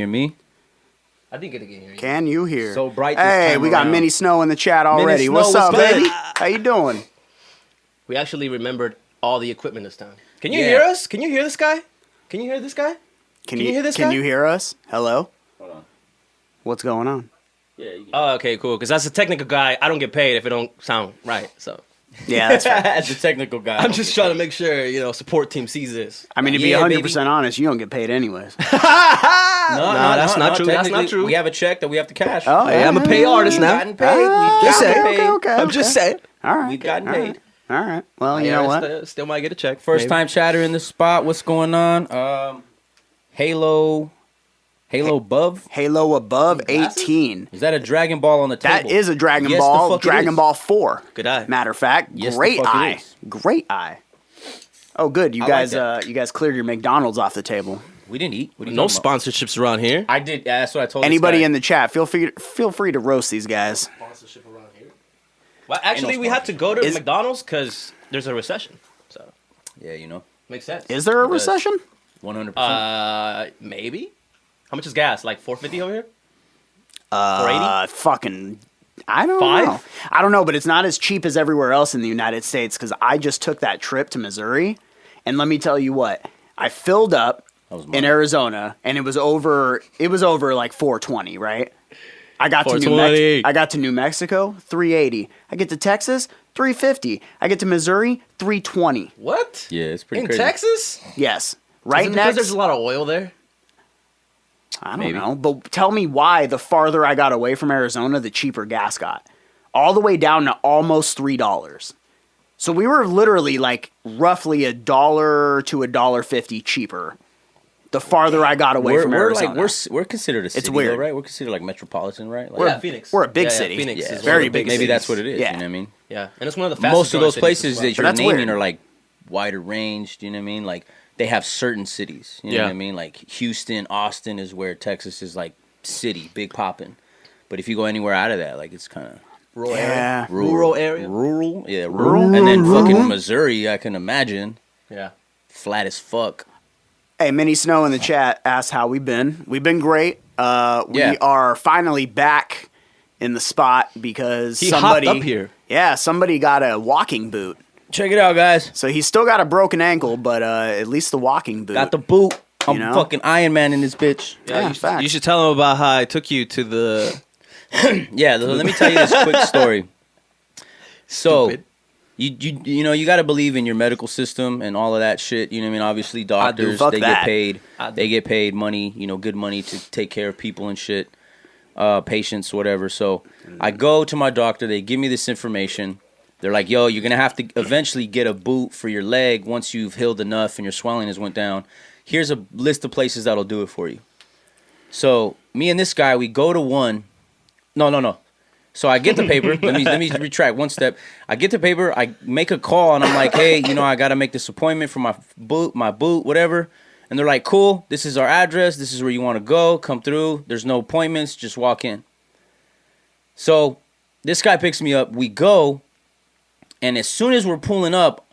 hear me? I didn't get to hear you. Can you hear? So bright this Hey, time we got around. Mini Snow in the chat already. Snow, What's up, what's good? baby? How you doing? We actually remembered all the equipment this time. Can you Yeah. hear us? Can you hear this guy? Can you hear this guy? Can you hear this Can guy? you hear us? Hello? Hold on. What's going on? Yeah, you Oh, okay, cool. Because as a technical guy, I don't get paid if it don't sound right. So Yeah, that's right. As a technical guy. I'm just trying to make sure support team sees this. I mean, to be Yeah, 100% honest, you don't get paid anyways. No, that's not true. That's not true. We have a check that we have to cash. Oh, Hey, I'm a pay artist We've now. gotten paid. Ah, We've okay, gotten okay, paid. okay. I'm just saying. All right. We've gotten All paid. right. All right. Well, you know what? Still might get a check. First maybe. time chatter in the spot. What's going on? Halo Above. Halo Above Glasses? 18. Is that a Dragon Ball on the table? That is a Dragon Yes, the Ball. fuck it Dragon is. Ball 4. Good eye. Matter of fact, Yes, the great fuck it eye. is. Great eye. Oh, good. You I like guys, that. you guys cleared your McDonald's off the table. We didn't eat. What are you No talking about? sponsorships around here. I did. Yeah, that's what I told Anybody this guy. in the chat, feel free to roast these guys. Sponsorship around here. Well, actually, we had to go to McDonald's because there's a recession. So Yeah, you know, makes sense. Is there a It does. recession? 100%. Maybe. How much is gas? Like $4.50 over here? 480? Fucking, I don't Five? know. I don't know, but it's not as cheap as everywhere else in the United States because I just took that trip to Missouri, and let me tell you what, I filled up was in mine. Arizona, and it was over like 420, right? I got to New Mexico, 380. I get to Texas, 350. I get to Missouri, 320. What? Yeah, it's pretty In crazy. Texas? Yes. Right Is it next. because there's a lot of oil there? I don't Maybe. know, but tell me why the farther I got away from Arizona, the cheaper gas got. All the way down to almost $3. So we were literally like roughly $1 to $1.50 cheaper the farther I got away from Arizona. We're considered a city, weird. though, right? We're considered like metropolitan, right? Like, Yeah, Phoenix. we're a big Yeah, city. Phoenix Yeah, is very one of the big biggest maybe that's cities. what it is. Yeah. You know what I mean? Yeah, and it's one of the fastest Most of those growing cities places as well. that you're That's naming weird. are like wider ranged. You know what I mean? Like they have certain cities. You know Yeah. what I mean? Like Houston, Austin is where Texas is like city, big poppin'. But if you go anywhere out of that, like it's kind of rural area. Yeah. Rural area? Rural, yeah, rural. And then fucking Missouri, I can imagine, Yeah. flat as fuck. Hey, Mini Snow in the chat asked how we've been. We've been great. We Yeah. are finally back in the spot because He somebody hopped up here. Yeah, somebody got a walking boot. Check it out, guys. So he's still got a broken ankle, but at least the walking boot. Got the boot. I'm You know? fucking Iron Man in this bitch. Yeah, you, facts. you should tell him about how I took you to the... Yeah, let me tell you this quick story. So, Stupid. you know, you got to believe in your medical system and all of that shit. You know what I mean? Obviously, doctors, Fuck they that. get paid. I do. They get paid money, you know, good money to take care of people and shit, patients, whatever. So, I go to my doctor. They give me this information. They're like, yo, you're going to have to eventually get a boot for your leg once you've healed enough and your swelling has went down. Here's a list of places that'll do it for you. So, me and this guy, we go to one. No. So I get the paper. let me retract one step. I get the paper. I make a call, and I'm like, hey, you know, I got to make this appointment for my boot, whatever. And they're like, cool. This is our address. This is where you want to go. Come through. There's no appointments. Just walk in. So this guy picks me up. We go, and as soon as we're pulling up,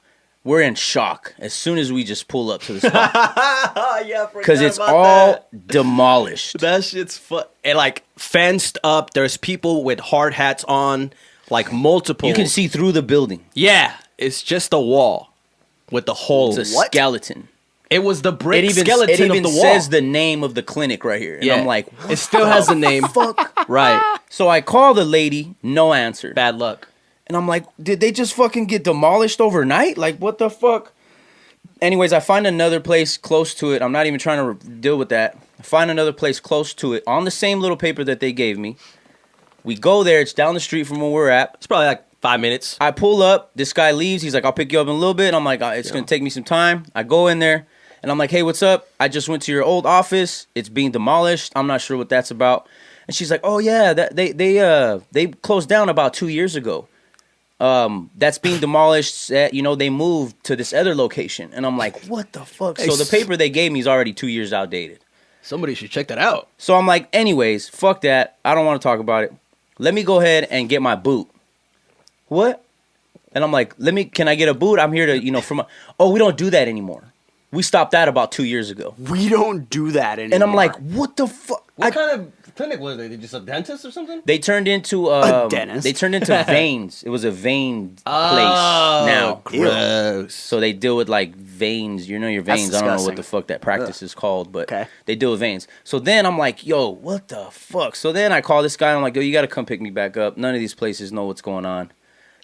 we're in shock. As soon as we just pull up to the spot, yeah, because it's all demolished. That shit's fun. And like fenced up. There's people with hard hats on. Like multiple. You can see through the building. Yeah, it's just a wall with the hole. It's a skeleton. It was the brick It even skeleton of the wall. says the name of the clinic right here. And Yeah. I'm like, it still has the name. fuck? Right. So I call the lady, no answer. Bad luck. And I'm like, did they just fucking get demolished overnight? Like, what the fuck? Anyways, I find another place close to it. I'm not even trying to deal with that. I find another place close to it on the same little paper that they gave me. We go there. It's down the street from where we're at. It's probably like 5 minutes. I pull up. This guy leaves. He's like, I'll pick you up in a little bit. And I'm like, it's going to take me some time. I go in there. And I'm like, hey, what's up? I just went to your old office. It's being demolished. I'm not sure what that's about. And she's like, oh, yeah, they closed down about 2 years ago. That's being demolished. They moved to this other location. And I'm like, what the fuck? So the paper they gave me is already 2 years outdated. Somebody should check that out. So I'm like, anyways, fuck that. I don't want to talk about it. Let me go ahead and get my boot. What? And I'm like, can I get a boot? I'm here to, we don't do that anymore. We stopped that about 2 years ago. We don't do that anymore. And I'm like, what the fuck? What kind of clinic was they? Just a dentist or something? They turned into A dentist. They turned into veins. It was a vein place now. Gross. So they deal with like veins. You know your veins. I don't know what disgusting. the fuck that practice is called, but Okay. they deal with veins. So then I'm like, yo, what the fuck? So then I call this guy. I'm like, yo, you got to come pick me back up. None of these places know what's going on.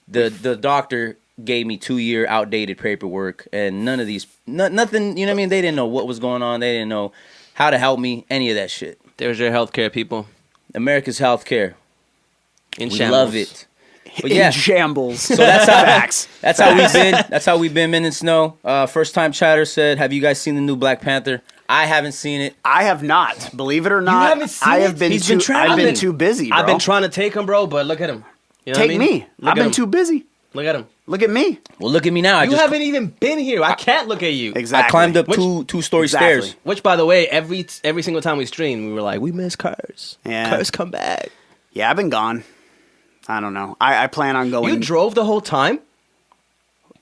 The doctor gave me 2-year outdated paperwork, and none of these nothing. You know what I mean? They didn't know what was going on. They didn't know how to help me. Any of that shit. There's your healthcare people. America's healthcare. In We shambles. love it. But in yeah, shambles. so that's how Facts. that's how we've been. That's how we've been. Men in Snow. First time chatter said, "Have you guys seen the new Black Panther?" I haven't seen it. I have not. Believe it or not, haven't seen I it? have been He's too. been traveling. I've been too busy, bro. I've been trying to take him, bro, but look at him. You know Take what I mean? me. Look I've at been him. too busy. Look at him. Look at me. Well, look at me now. You haven't even been here. I can't look at you. Exactly. I climbed up Which- two-story Exactly. stairs. Which, by the way, every single time we stream, we were like, we miss Curse. Yeah. Curse, come back. Yeah, I've been gone. I don't know. I plan on going. You drove the whole time?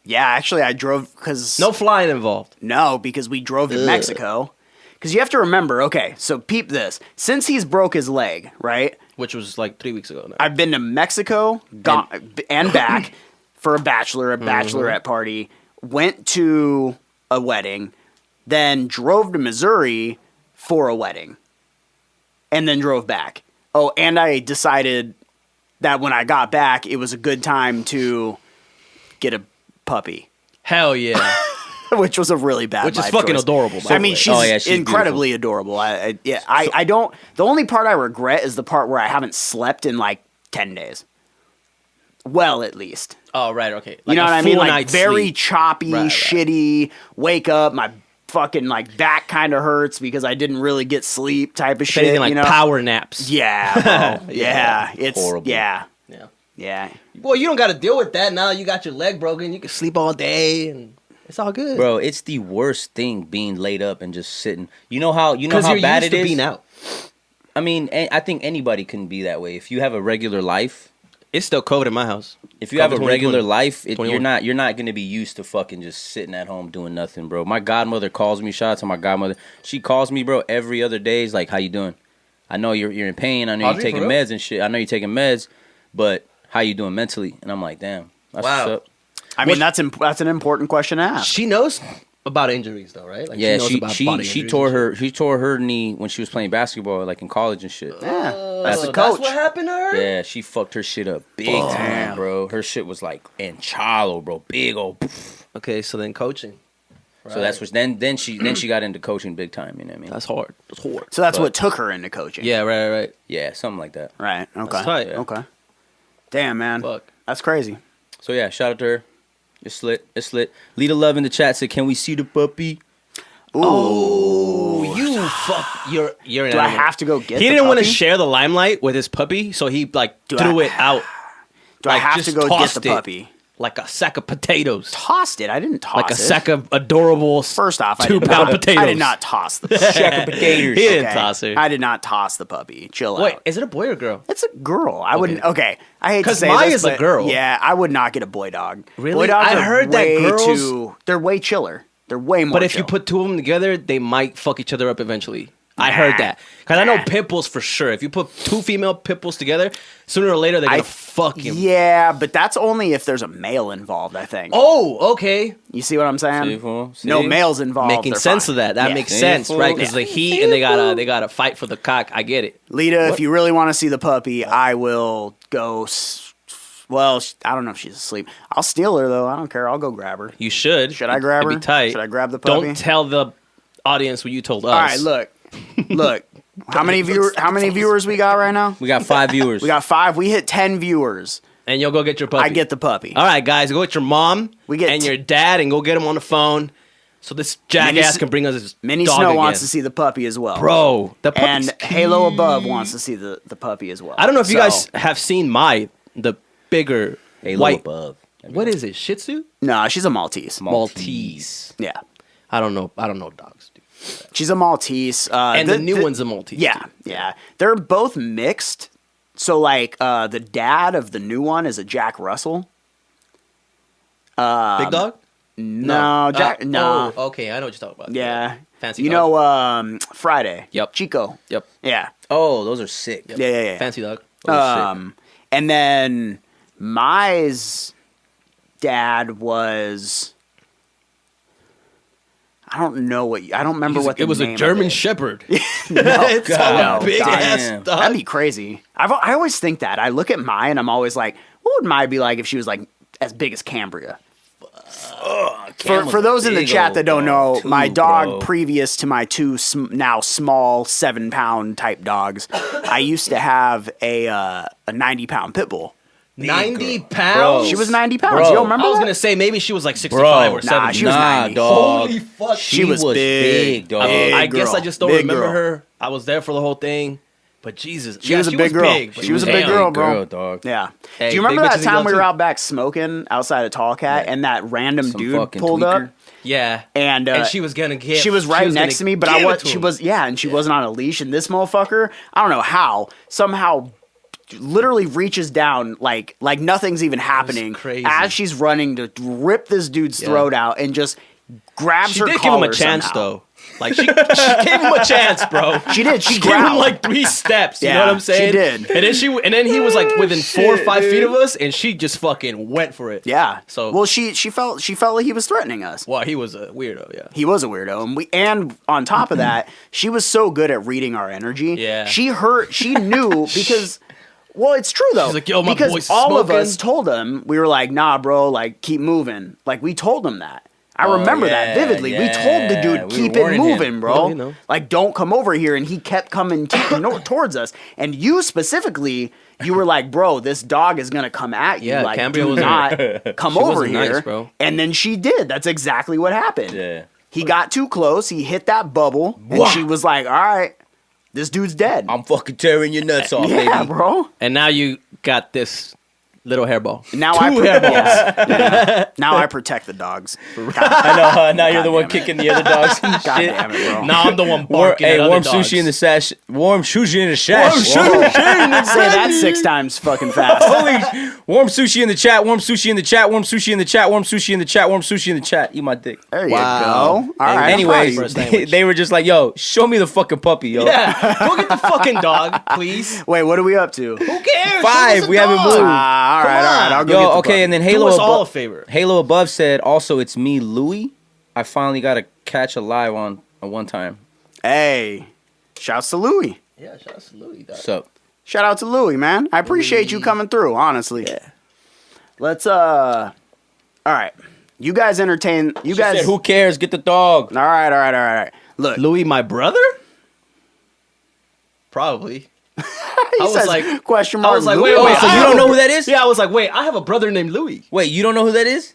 Yeah, actually, I drove because No flying involved. No, because we drove to Mexico. Because you have to remember. Okay, so peep this. Since he's broke his leg, right? Which was like 3 weeks ago now. I've been to Mexico and back for a bachelorette party. Went to a wedding, then drove to Missouri for a wedding, and then drove back. Oh, and I decided that when I got back, it was a good time to get a puppy, Hell yeah. which was a really bad. Which is life fucking choice. adorable, by I the mean, way. she's, Oh, yeah, she's incredibly adorable. I don't. The only part I regret is the part where I haven't slept in like 10 days. Well, at least. Oh, right, okay. You know a what I mean? full Like night's very sleep. choppy, Right. shitty. Wake up, my fucking like back kind of hurts because I didn't really get sleep. Type of If shit. anything, like you know? power naps. Yeah, bro. yeah, it's Horrible. yeah, Yeah. yeah. Well, you don't got to deal with that now. You got your leg broken. You can sleep all day, and it's all good. Bro, it's the worst thing being laid up and just sitting. You know how Because you're bad used it to is. being out. I mean, I think anybody can be that way if you have a regular life. It's still COVID in my house. If you have a COVID regular 2020. life, you're 21. not going to be used to fucking just sitting at home doing nothing, bro. My godmother calls me. Shout out to my godmother. She calls me, bro, every other day. Is like, how you doing? I know you're in pain. I know Audrey, you're taking for real? meds and shit. I know you're taking meds, but how you doing mentally? And I'm like, damn, that's Wow. what's up. I mean, that's an important question to ask. She knows about injuries, though, right? Like, Yeah, knows about body she injuries tore and her knee when she was playing basketball, like in college and shit. Yeah, shit. that's Oh, the coach. That's what happened to her? Yeah, she fucked her shit up big time, bro. Her shit was like enchalo, bro. Big old. Poof. Okay, so then coaching. So that's what. Then she got into coaching big time. You know what I mean? That's hard. That's hard. So that's But- what took her into coaching. Yeah, right. Yeah, something like that. Right. Okay. That's tight. Okay. Damn, man. Fuck. That's crazy. So yeah, shout out to her. It's lit. It's lit. Lita Love in the chat said, "Can we see the puppy?" Oh, you fuck. You're an Do I animal. have to go get He the didn't want to puppy? share the limelight with his puppy, so he like Do threw I- it out Do I like, have just to go get tossed the it. puppy? like a sack of potatoes. Tossed it. I didn't toss Like a it. sack of adorable First off, I 2 did pound not, potatoes. I did not toss the puppy. Shack of potatoes. He didn't Okay? toss her. I did not toss the puppy. Chill Wait, out. is it a boy or girl? It's a girl. I wouldn't. Okay, I hate to 'Cause say mine this, is a but girl. Yeah, I would not get a boy dog. Really? Boy dogs I are heard that way girls- They're way chiller. They're way more. But if you chill. put 2 of them together, they might fuck each other up eventually. I heard that. Because I know pit bulls for sure. If you put 2 female pit bulls together, sooner or later they're going to fuck him. Yeah, but that's only if there's a male involved. I think. Oh, okay. You see what I'm saying? See, fool? See? No males involved. Making they're sense fine. of that. That Yeah. makes See, sense, fool? right? Because the heat and they gotta fight for the cock. I get it. Lita, if you really want to see the puppy, I will go. Well, I don't know if she's asleep. I'll steal her though. I don't care. I'll go grab her. You should. Should I grab It'd her? Be tight. Should I grab the puppy? Don't tell the audience what you told us. All right, look. How many viewers we got right now? We got 5 viewers. We got 5. We hit 10 viewers. And you'll go get your puppy. I get the puppy. All right, guys, go with your mom and your dad and go get him on the phone so this jackass can bring us his Minnie dog Snow again. wants to see the puppy as well. Bro, the puppy's And Halo Above wants to see the puppy as well. I don't know if you So- guys have seen the bigger Halo white. above. What is it? Shih Tzu? No, she's a Maltese. Maltese. Yeah. I don't know dogs, dude. She's a Maltese. And the new one's a Maltese. Yeah, too. yeah. They're both mixed. So, like, the dad of the new one is a Jack Russell. Big dog? No, Jack. No. Oh, okay, I know what you're talking about. Yeah. Fancy You dog. know, Friday. Yep. Chico. Yep. Yeah. Oh, those are sick. Yep. Yeah. Fancy dog. And then Mai's dad was. I don't remember what the it was name a German of it. Shepherd. No, God. big God. ass Damn. dog. That'd be crazy. I always think that. I look at Mai and I'm always like, what would Mai be like if she was like as big as Cambria? For those in the chat that don't know, my dog previous to my two now small 7-pound type dogs, I used to have a 90-pound pit bull. 90 Bro. pounds. She was 90 pounds. Bro. You don't remember I was that? gonna say maybe she was like 65 or 70. Nah, she was 90. dog. Holy fuck. She was big, dog. big. I guess girl. I just don't Big remember girl. her. I was there for the whole thing. But Jesus, She was a big girl. but She was a big damn. girl, bro. Girl, dog. Yeah. Hey, Do you remember big that bitches time go we were too. out back smoking outside of Tall Cat and that random Some dude fucking pulled tweaker. up? Yeah, And she was gonna get. She was right next to me, but I was. She was and she Yeah. wasn't on a leash. And this motherfucker, I don't know how, somehow, literally reaches down like nothing's even happening crazy. as she's running to rip this dude's Yeah. throat out and just grabs She her did give him collar a chance somehow. though. Like she gave him a chance, bro. She did. She She gave him growled. like 3 steps. You Yeah, know what I'm saying? she did. And then he was like within 4 or 5 feet of us, and she just fucking went for it. Yeah. So well, she felt like he was threatening us. well, he was a weirdo. Yeah. He was a weirdo, and on top of that, she was so good at reading our energy. Yeah. She knew because. Well, it's true though. She's like, "Yo, my because boy's all of smoking." us told him, we were like, "Nah, bro, like keep moving." Like we told him that. I remember that yeah, vividly. We told the yeah. dude, We were "Keep it warning him. moving, bro. Well, you know. Like don't come over here." And he kept coming towards us. And you specifically, you were like, "Bro, this dog is gonna come at you. Yeah, like, Cambria do was not come she over wasn't here." nice, bro. And then she did. That's exactly what happened. Yeah. He got too close. He hit that bubble, and Wah. she was like, "All right, this dude's dead." I'm fucking tearing your nuts off, yeah, baby. bro. And now you got this little hairball. Now Two hairballs. Yeah. Now I protect the dogs. God, I know. Now you're the God one damn it. kicking the other dogs and God shit. damn it, bro. Now I'm the one barking at Hey, other warm dogs. sushi in the sash. Warm sushi in the sash. Say that 6 times fucking fast. Holy, warm sushi in the chat. Warm sushi in the chat. Warm sushi in the chat. Warm sushi in the chat. Warm sushi in the chat. Eat my dick. There you Wow. go. All right. Anyways, for a sandwich. they were just like, "Yo, show me the fucking puppy, yo." Yeah, go get the fucking dog, please. wait, what are we up to? Who cares? 5, we haven't moved. All right. I'll go Yo, get the okay, puppy. and then Do Halo us all a above, favor. Halo above said, also, it's me, Louie. I finally got to catch a live on one time. Hey, shouts to Louie. Yeah, shout out to Louis. Dog. So, Shout out to Louie, man. I appreciate you Louie. coming through, honestly. Yeah. Let's all right. You guys entertain. You she guys. said, who cares? Get the dog. All right. Look, Louis, my brother? Probably. he I was says, like- question mark. I was like, Louis? wait, So I you have don't a- know who that is? Yeah, I was like, wait, I have a brother named Louis. Wait, you don't know who that is?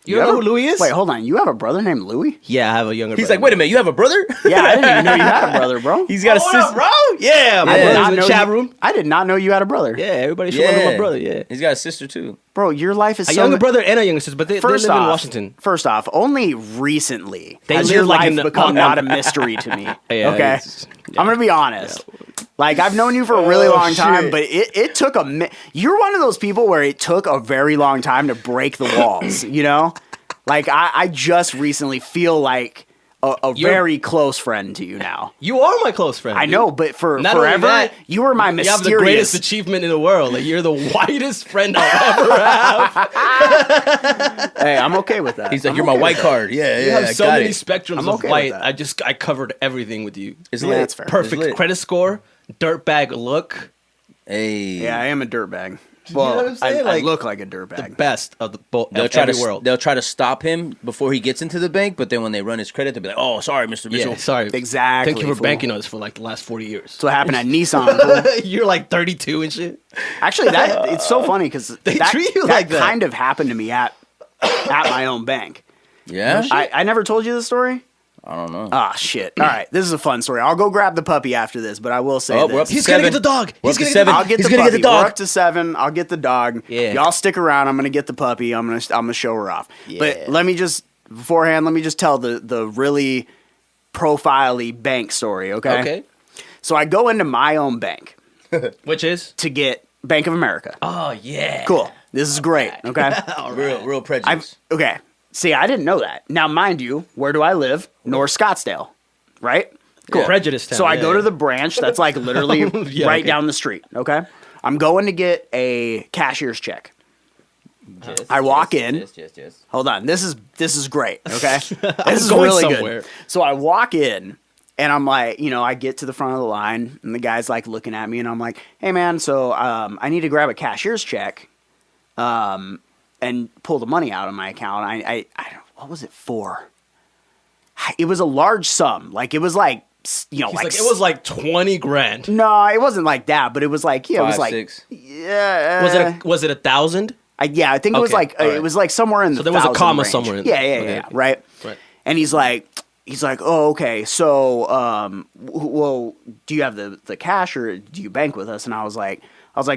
You don't know who Louis is? Wait, hold on. You have a brother named Louis? Yeah, I have a younger He's brother. like, wait a minute, you have a brother? Yeah, I didn't even know you had a brother, bro. He's got a What up, sister. bro? Yeah, my I did brother's not in the know chat you- room. I did not know you had a brother. Yeah, everybody should know my brother, yeah. He's got a sister too. Bro, your life is A so younger brother and a younger sister, but they live First in off, Washington. First off, only recently They has live your like life in the- become not a mystery to me. Yeah, okay, it's- I'm gonna be honest. Like I've known you for a really long time, shit. but it took You're one of those people where it took a very long time to break the walls. You know, like I just recently feel like a You're- very close friend to you now. You are my close friend. I dude. know, but for Not only forever, that, you were my You have mysterious. the greatest achievement in the world. Like, you're the whitest friend I'll ever have. Hey, I'm okay with that. He's like, I'm you're my okay white with that. card. Yeah, You yeah, have I so got many it. spectrums I'm of okay white. with that. I covered everything with you. It's Yeah, lit. that's fair. It's Perfect lit. credit score, dirtbag look, Hey. Yeah, I am a dirtbag. know what Well, I'm saying? I Like, look like a the dirtbag. best of the They'll of try every to world. they'll try to stop him before he gets into the bank, but then when they run his credit, they'll be like, "Oh, sorry, Mr. Mitchell." Yeah, sorry. Exactly. Thank you for fool. banking on us for like the last 40 years. That's what happened at Nissan. fool. You're like 32 and shit. Actually, it's so funny because They treat you like that. kind of happened to me at my own bank. Yeah? I never told you the story. I don't know. Ah, shit. All right, this is a fun story. I'll go grab the puppy after this, but I will say Oh, this. we're up to He's gonna 7. get the dog. We're He's up to gonna 7. I'll get He's the gonna puppy. get the dog. We're up to 7. I'll get the dog. Yeah. Y'all stick around. I'm gonna get the puppy. I'm gonna show her off. But let me just tell the really profile-y bank story. Okay. Okay. So I go into my own bank Which is? to get Bank of America. Oh, yeah. Cool. This is great. Okay. Real prejudice. Okay. See, I didn't know that. Now, mind you, where do I live? North Scottsdale, right? Cool. Prejudice town. So I go to the branch that's like literally right down the street. Okay, I'm going to get a cashier's check. I walk in. Hold on, this is great. Okay, this is really good. So I walk in, and I'm like, I get to the front of the line, and the guy's like looking at me, and I'm like, hey man, so I need to grab a cashier's check, and pull the money out of my account. I what was it for? It was a large sum. Like it was like. Like it was like 20 grand. No, it wasn't like that, but it was like, it was like 6. Yeah. Was it 1,000? I think it was like right. it was like somewhere in the. So there was a comma range. somewhere. Yeah, right. And he's like, oh, okay. So, well, do you have the cash or do you bank with us? And I was like,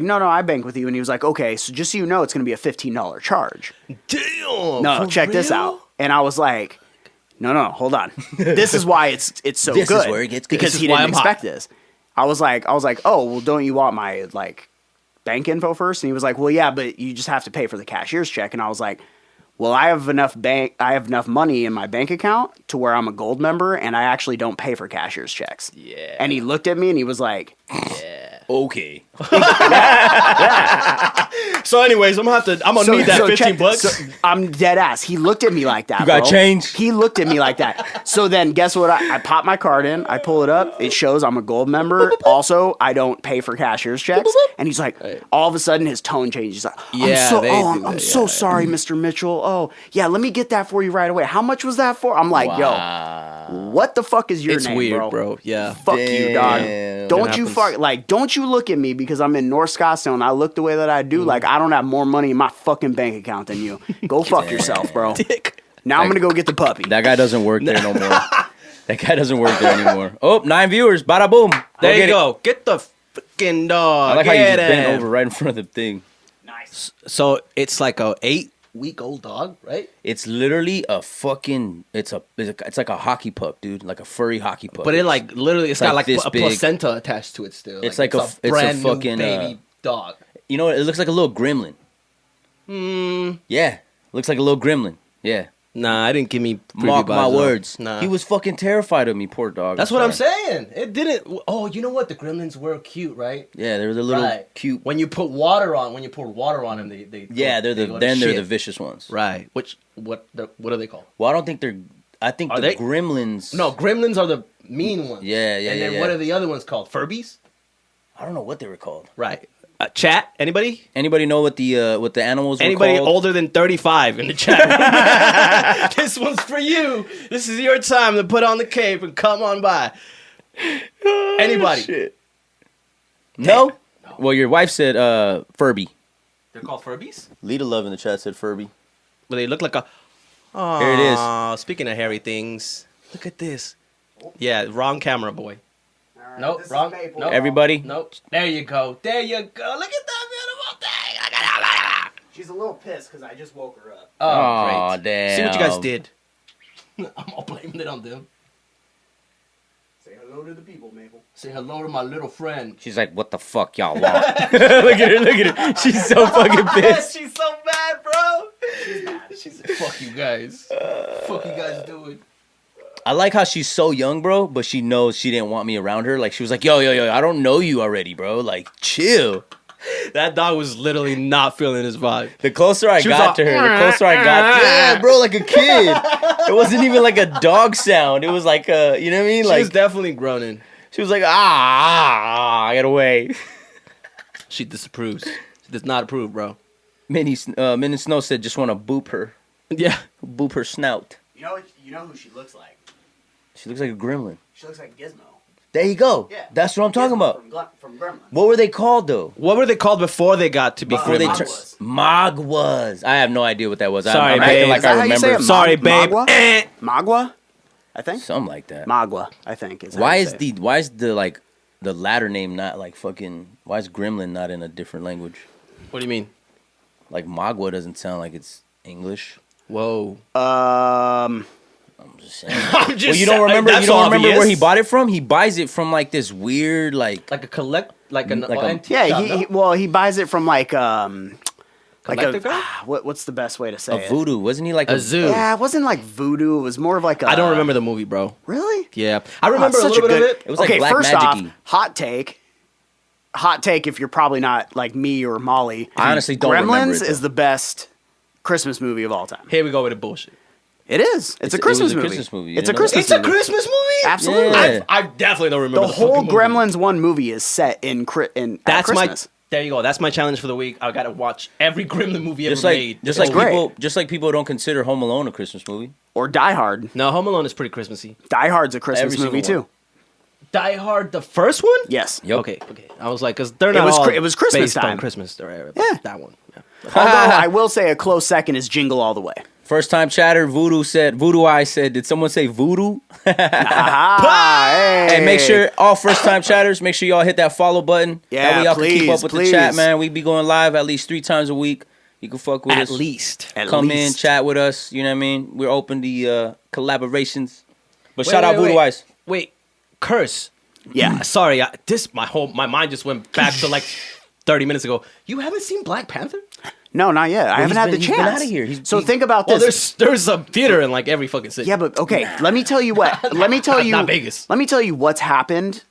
no, I bank with you. And he was like, okay, so just so you know, it's going to be a $15 charge. Damn. No, check this out. And I was like. No, hold on. This is why it's so This good. is where it gets good. Because he didn't expect this. I was like, oh, well, don't you want my like bank info first? And he was like, well, yeah, but you just have to pay for the cashier's check. And I was like, well, I have enough money in my bank account to where I'm a gold member, and I actually don't pay for cashier's checks. Yeah. And he looked at me and he was like, Okay. So, anyways, I'm gonna need that $15. So I'm dead ass. He looked at me like that. You got bro. change? He looked at me like that. So then, guess what? I pop my card in. I pull it up. It shows I'm a gold member. Also, I don't pay for cashier's checks. And he's like, all of a sudden, his tone changes. He's like, I'm so sorry, Mr. Mitchell. Oh, yeah, let me get that for you right away. How much was that for? I'm like, yo, what the fuck is your It's name, weird, bro? Yeah. Fuck you, dog. Don't you look at me because I'm in North Scottsdale and I look the way that I do. Like I don't have more money in my fucking bank account than you. Go fuck yourself, bro. Dick. Now I'm gonna go get the puppy. That guy doesn't work there no more. That guy doesn't work there anymore. Oh, 9 viewers. Bada boom. There you go. Get the freaking dog. I like how you just Get bent him. over right in front of the thing. Nice. So it's like a 8-week-old dog, right? It's literally a fucking. It's like a hockey puck, dude. Like a furry hockey puck. But it like literally, it's got like this a big. placenta attached to it still. It's like a brand new fucking, baby dog. You know what? It looks like a little gremlin. Yeah, looks like a little gremlin. Yeah. Nah, I didn't give me Mark my words. Nah. He was fucking terrified of me, poor dog. That's what I'm saying. It didn't. Oh, you know what? The gremlins were cute, right? Yeah, they were the little cute. When you poured water on them, they Yeah, they're the vicious ones. Right. What are they called? Well, I don't think they're. I think Are the they? gremlins. No, gremlins are the mean ones. Yeah. And then what are the other ones called? Furbies. I don't know what they were called. Right. Chat. Anybody? Anybody know what the animals were Anybody called? older than 35 in the chat? This one's for you. This is your time to put on the cape and come on by. Anybody? Shit. No? Well, your wife said Furby. They're called Furbies? Lita Love in the chat said Furby. But they look like a... Oh, Here it is. Speaking of hairy things, look at this. Yeah, wrong camera, boy. Right, Nope, wrong. Nope. Everybody? Nope. There you go. There you go. Look at that beautiful thing. Look at that. She's a little pissed because I just woke her up. Oh, Aw, great. damn. See what you guys did. I'm all blaming it on them. Say hello to the people, Maple. Say hello to my little friend. She's like, what the fuck y'all want? Look at her. She's so fucking pissed. She's so mad, bro. She's like, fuck you guys. Fuck you guys doing. I like how she's so young, bro, but she knows she didn't want me around her. Like, she was like, yo, I don't know you already, bro. Like, chill. That dog was literally not feeling his vibe. The closer I got to her, the closer I got. Yeah, bro, like a kid. It wasn't even like a dog sound. It was like a, you know what I mean? She Like, was definitely groaning. she was like, get away. She disapproves. She does not approve, bro. Minnie Snow said, just want to boop her. Yeah. Boop her snout. You know who she looks like? She looks like a gremlin. She looks like Gizmo. There you go. Yeah. That's what I'm talking Gizmo about. From Gremlins. What were they called, though? What were they called before they got to be Before they gremlins? Magwas. I have no idea what that was. Sorry, I'm babe. acting like Is that I how you say remember. it? Sorry, babe. Magua? Magua? I think. Something like that. Magua, I think. Is how Why you is say it. why is the latter name not like fucking? Why is Gremlin not in a different language? What do you mean? Like Magua doesn't sound like it's English. Whoa. I'm just saying. I'm just Well, you don't remember? That's You don't remember obvious. where he bought it from? He buys it from like this weird like. Like a Like a- antique Yeah, shop, no? he buys it from like Like Collector card? what's the best way to say A it? voodoo, wasn't he like A zoo. Yeah, it wasn't like voodoo. It was more of like a. I don't remember the movie, bro. Really? Yeah, I remember Oh, a it's little such bit of it. It was like okay, black first magic-y. off, hot take. Hot take. If you're probably not like me or Molly, I honestly don't remember Gremlins it, is though. the best Christmas movie of all time. Here we go with the bullshit. It is. It's a It Christmas was a movie. Christmas movie. It's a You know that? Christmas. It's a movie. Christmas movie. Absolutely. Yeah. I definitely don't remember The whole fucking movie. Gremlins 1 movie is set in at That's Christmas. There you go. That's my challenge for the week. I gotta watch every Gremlin movie Just ever like made. just like great. people don't consider Home Alone a Christmas movie. Or Die Hard. No, Home Alone is pretty Christmassy. Die Hard's a Christmas Every movie single too. Die Hard, the first one. Yes. Yep. Okay. I was like, because they're not was all it was Christmas based time. on Christmas. Right, Yeah. that one. Yeah. Although I will say a close second is Jingle All the Way. First time chatter, Voodoo Eye said, did someone say voodoo? Aha, Hey, make sure all first time chatters, make sure y'all hit that follow button. Yeah, that way y'all can keep please, up with the chat, please. man. We be going live at least 3 times a week. You can fuck with At us. least. At Come in, least. chat with us. You know what I mean? We're open to collaborations. But shout out Voodoo Eyes. Wait, Curse. Yeah. Sorry, my mind just went back to like 30 minutes ago. You haven't seen Black Panther? No, not yet. I haven't had the he's chance. been outta here. So think about Well, this. there's a theater in like every fucking city. Yeah, but okay. Let me tell you what. Let me tell you. Not Vegas. Let me tell you what's happened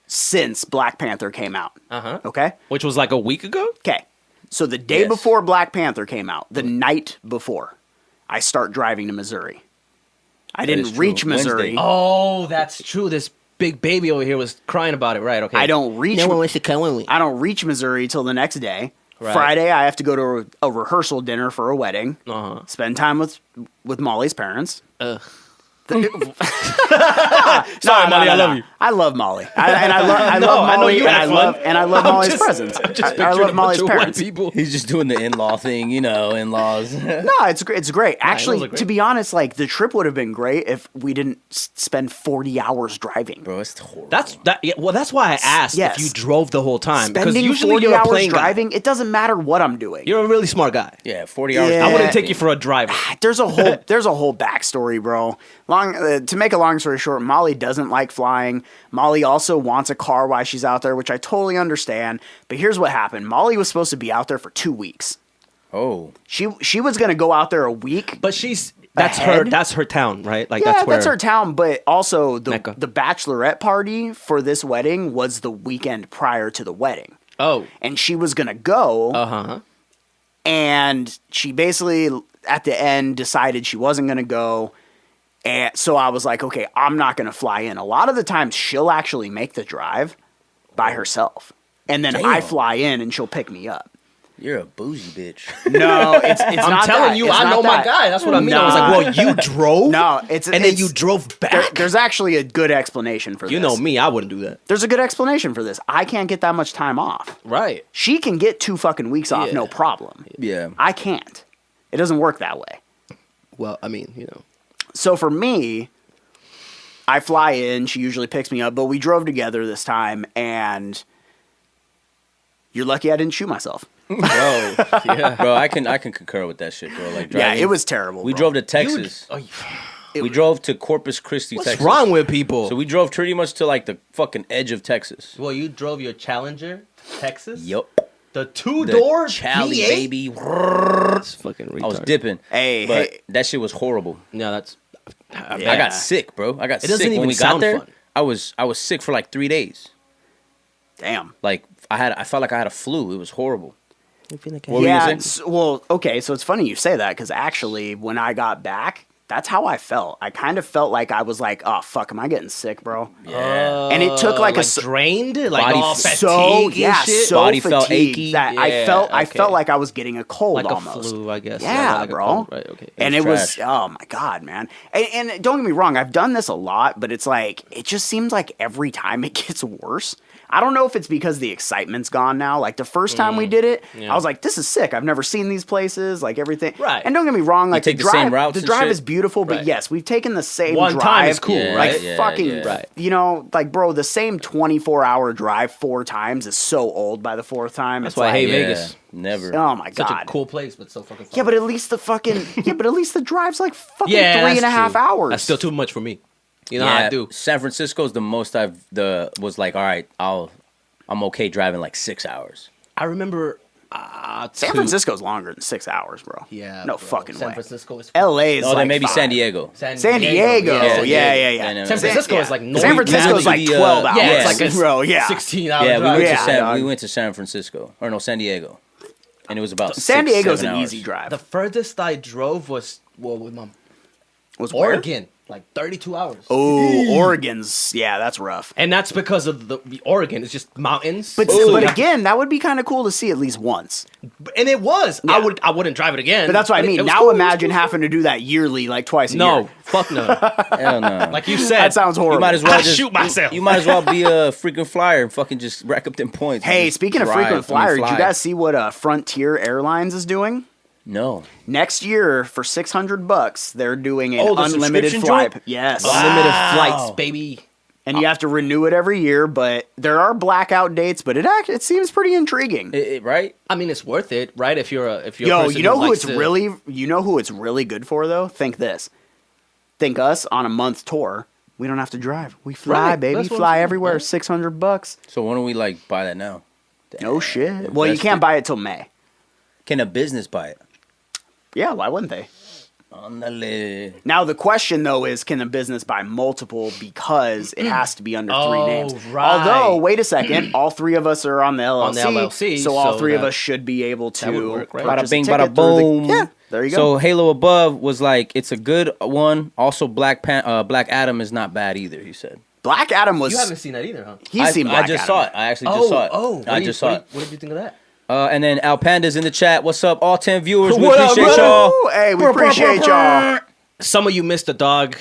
since Black Panther came out. Uh-huh. Okay. Which was like a week ago? Okay. So the day Yes. before Black Panther came out, the night before, I start driving to Missouri. I is didn't true. reach Missouri. Wednesday. Oh, that's true. This big baby over here was crying about it. Right, okay. I don't reach. No one wants to come with me. I don't reach Missouri till the next day. Right. Friday, I have to go to a rehearsal dinner for a wedding. Uh-huh. Spend time with Molly's parents. Ugh. Sorry, Molly, I love you. I love Molly, I love No, I know Molly, you and had fun. I love I'm Molly's just- presents. I'm just I picturing love a Molly's bunch of white parents. people. He's just doing the in-law thing, you know, in-laws. No, it's great. It's great. Actually, those are great. to be honest, like the trip would have been great if we didn't spend 40 hours driving. Bro, it's horrible. That's why I asked Yes. if you drove the whole time. Because Spending usually 40 you're a hours plane guy. driving, it doesn't matter what I'm doing. You're a really smart guy. Yeah, 40 hours. Yeah. I wouldn't take you for a driver. There's a whole backstory, bro. To make a long story short, Molly doesn't like flying. Molly also wants a car while she's out there, which I totally understand. But here's what happened: Molly was supposed to be out there for 2 weeks. Oh. She was gonna go out there a week. But that's her Ahead? town, right? Like Yeah, that's her town. But also Mecca. the bachelorette party for this wedding was the weekend prior to the wedding, Oh. and she was gonna go. Uh-huh. And she basically at the end decided she wasn't going to go. And so I was like, okay, I'm not going to fly in. A lot of the times she'll actually make the drive by herself. And then I Damn. fly in and she'll pick me up. You're a bougie bitch. No, it's I'm not telling that. you, It's I not know my that. guy. That's what I mean. I Nah. was like, well, you drove? No, And then you drove back? There's actually a good explanation for this. You know me, I wouldn't do that. There's a good explanation for this. I can't get that much time off. Right. She can get 2 fucking weeks off, Yeah. no problem. Yeah. I can't. It doesn't work that way. Well, I mean, you know. So for me, I fly in. She usually picks me up, but we drove together this time, and you're lucky I didn't shoot myself. Bro, yeah. Bro, I can concur with that shit, bro. Like Yeah, driving. it was terrible. We bro. drove to Texas. Oh, We drove to Corpus Christi, what's Texas. wrong with people? So we drove pretty much to like the fucking edge of Texas. Well, you drove your Challenger to Texas? Yup. The The two-door Charlie V8? baby. It's fucking retarded. I was dipping. Hey, but hey. that shit was horrible. No, that's... I Yeah. got sick, bro. I got It doesn't sick when even we got sound there. fun. I was sick for like 3 days. Damn. Like I felt like I had a flu. It was horrible. What were you Yeah. saying? Well, okay. So it's funny you say that because actually, when I got back, that's how I felt. I kind of felt like I was like, "Oh fuck, am I getting sick, bro?" Yeah. And it took like a s- drained? Like Body all f- fatigued so and yeah, shit? so Body felt fatigued achy. that I Yeah, felt okay. like I was getting a cold like almost. a flu, I guess. Yeah, like a bro. cold, right, okay. And it was was, trash. oh my God, man. And don't get me wrong, I've done this a lot, but it's like, it just seems like every time it gets worse. I don't know if it's because the excitement's gone now. Like the first time we did it, Yeah. I was like, this is sick. I've never seen these places, like everything. Right. And don't get me wrong, like take the the same drive, routes the and drive shit? is beautiful, but Right. yes, we've taken the same One drive. time is cool, Yeah, right? Like yeah, fucking, yeah. Right. you know, like bro, the same 24-hour drive 4 times is so old by the 4th time. That's It's why I like, hate Yeah, Vegas. never. oh my Such God. a cool place, but so fucking fun. Yeah, but at least the fucking but at least the drive's like fucking Yeah, 3.5 that's true. hours. That's still too much for me. You know how I do. San Francisco's the most was like, all right, I'm okay driving like 6 hours. I remember San Francisco's longer than 6 hours, bro. Yeah. No bro. fucking San way. Francisco is. LA is Oh, like then maybe 5. San Diego. San Diego. Yeah. San Francisco is like north. San Francisco's like 12 hours. Yeah, it's like a bro. Yeah. 16 hours. Yeah, drive. we went to San Francisco. Or no, San Diego. And it was about San 6, Diego's 7 an hours. easy drive. The furthest I drove was with mom. Was where? Oregon, like 32 hours. Oh, Oregon's that's rough. And that's because of the Oregon. It's just mountains. But So you have again, that would be kind of cool to see at least once. and it was. Yeah. I wouldn't drive it again. But that's what I it mean. was Now cool. imagine having to do that yearly, like twice a year. No, fuck no. Hell no. Like you said, That sounds horrible. You might as well I just shoot myself. You might as well be a frequent flyer and fucking just rack up them points. Hey, Just speaking of drive, frequent flyer, did fly. you guys see what Frontier Airlines is doing? No. Next year for $600, they're doing an the unlimited subscription flight. joint? Yes, unlimited flights, baby. and you have to renew it every year. But there are blackout dates. But it seems pretty intriguing. Right? I mean, it's worth it, right? If you're a Yo, person you know who likes it's to- really good for though? Think this. Think us on a month tour. We don't have to drive. We fly, Right, baby. that's what I'm Fly saying, everywhere. right? $600. So when do we like buy that now? No shit. Well, you Invest can't it. buy it till May. Can a business buy it? Yeah, why wouldn't they? Ándale. Now the question though is, can a business buy multiple because it has to be under 3 names? right. Although, wait a second, all 3 of us are on the LLC, On the LLC, so all so 3 of that- us should be able that would to work, right? purchase Bada bing, a ticket bada through the- boom. Yeah, there you go. So Halo Above was like, it's a good one. Also, Black Adam is not bad either. He said. Black Adam was. You haven't seen that either, huh? He's seen Black I just Adam. saw it. I actually just saw it. I just saw it. What did you think of that? And then Al Panda's in the chat. What's up, all 10 viewers? We What up, appreciate brother? y'all. Ooh, hey, we appreciate y'all. Some of you missed the dog.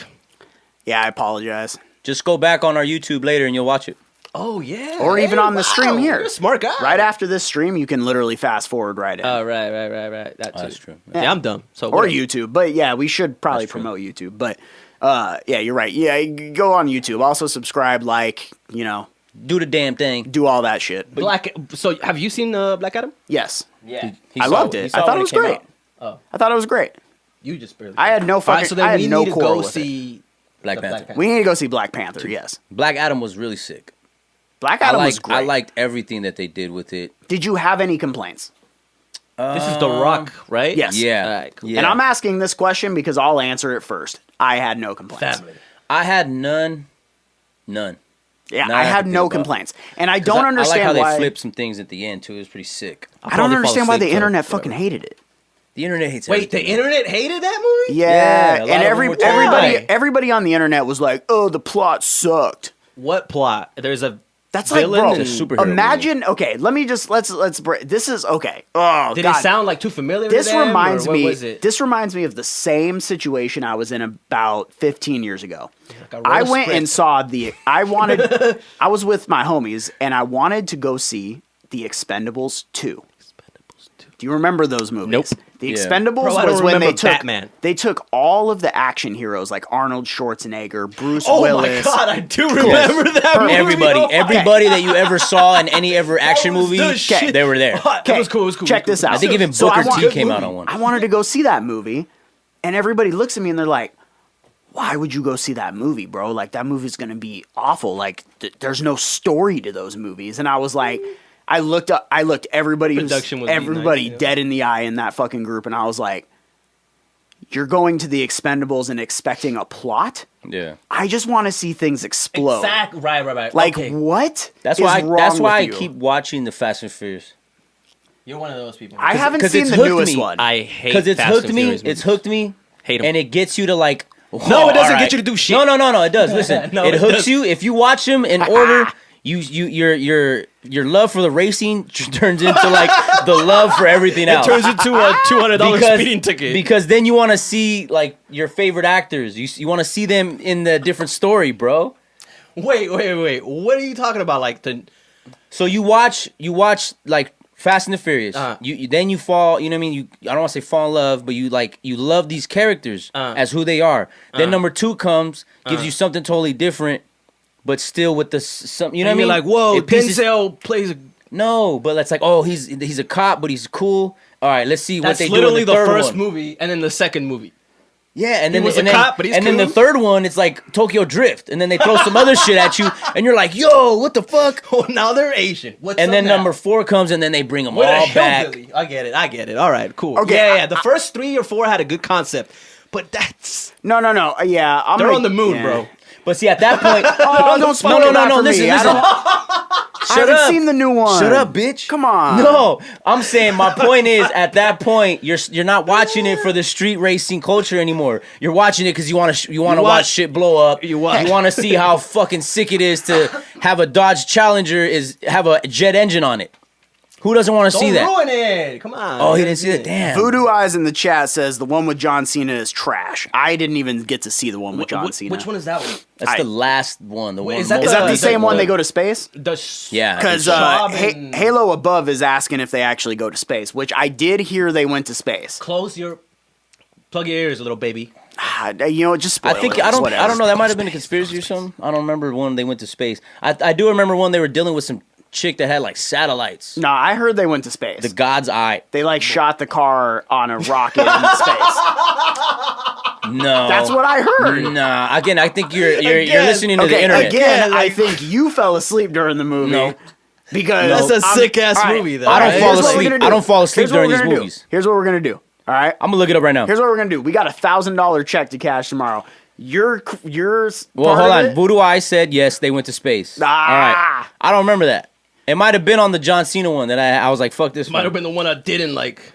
Yeah, I apologize. Just go back on our YouTube later and you'll watch it. Oh yeah. Or even on the stream here. You're a smart guy. Right after this stream, you can literally fast forward right in. Oh right. That too. That's true. Yeah, I'm dumb. So Or whatever. YouTube. But yeah, we should probably That's true. promote YouTube. But yeah, you're right. Yeah, go on YouTube. Also subscribe, Do the damn thing. do all that shit. But Black. So have you seen Black Adam? yes, Yeah. I loved it. I thought it was great. Oh, I thought it was great. you just barely. I had no All fucking. right, so then I had we no need to core go with it. see Black the Panther. We need to go see Black Panther. Yes, Black Adam was really sick. Black Adam was I great. liked everything that they did with it. Did you have any complaints? This is The Rock, right? Yes. Yeah. All right, cool. Yeah. And I'm asking this question because I'll answer it first. I had no complaints. Family. I had none. Yeah, None I I had could no think about. complaints, and I 'Cause don't I understand like how why. they flipped some things at the end too. It was pretty sick. I don't understand why the asleep, internet so fucking hated it. The internet hates Wait, the everything. internet hated that movie? Yeah, Yeah, a lot and of them were terrible. everybody on the internet was like, "Oh, the plot sucked." What plot? There's a That's like, villain bro. and- It's a superhero Imagine, okay, let me just let's break. This is okay. Oh, Did God. it sound like too familiar? This to them, reminds or what me. Was it? This reminds me of the same situation I was in about 15 years ago. Like a I real went script. and saw the. I was with my homies, and I wanted to go see the Expendables 2. Do you remember those movies? Nope. The Yeah. Expendables Bro, I don't was when they remember took Batman. They took all of the action heroes like Arnold Schwarzenegger, Bruce Oh Willis. my god, I do remember that movie. Everybody, Oh my everybody that you ever saw in any ever action was movie, the shit. they were there. It was cool. It was cool. Check this out. I think even So I Booker want- T came out on one. I wanted to go see that movie, and everybody looks at me and they're like, "Why would you go see that movie, bro? Like that movie's gonna be awful. Like there's no story to those movies." And I was like, I looked everybody Production was everybody nice, yeah. dead in the eye in that fucking group, and I was like, "You're going to the Expendables and expecting a plot? Yeah, I just want to see things explode. Exactly. Right. Like Okay. what? that's is why. wrong That's why I with you? keep watching the Fast and Furious You're one of those people. I haven't 'cause seen it's the hooked newest me. one. I hate because it's Fast hooked and me. Furious It's movies. hooked me, Hate 'em. and it gets you to like. No, it doesn't alright. get you to do shit. No, it does. Listen, No, it it hooks doesn't. you if you watch them in order. Your love for the racing turns into like the love for everything else. It turns into a $200 speeding ticket. Because then you want to see like your favorite actors. You want to see them in the different story, bro. Wait. What are you talking about? Like the So you watch like Fast and the Furious. Uh-huh. Then you fall. You know what I mean? I don't want to say fall in love, but you love these characters as who they are. Then number 2 comes, gives you something totally different, but still with the some. You know what I mean? Like, whoa, It pieces- Denzel plays. No, but it's like, oh, he's a cop, but he's cool. All right, let's see what That's they literally do the in the third first one. movie, and then the second movie. Yeah, and He then was a cop, but he's then the cool. third one, it's like Tokyo Drift, and then they throw some other shit at you, and you're like, yo, what the fuck? Oh, now they're Asian. What's And up then now? number 4 comes, and then they bring them With a all back. hillbilly. I get it. All right, cool. Okay, Yeah. The first 3 or 4 had a good concept, but that's No. Yeah, they're on the moon, bro. But see, at that point, Oh, don't spoil no, that for listen, me. listen. I Shut haven't up. seen the new one. Shut up, bitch. Come on. No, I'm saying my point is at that point you're not watching it for the street racing culture anymore. You're watching it because you want to watch watch- shit blow up. you watch- want to see how fucking sick it is to have a Dodge Challenger have a jet engine on it. Who doesn't want to see Don't that? ruin it. Come on. Oh, he didn't see that. Damn. Voodoo Eyes in the chat says the one with John Cena is trash. I didn't even get to see the one with John Cena. Which one is that one? That's the last one. The Wait, one. is that Is that the Is same that one the- they go to space? Yeah. I Because think so. Bob and- Halo Above is asking if they actually go to space, which I did hear they went to space. Plug your ears, little baby. You know, just spoil I think it. I don't Whatever. know. That might have been a conspiracy or something. I don't remember when they went to space. I do remember one they were dealing with some chick that had like satellites. No, I heard they went to space. The God's Eye. They like shot the car on a rocket into space. No, That's what I heard. Nah, again, I think you're Again. listening to the Okay, internet. again, Yeah, I like- think you fell asleep during the movie. No. Because That's a I'm- sick-ass all right, movie, though, all I don't right, fall here's what we're asleep. gonna do. I don't fall asleep Here's what during we're these gonna do. movies. Here's what we're gonna do. All right. I'm gonna look it up right now. Here's what we're gonna do. We got $1,000 check to cash tomorrow. Yours. Well, hold on. Voodoo Eye said yes, they went to space. Ah. All right. I don't remember that. It might have been on the John Cena one that I was like, fuck this Might one. have been the one I didn't like.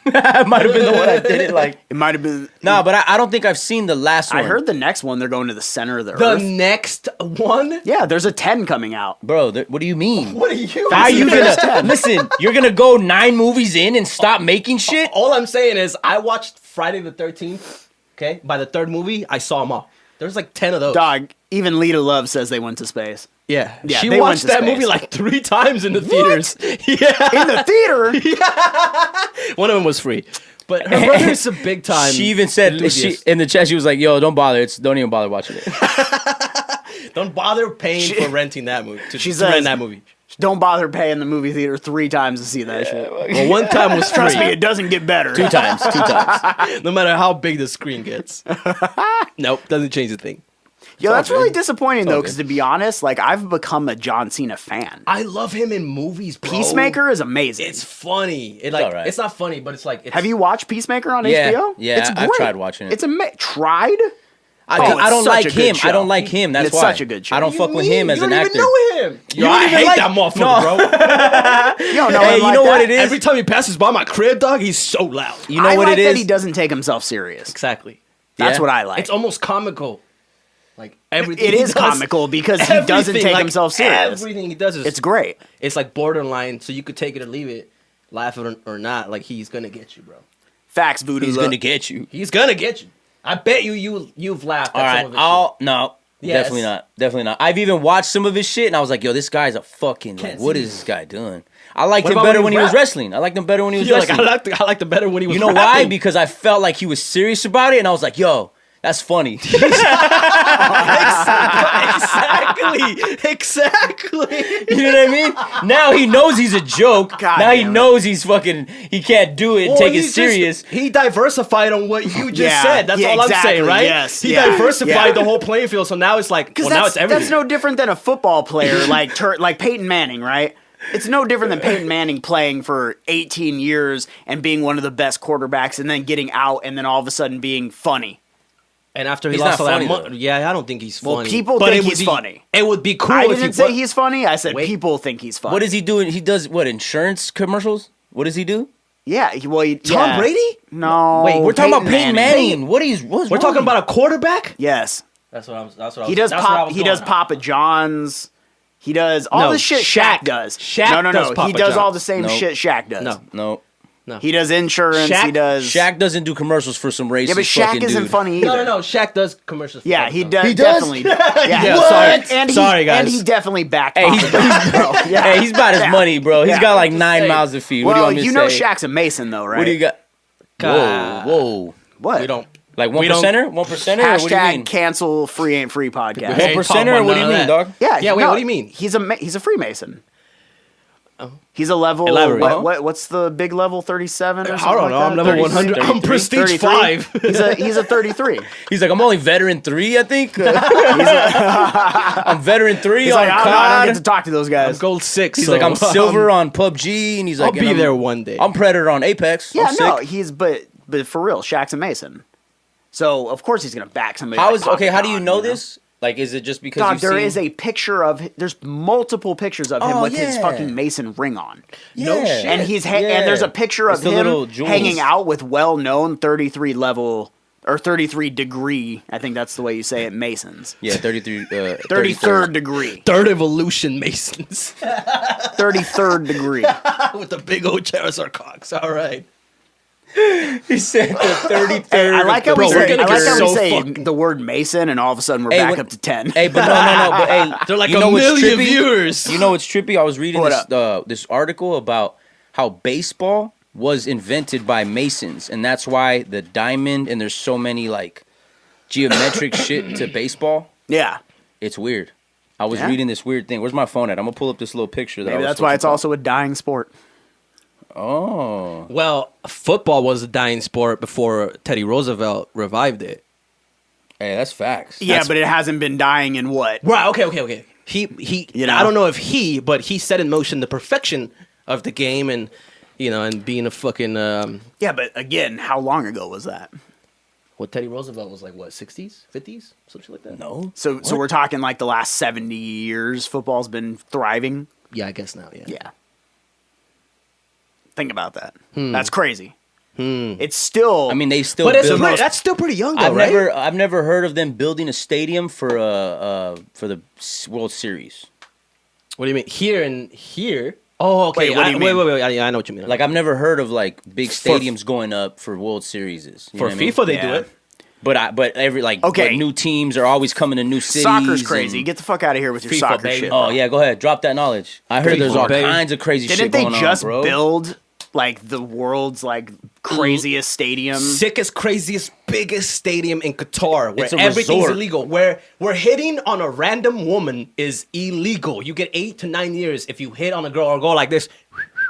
It might have been the one I didn't like. It might have been. Nah, but I don't think I've seen the last one. I heard the next one. They're going to the center of the The earth. next one? Yeah, there's a 10 coming out. Bro, what do you mean? What are you? How are you Fast and gonna Furious 10. listen? You're gonna go 9 movies in and stop making shit? All I'm saying is I watched Friday the 13th. Okay, by the third movie, I saw them all. There's like 10 of those. Dog. Even Lita Love says they went to space. Yeah, Yeah, she they went watched to that space. movie like 3 times in the theaters. Yeah, In the theater. one of them was free. But her brother's a big time. She even said enthusiast. in the chat, she was like, "Yo, don't bother. Don't even bother watching it." Don't bother paying for renting that movie. To She rent says- that movie. Don't bother paying the movie theater 3 times to see that shit. Well, one time was Trust me, free. it doesn't get better. 2 times. 2 times. No matter how big the screen gets. Nope, doesn't change a thing. Yo, that's all really good. disappointing though, all because good. to be honest, like I've become a John Cena fan. I love him in movies, bro. Peacemaker is amazing. It's funny. It like alright. it's not funny, but it's like it's, Have you watched Peacemaker on Yeah, HBO? yeah, it's I've great. tried watching it. It's tried. I Oh, don't it's such like a good him. show. I don't like him. That's It's why. such a good show. I don't What fuck with him as you an don't actor. even know him. Yo, don't I even hate like- that motherfucker, No. bro. You don't know Hey, him you like know what that? it is? Every time he passes by my crib, dog, he's so loud. You know I what like it that is? he doesn't take himself serious. Exactly. That's Yeah. what I like. It's almost comical. Like everything. It he is does, comical because he doesn't everything, take like, himself serious. Everything he does is It's great. It's like borderline, so you could take it or leave it, laugh it or not. Like he's gonna get you, bro. Facts, Voodoo. He's Love. gonna get you. He's gonna get you. I bet you've laughed. All at right. some of his shit. No. Yes. Definitely not. Definitely not. I've even watched some of his shit, and I was like, "Yo, this guy's a fucking. Like, Can't what see is this guy doing?" I liked What him about better when when he he was rap? wrestling. I liked him better when he was You're like, wrestling. I liked it better when he was. You know why? rapping. Because I felt like he was serious about it, and I was like, "Yo, that's funny." exactly. You know what I mean? Now he knows he's a joke. God now he damn it. knows he can't do it and take it serious. He diversified on what you just Yeah, said. That's yeah, all I'm saying, exactly, right? yes, he yeah, diversified yeah. the whole playing field, so now it's like, Because well, now it's everything. that's no different than a football player like like Peyton Manning, right? It's no different than Peyton Manning playing for 18 years and being one of the best quarterbacks and then getting out and then all of a sudden being funny. And after he He's lost not all that funny, money, though. yeah, I don't think he's funny. Well, people But think it would he's be- funny. It would be cool I if didn't he say was. he's funny. I said Wait. people think he's funny. What is he doing? He does what? Insurance commercials? What does he do? Yeah, Tom yeah. Brady? No. Wait, We're talking about Peyton Manning. What's We're wrong? talking about a quarterback? Yes. That's what I was. He does Papa John's. He does all No, the shit Shaq. Shaq does. Shaq no. does He Papa does all John's. the same Nope. shit Shaq does. No. No. He does insurance. Shaq- He does. Shaq doesn't do commercials for some racist Yeah, but fucking Shaq isn't dude. funny either. No. Shaq does commercials. for Yeah, Papa he John's. does. He does? Definitely. Yeah. What? Sorry, guys. And he definitely backed. Hey, Papa John's, bro. Yeah. Hey, he's about his Yeah. money, bro. He's Yeah. got like Just 9 saying. miles of fee. What do Well, you want me you to know say? Shaq's a Mason, though, right? What do you got? God. Whoa. What? We don't. Like 1%er? 1%er? What do you Hashtag mean? cancel free ain't free podcast. Hey, 1%er? talking Or about what do you none of mean, that. dog? Yeah. Yeah, wait, what do you mean? He's a Freemason. He's a level. Elaborate. What's the big level? 37 or something? I don't know. I'm level 100. I'm prestige 5. He's a 33. He's like, I'm only veteran 3, I think. I'm veteran 3 He's on like, I don't COD. get to talk to those guys. I'm gold 6. He's so like, I'm silver on PUBG, and he's like, I'll be there one day. I'm Predator on Apex. Yeah, I'm no, sick. but for real, Shaq's a Mason. So of course he's gonna back somebody. How like is okay? Papa How do you John, know this? Like, is it just because Dog, you've there seen... is a picture of. There's multiple pictures of him Oh, with his yeah. fucking Mason ring on. No shit. And he's Yeah. and there's a picture It's of the little him jewels. hanging out with well-known 33 level or 33 degree. I think that's the way you say it. Masons. Yeah, 33. 33rd degree. Third evolution Masons 33rd degree. with the big old Charizard cocks. All right. He said the 33rd. Hey, I like how we Bro, we're say, gonna get so say fucking- the word Mason, and all of a sudden we're Hey, back when- up to 10. Hey, but no. But hey, They're like you a know what's million trippy? viewers. You know what's trippy? I was reading What this article about how baseball was invented by Masons, and that's why the diamond and there's so many like geometric shit to baseball. Yeah. It's weird. I was Yeah. reading this weird thing. Where's my phone at? I'm gonna pull up this little picture. Maybe that's why it's also a dying sport. Oh, Well, football was a dying sport before Teddy Roosevelt revived it. hey, that's facts. Yeah, but it hasn't been dying in what? Right. Okay. He. You know? I don't know if but he set in motion the perfection of the game, and and being a fucking. Yeah, but again, how long ago was that? Well, Teddy Roosevelt was like what, 60s, 50s, something like that. No. So we're talking like the last 70 years football's been thriving. Yeah, I guess now. Yeah. Yeah. Think about that. That's crazy. It's still. I mean, they still. But build- that's still pretty young, though, right? I've never heard of them building a stadium for the World Series. What do you mean here? Oh, okay. Wait, what do you mean? Wait. I know what you mean. Like, I've never heard of like big For- stadiums going up for World Series. You know for what I mean? FIFA, they Yeah. do it. But every like Okay. but new teams are always coming to new cities. soccer's crazy. and- Get the fuck out of here with your FIFA, soccer baby. shit. Bro. Oh yeah, go ahead. Drop that knowledge. I heard there's all baby. kinds of crazy Didn't shit they going just on, bro. build like the world's like craziest stadium? Sickest, craziest, biggest stadium in Qatar where It's a everything's resort. illegal. Where hitting on a random woman is illegal. You get 8 to 9 years if you hit on a girl or go like this.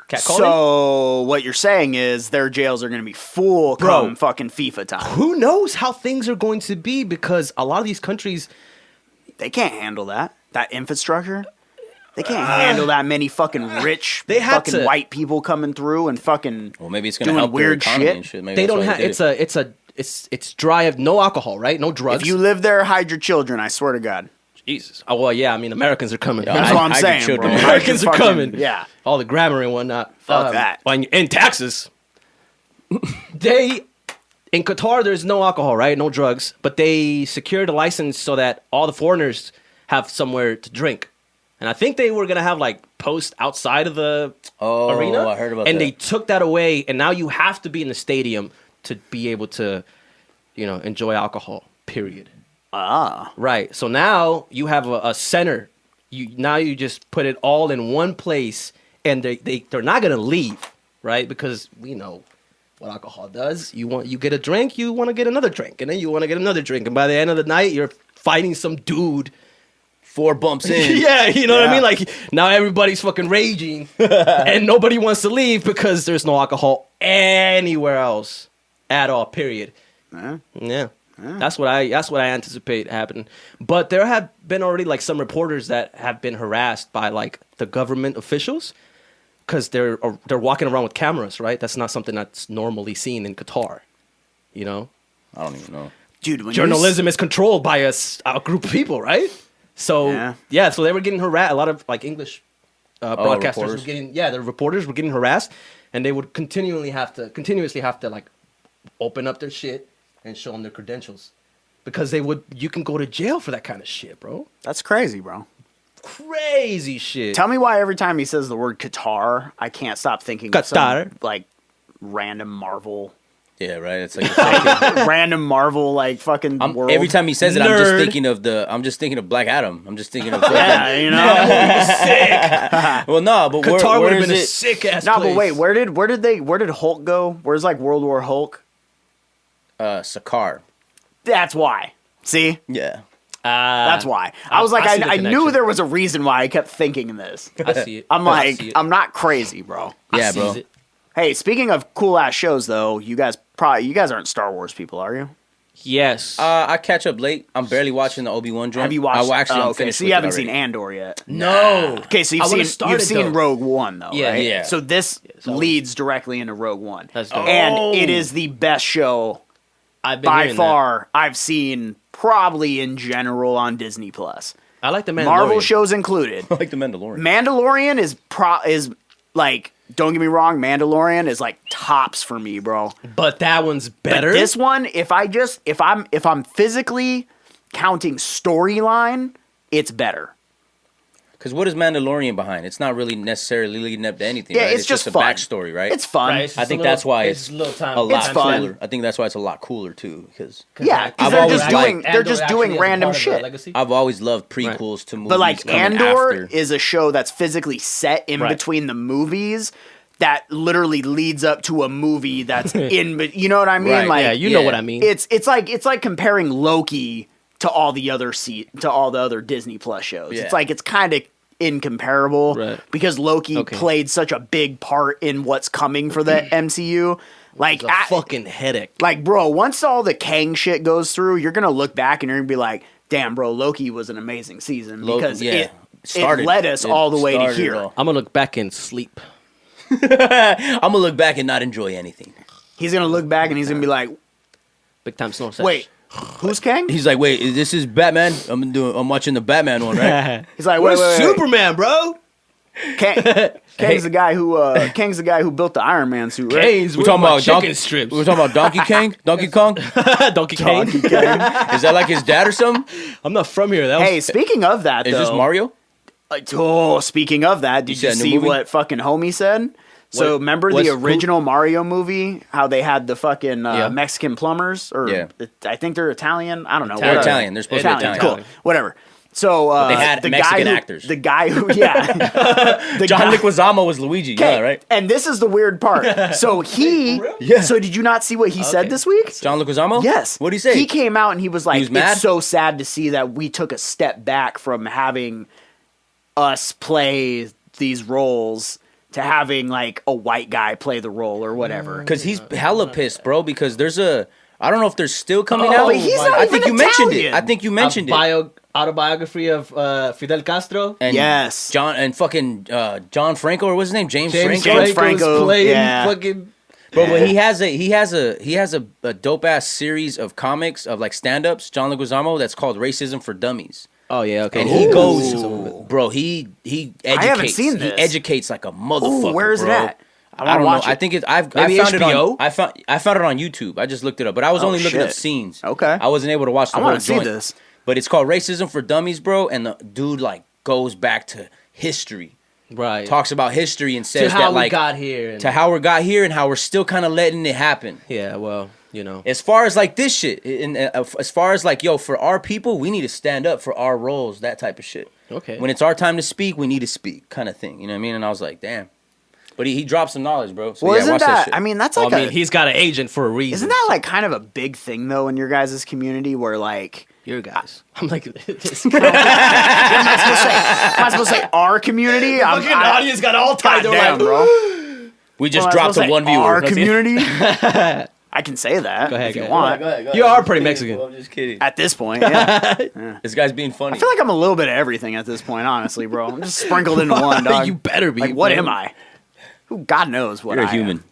Catcalling? So what you're saying is their jails are going to be full Bro. come fucking FIFA time. Who knows how things are going to be, because a lot of these countries, They can't handle that infrastructure. They can't handle that many fucking rich They had fucking to- white people coming through and fucking Well, maybe it's gonna doing help weird their economy shit. and shit. Maybe they that's don't why have. did it. It's dry of no alcohol, right? No drugs. If you live there, hide your children. I swear to God. Jesus. Oh well, yeah. I mean, Americans are coming. Yeah, That's I- what I'm hide your saying, children. bro. Americans are Fucking- coming. Yeah. All the grammar and whatnot. Fuck that. And taxes. In Qatar, there's no alcohol, right? No drugs. But they secured a license so that all the foreigners have somewhere to drink. And I think they were going to have like posts outside of the arena. I heard about and that. they took that away. And now you have to be in the stadium to be able to, enjoy alcohol, period. Ah. Right. So now you have a center. You just put it all in one place, and they're not gonna leave, right? Because we know what alcohol does. You get a drink, you want to get another drink, and then you want to get another drink, and by the end of the night, you're fighting some dude. 4 bumps in. Yeah, you know what I Yeah. mean? Like now everybody's fucking raging, and nobody wants to leave because there's no alcohol anywhere else at all. Period. Yeah. Yeah. That's what I anticipate happening. But there have been already like some reporters that have been harassed by like the government officials because they're walking around with cameras, right? That's not something that's normally seen in Qatar. You know, I don't even know. Dude, when journalism is controlled by a group of people, right? So Yeah. so they were getting harassed. A lot of like English broadcasters were reporters. getting the reporters were getting harassed, and they would continuously have to like open up their shit and show them their credentials, because you can go to jail for that kind of shit, bro. That's crazy, bro. Crazy shit. Tell me why every time he says the word Qatar, I can't stop thinking of some, Qatar. like random Marvel, Yeah, right. It's like, random Marvel like fucking world. every time he says it, Nerd. I'm just thinking of Black Adam. I'm just thinking of Yeah, you know. Well, no, but Qatar would where have is been a it? sick ass No, place. but wait, where did Hulk go? Where's like World War Hulk? Sakar. That's why. See, Yeah. That's why. I was like, I see the I knew connection. there was a reason why I kept thinking this. I see it. I'm I see like, it. I'm not crazy, bro. Yeah, I sees bro. it. Hey, speaking of cool ass shows, though, you guys aren't Star Wars people, are you? Yes. I catch up late. I'm barely watching the Obi-Wan joint. Have you watched? I'm okay, finished so with you it haven't seen already. Andor yet. no. Okay, so I wanna you've start seen it, though. Rogue One though, Yeah, right? yeah. So this so- leads directly into Rogue One, That's dope. and it is the best show I've been by hearing far I've seen, probably in general on Disney Plus. that. I like the Mandalorian. Marvel shows included. I like the Mandalorian. Mandalorian is like, don't get me wrong, Mandalorian is like tops for me, bro. But that one's But better. this one, if I'm physically counting storyline, it's better. Because what is Mandalorian behind? It's not really necessarily leading up to anything. Yeah, right? it's just a fun. backstory, right? It's fun. Right, it's I just think a little- that's why it's a little time. a lot It's fun. cooler. I think that's why it's a lot cooler too. Because Yeah, because I've they're always just doing liked- they're just doing random shit. I've always loved prequels to movies. But like coming Andor after. is a show that's physically set in Right. between the movies that literally leads up to a movie that's you know what I mean? Right, Like Yeah, you know what I mean. it's like comparing Loki to all the other Disney Plus shows. Yeah. It's like it's kind of incomparable Right. because Loki Okay. played such a big part in what's coming for the MCU. Like It's a fucking headache. like, bro, once all the Kang shit goes through, you're gonna look back and you're gonna be like, damn, bro, Loki was an amazing season because it led us all the way to started it here. all. I'm gonna look back and sleep. I'm gonna look back and not enjoy anything. He's gonna look back and he's gonna be like, Big time snow sesh. wait, who's Kang? He's like, wait, this is Batman. I'm watching the Batman one, right? He's like, Where's wait. Superman, bro? Kang's the guy who built the Iron Man suit, right? Canes, We're talking about chicken Donkey strips. We're talking about Donkey Kong. Donkey Kong. Donkey Kong. Donkey Kang. Is that like his dad or something? I'm not from here. That was Hey, speaking of that, Is though, this Mario? Speaking of that, did see you that new see movie? what fucking homie said? So What- remember what's- the original Mario movie? How they had the fucking Yeah. Mexican plumbers, or Yeah. I think they're Italian. I don't know. They're whatever. Italian. They're supposed to be Italian. Cool. Whatever. So they had the Mexican guy who, actors. The guy who, yeah, the John guy- Leguizamo was Luigi. Okay, Yeah, right. And this is the weird part. So Yeah. So did you not see what he said Okay. this week? John Leguizamo. Yes. What did he say? He came out and he was like, was mad? "It's so sad to see that we took a step back from having us play these roles to having like a white guy play the role or whatever." Because he's hella pissed, bro. Because there's a. I don't know if they're still coming Oh, out. but he's not I even think you mentioned it. Italian. I think you mentioned it. Autobiography of Fidel Castro. And Yes. John and fucking John Franco, or what's his name? James James Franco. Franco. Franco's playing yeah. fucking. Bro, but he has a dope ass series of comics of like stand ups. John Leguizamo, that's called Racism for Dummies. Oh yeah, okay. And he goes, Ooh. bro. He educates. haven't seen He this. educates like a motherfucker. Ooh, where is it bro. at? I I wanna don't watch know. I it. think I Maybe found it HBO? on. I found it on YouTube. I just looked it up, but I was only looking up shit. scenes. Okay. I wasn't able to watch the I whole want to see joint. this. But it's called Racism for Dummies, bro. And the dude like goes back to history, Right. talks about history, and to says how that we like got here. And, to how we got here and how we're still kind of letting it happen. yeah, well, you know. As far as like this shit, and as far as like, yo, for our people, we need to stand up for our roles, that type of shit. Okay. When it's our time to speak, we need to speak, kind of thing. You know what I mean? And I was like, damn. But he dropped some knowledge, bro. So Well, yeah, isn't watch that? shit. I mean, that's Well, like I mean, he's got an agent for a reason. isn't that like kind of a big thing though in your guys' community where like your guys? I'm like, this what am I supposed to say? Am I supposed to say our community? fucking audience got all tied. They're Goddamn, like, bro. we just What am I dropped to supposed one say? viewer. Our That's it. community. I can say that Go ahead, if you go want. ahead. You are pretty Mexican. I'm just kidding. At this point, yeah. This guy's being funny. I feel like I'm a little bit of everything at this point, honestly, bro. I'm just sprinkled into one, dog. You better be. Like, what bro. am I? Who God knows what You're a I am. human.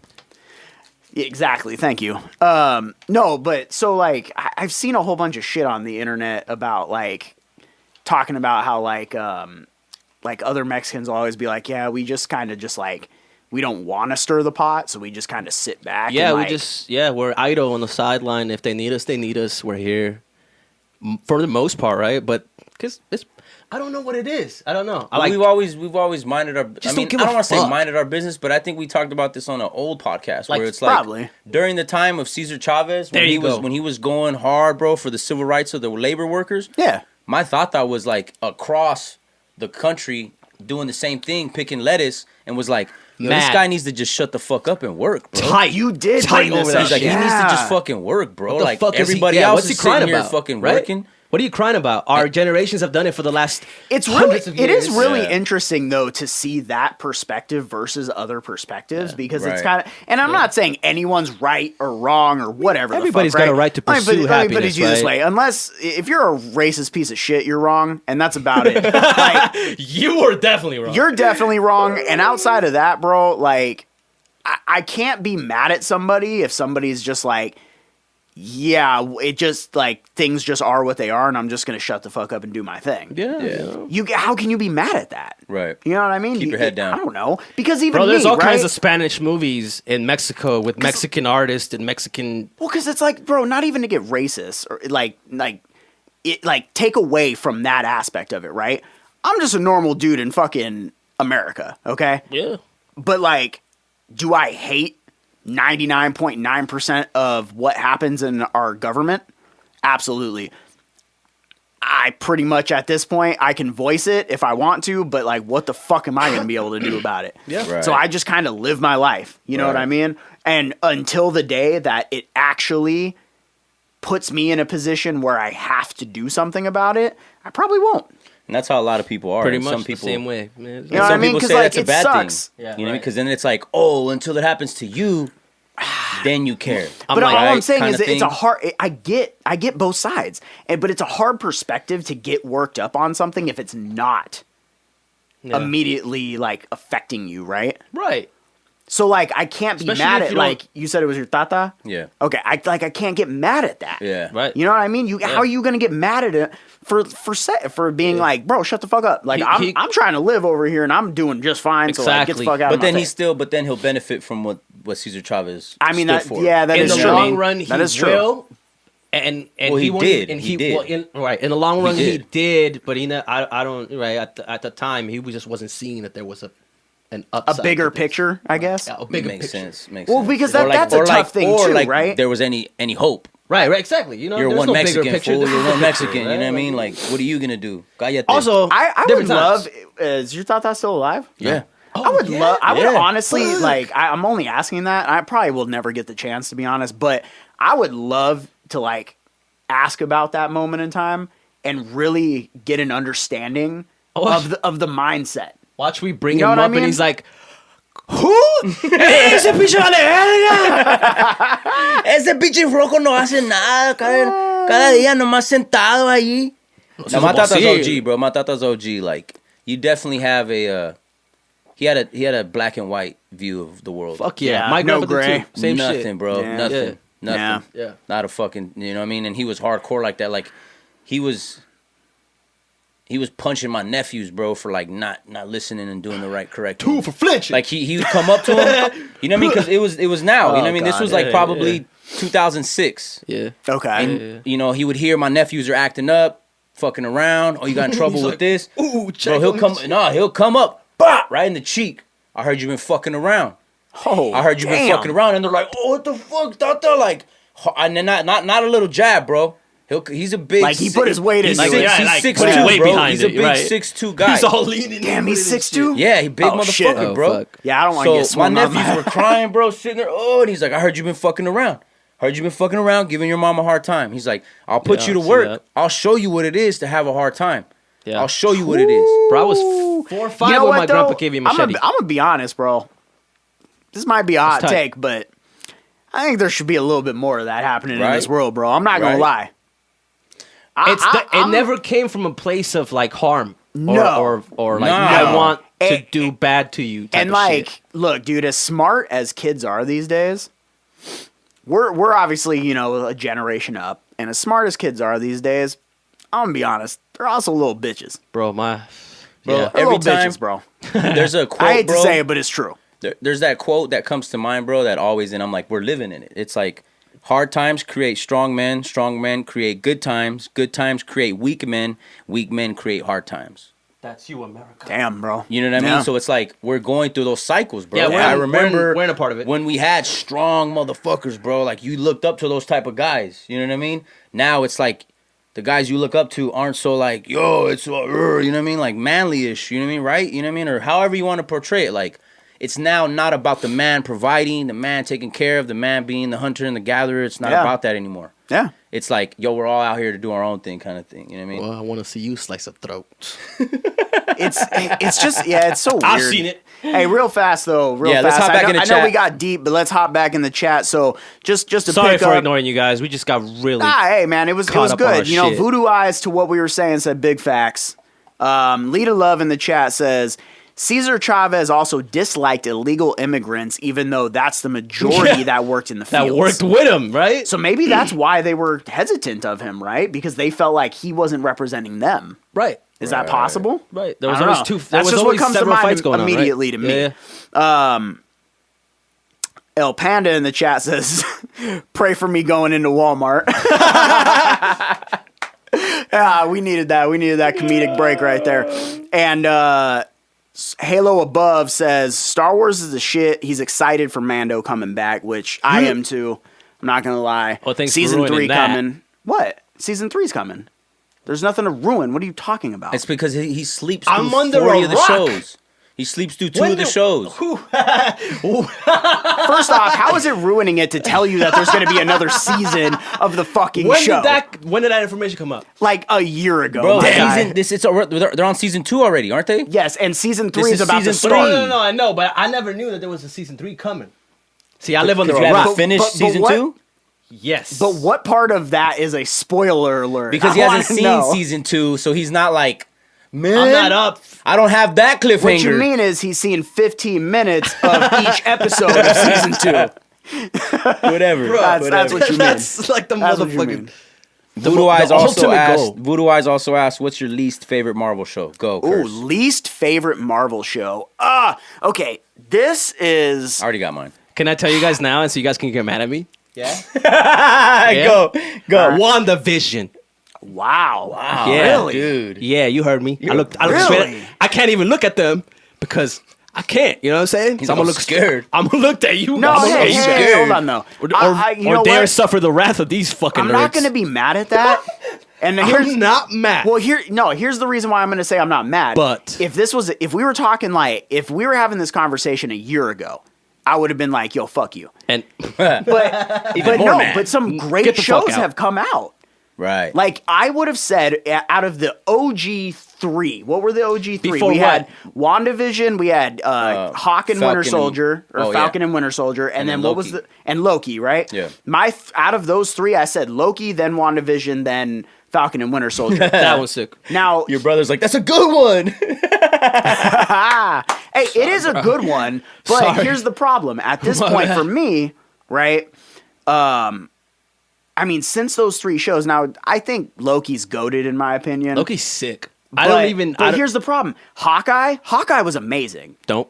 Yeah, exactly. Thank you. No, but so like I've seen a whole bunch of shit on the internet about like talking about how like other Mexicans will always be like, yeah, we just kind of just like we don't want to stir the pot, so we just kind of sit back. Yeah, and, we like, just we're idle on the sideline. If they need us, they need us. We're here for the most part, right? But because it's, I don't know what it is. I don't know. I like, we've always minded our. I Just mean, don't give I a don't want to say fuck. minded our business, but I think we talked about this on an old podcast Like, where it's like probably. during the time of Cesar Chavez There when he you was go. when he was going hard, bro, for the civil rights of the labor workers. yeah. My thought was like across the country doing the same thing, picking lettuce, and was like, yo, this Mad. guy needs to just shut the fuck up and work, bro. tight. You did Tight bring this over that up. He's like, shit. he needs to Yeah. just fucking work, bro. What the Like fuck is he- everybody yeah, else what's he is sitting crying here about, fucking right? working. What are you crying about? Our generations have done it for the last It's really, hundreds of it years. is really Yeah. interesting though to see that perspective versus other perspectives because it's Right. kind of, and I'm not saying anyone's right or wrong or whatever. Everybody's the fuck, got a right? right to Let me pursue let me put it happiness, to you this right? way: unless if you're a racist piece of shit, you're wrong, and that's about it. Like, You were definitely wrong. you're definitely wrong, and outside of that, bro, like I can't be mad at somebody if somebody's just like, yeah, it just like things just are what they are, and I'm just gonna shut the fuck up and do my thing. yeah. How can you be mad at that? Right. You know what I mean? Keep your head down. I don't know because even Bro, there's me, all kinds right? of Spanish movies in Mexico with Mexican artists and Mexican. Well, because it's like, bro, not even to get racist or like take away from that aspect of it, right? I'm just a normal dude in fucking America, okay? Yeah. But like, do I hate 99.9% of what happens in our government? Absolutely. I pretty much at this point I can voice it if I want to, but like, what the fuck am I going to be able to do about it? Yeah. Right. So I just kind of live my life. You know what Right. I mean? And until the day that it actually puts me in a position where I have to do something about it, I probably won't. And that's how a lot of people are. Pretty And much some the people, same way. Man. You know And what I some mean? people 'Cause, say like, that's a it bad sucks. thing. Yeah, You know, right. because then it's like, oh, until it happens to you, then you care. But like, all I'm right, saying kinda is that it's a thing. hard. I get both sides, but it's a hard perspective to get worked up on something if it's not Yeah. immediately like affecting you, right? Right. So like I can't be Especially mad if at you don't- like you said it was your tata. Yeah. Okay, I can't get mad at that. Yeah. Right. You know what I mean? How are you gonna get mad at it for being like, bro, shut the fuck up? Like I'm trying to live over here and I'm doing just fine. So like, get the Exactly. fuck out. But of my then face. he'll benefit from what Cesar Chavez. I mean, stood that, for. yeah, that In is the true. long run, he that is true. will. And Well, he he won't did. even- and He did. Well, right. In the long run, he did. did. But I don't. Right at the time, he just wasn't seeing that there was an A upside. bigger to this. picture, I guess. Yeah, a bigger makes picture. sense. Makes Well, sense. because Or that's a tough thing or too, like right? There was any hope. Right. Exactly. You know, You're there's one no Mexican bigger picture. fool. There's You're no one bigger Mexican. picture, You know what I right? mean? Like, what are you gonna do? Cállate. Also, I would different love. times. Is your Tata still alive? yeah. I would love. I would Yeah. honestly like. I'm only asking that. I probably will never get the chance to be honest, but I would love to like ask about that moment in time and really get an understanding of the mindset. Watch we bring You know him what I up, mean? and he's like, "Who? Ese pinche vale verga." Ese pinche floco no hace nada. Cada día nomás sentado allí. No, my Tata's OG, bro. My Tata's OG. Like, you definitely have a. He had a black and white view of the world. Fuck yeah, Yeah, my no grandpa did gray. too. Same Nothing, shit, bro. Yeah. Nothing. Yeah. Nothing. Yeah. Yeah. Not a fucking. You know what I mean? And he was hardcore like that. Like, he was punching my nephews, bro, for like not listening and doing the right correct. Two for flinching. Like he would come up to him. You know what I mean? Because it was now. You know what I mean? This God. was like Yeah, probably yeah. 2006. yeah. Okay. And you know, he would hear my nephews are acting up, fucking around. Oh, you got in trouble He's with like, this? "Ooh, Bro, check he'll on come. this shit." Nah, he'll come up, bah, right in the cheek. I heard you been fucking around. Oh, I heard you been damn. fucking around, and they're like, "Oh, what the fuck, Tata?" Like, and then not a little jab, bro. He's a big. Like, he put his weight he's into six, it. Yeah, he's like, 6'2", put his weight bro. behind He's a it, big right. 6'2" guy. He's all leaning. Damn, he's 6'2". Yeah, he big Oh, shit. motherfucker, Oh, bro. fuck. Yeah, I don't want to get So my swung up. nephews were crying, bro, sitting there. Oh, and he's like, "I heard you been fucking around. Heard you been fucking around, giving your mom a hard time." He's like, "I'll put Yeah, you to I see work. that. I'll show you what it is to have a hard time. Yeah. I'll show you what it is." Bro, I was 4 or 5 You know when what, my grandpa though? gave me a I'm machete. gonna be honest, bro. This might be a hot tight. take, but I think there should be a little bit more of that happening in Right. this world, bro. I'm not gonna Right. lie. It It never came from a place of like harm. No. Or like No. I want to And- do bad to you. Type and of like, shit. look, dude, as smart as kids are these days, we're obviously, you know, a generation up, and as smart as kids are these days, I'm gonna be honest, they're also little bitches. Bro, Bro, yeah. They're every little time bitches, bro. there's a quote, I hate bro. to say it, but it's true. There's that quote that comes to mind, bro, that always, and I'm like, we're living in it. It's like, hard times create strong men create good times create weak men create hard times. That's you, America. Damn, bro. You know what I Yeah. mean? So it's like, we're going through those cycles, bro. Yeah, And we're I in- remember we're in a part of it. when we had strong motherfuckers, bro. Like, you looked up to those type of guys. You know what I mean? Now it's like, the guys you look up to aren't so like, yo, it's, you know what I mean? Like, manly-ish, you know what I mean? Right? You know what I mean? Or however you want to portray it. Like, it's now not about the man providing, the man taking care of, the man being the hunter and the gatherer. It's not about that anymore. Yeah. It's like, yo, we're all out here to do our own thing kind of thing. You know what I mean? Well, I want to see you slice a throat. It's just, it's so weird. I've seen it. Hey, real fast though, fast. Let's hop back in the I chat. know we got deep, but let's hop back in the chat. So just to Sorry pick for up. ignoring you guys. We just got really. Hey man, it was caught up on our good. You know, shit. Voodoo Eyes to what we were saying said big facts. Lita Love in the chat says Cesar Chavez also disliked illegal immigrants, even though that's the majority that worked in the fields. That worked with him, right? So maybe that's why they were hesitant of him, right? Because they felt like he wasn't representing them. Right. Is that possible? Right. There I was don't always know. two. That's There was just what always comes to several mind fights going immediately on, to right? me. Yeah. El Panda in the chat says, "Pray for me going into Walmart." Yeah, we needed that. We needed that comedic break right there. And Halo Above says Star Wars is the shit. He's excited for Mando coming back, which I am too. I'm not gonna lie. Well, thanks for Season ruining 3 that. coming. What? Season 3's coming. There's nothing to ruin. What are you talking about? It's because he sleeps I'm through under 40 a of the rock. shows. He sleeps through two of the shows. First off, how is it ruining it to tell you that there's going to be another season of the fucking show? When did that information come up? Like a year ago, Bro, my guy. they're on season 2 already, aren't they? Yes, and season 3 This is is about to season start. three. No, I know, but I never knew that there was a season 3 coming. See, I live under You a haven't rock. finished but season what- 2? Yes. But what part of that is a spoiler alert? Because he I hasn't wanna seen know. season 2, so he's not like, man, I'm not up. I don't have that cliffhanger. What you mean is he's seen 15 minutes of each episode of season 2. Whatever. That's what you mean. That's like the That's what you motherfucking. mean. Voodoo Eyes also ultimate asked. goal. Voodoo Eyes also asked, "What's your least favorite Marvel show?" Go, Ooh, Curse. least favorite Marvel show. Okay. This is I already got mine. Can I tell you guys now, and so you guys can get mad at me? Yeah. Go. WandaVision. wow. Yeah, really? dude. Yeah, you heard me. I looked Really? straight. I can't even look at them because I can't. You know what I'm saying? He's So I'm gonna all look scared. I'm gonna look at you. No, I'm gonna hey, look at you hey, guys. hold on though. You or know dare what? suffer the wrath of these fucking I'm nerds. not going to be mad at that. And here's I'm not mad. well, here's the reason why I'm going to say I'm not mad. But- if we were talking like if we were having this conversation a year ago, I would have been like, "Yo, fuck you." and But Even more no, mad. but some great Get the fuck shows out. have come out. Right. Like I would have said, out of the OG 3, what were the OG 3? Before we what? had WandaVision, we had Hawk and Falcon Winter and- Soldier, or oh, yeah. Falcon and Winter Soldier, and then what was Loki. and Loki, right? Yeah. Out of those 3, I said Loki, then WandaVision, then Falcon and Winter Soldier. that was sick. Now, Your brother's like, "That's a good one." hey, it is a good one, but Sorry. here's the problem. At this My point, bad. for me, right? I mean, since those 3 shows, now I think Loki's goated in my opinion. Loki's sick. But, I don't even. But here's the problem: Hawkeye was amazing. don't.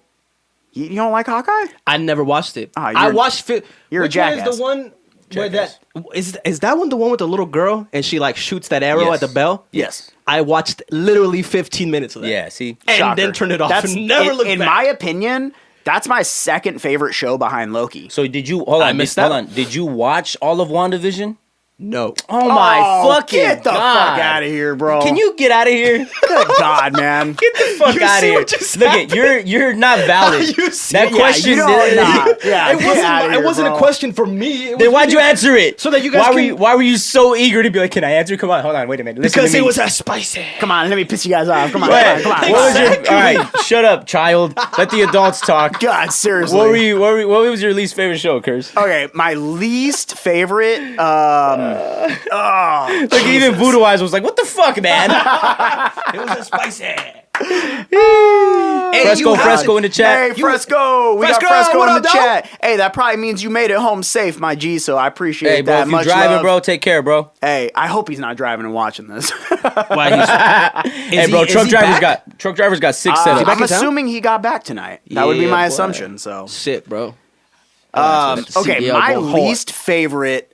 You don't like Hawkeye? I never watched it. Ah, I watched. you're a Which one jackass. is the one where Jackass. that is that one the one with the little girl and she like shoots that arrow Yes. at the bell? Yes. I watched literally 15 minutes of that. Yeah. See. And Shocker. then turned it off That's and never looked in back. my opinion. That's my second favorite show behind Loki. So did you hold on? missed hold that. on. Did you watch all of WandaVision? No. Oh my fucking get the god! fuck out of here, bro! Can you get out of here? Good God, man! Get the fuck You out of see here! what just Look at you're not valid. You see- that Yeah, question. you don't- nah, yeah, It get wasn't. outta here, It wasn't bro. a question for me. It was Then why'd really- you answer it? So that you guys why can- why were you so eager to be like, can I answer? Come on, hold on, wait a minute. Listen Because to me. it was that spicy. Come on, let me piss you guys off. Come on, What? come on, come on. What was your? All right, shut up, child. Let the adults talk. God, seriously. What were you? What was your least favorite show, Curse? Okay, my least favorite. Like even Voodoo Eyes was like, what the fuck, man? It was a spicy. Fresco in the chat. Hey, Fresco! We Fresco, got Fresco what in up, the dog? chat. Hey, that probably means you made it home safe, my G. So I appreciate Hey, bro, that. if you're Much driving, love. bro, take care, bro. Hey, I hope he's not driving and watching this. Why Hey, bro, truck drivers got 6 set up. back I'm in town? assuming he got back tonight. That would be Yeah, my boy. assumption. So, Shit, bro. okay, CEO my going hard. least favorite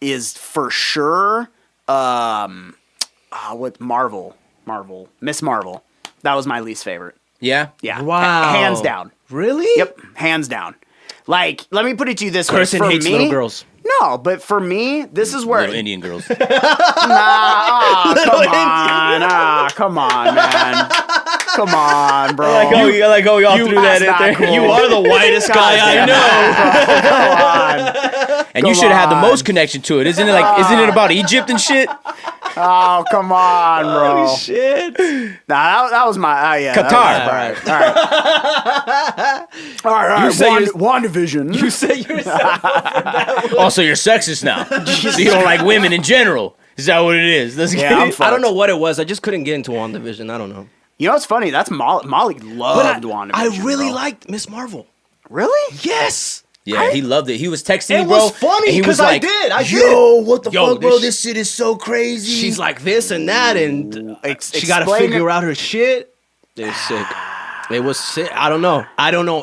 is for sure what Marvel, Miss Marvel. That was my least favorite. Yeah. Yeah, Wow. hands down. Really? Yep, hands down. Like, let me put it to you this way: Person for hates me, little girls. No, but for me, this is where Little Indian girls. come on, man. Come on, bro. I like how y'all threw that in that's there. not cool. You are the whitest guy I know. Come on. And you should have had the most connection to it. Isn't it about Egypt and shit? Oh, come on, bro. Oh, shit. Nah, that was my yeah. Qatar. That was all right. You say you're- WandaVision. You say yourself. Also, you're sexist now. So you don't like women in general. Is that what it is? Let's get Yeah, I'm it. fucked. I don't know what it was. I just couldn't get into WandaVision. I don't know. You know what's funny? That's Molly loved WandaVision. I really bro. liked Miss Marvel. Really? Yes. Yeah, he loved it. He was texting me, It bro. was funny, and he 'cause was I like, did. Yo, what the Yo, fuck, bro? this This shit is so crazy. She's like this and that, and she got to explain figure it. out her shit. It was sick. It was sick. I don't know.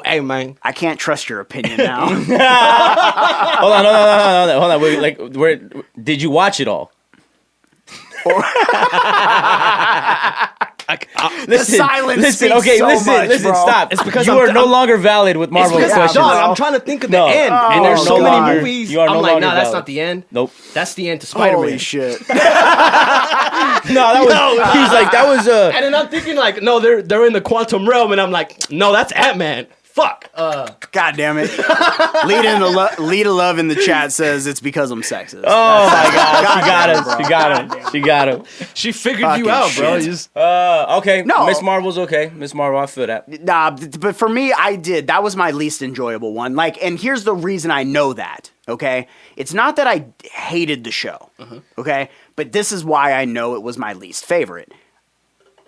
Hey, man. I can't trust your opinion now. Hold on, hold on. Wait, like, did you watch it all? Listen, silence listen, speaks okay, so listen, much, listen, bro. stop. It's because you I'm- are no longer valid with Marvel It's because, questions. dog, I'm trying to think of the No. end, Oh, and there's so God. many movies. You are I'm no like, longer nah, that's valid. not the end. Nope. That's the end to Spider-Man. Holy shit. No, that was. He was like, that was And then I'm thinking like, no, they're in the quantum realm, and I'm like, no, that's Ant-Man. Fuck. God damn it. Lita Love in the chat says it's because I'm sexist. Oh my God, she got damn, him. bro. She got him. She got him. She figured Fucking you out, bro. shit. You just- Okay. No. Miss Marvel's okay. Miss Marvel, I feel that. Nah, but for me, I did. That was my least enjoyable one. Like, and here's the reason I know that, okay? It's not that I hated the show, okay? But this is why I know it was my least favorite.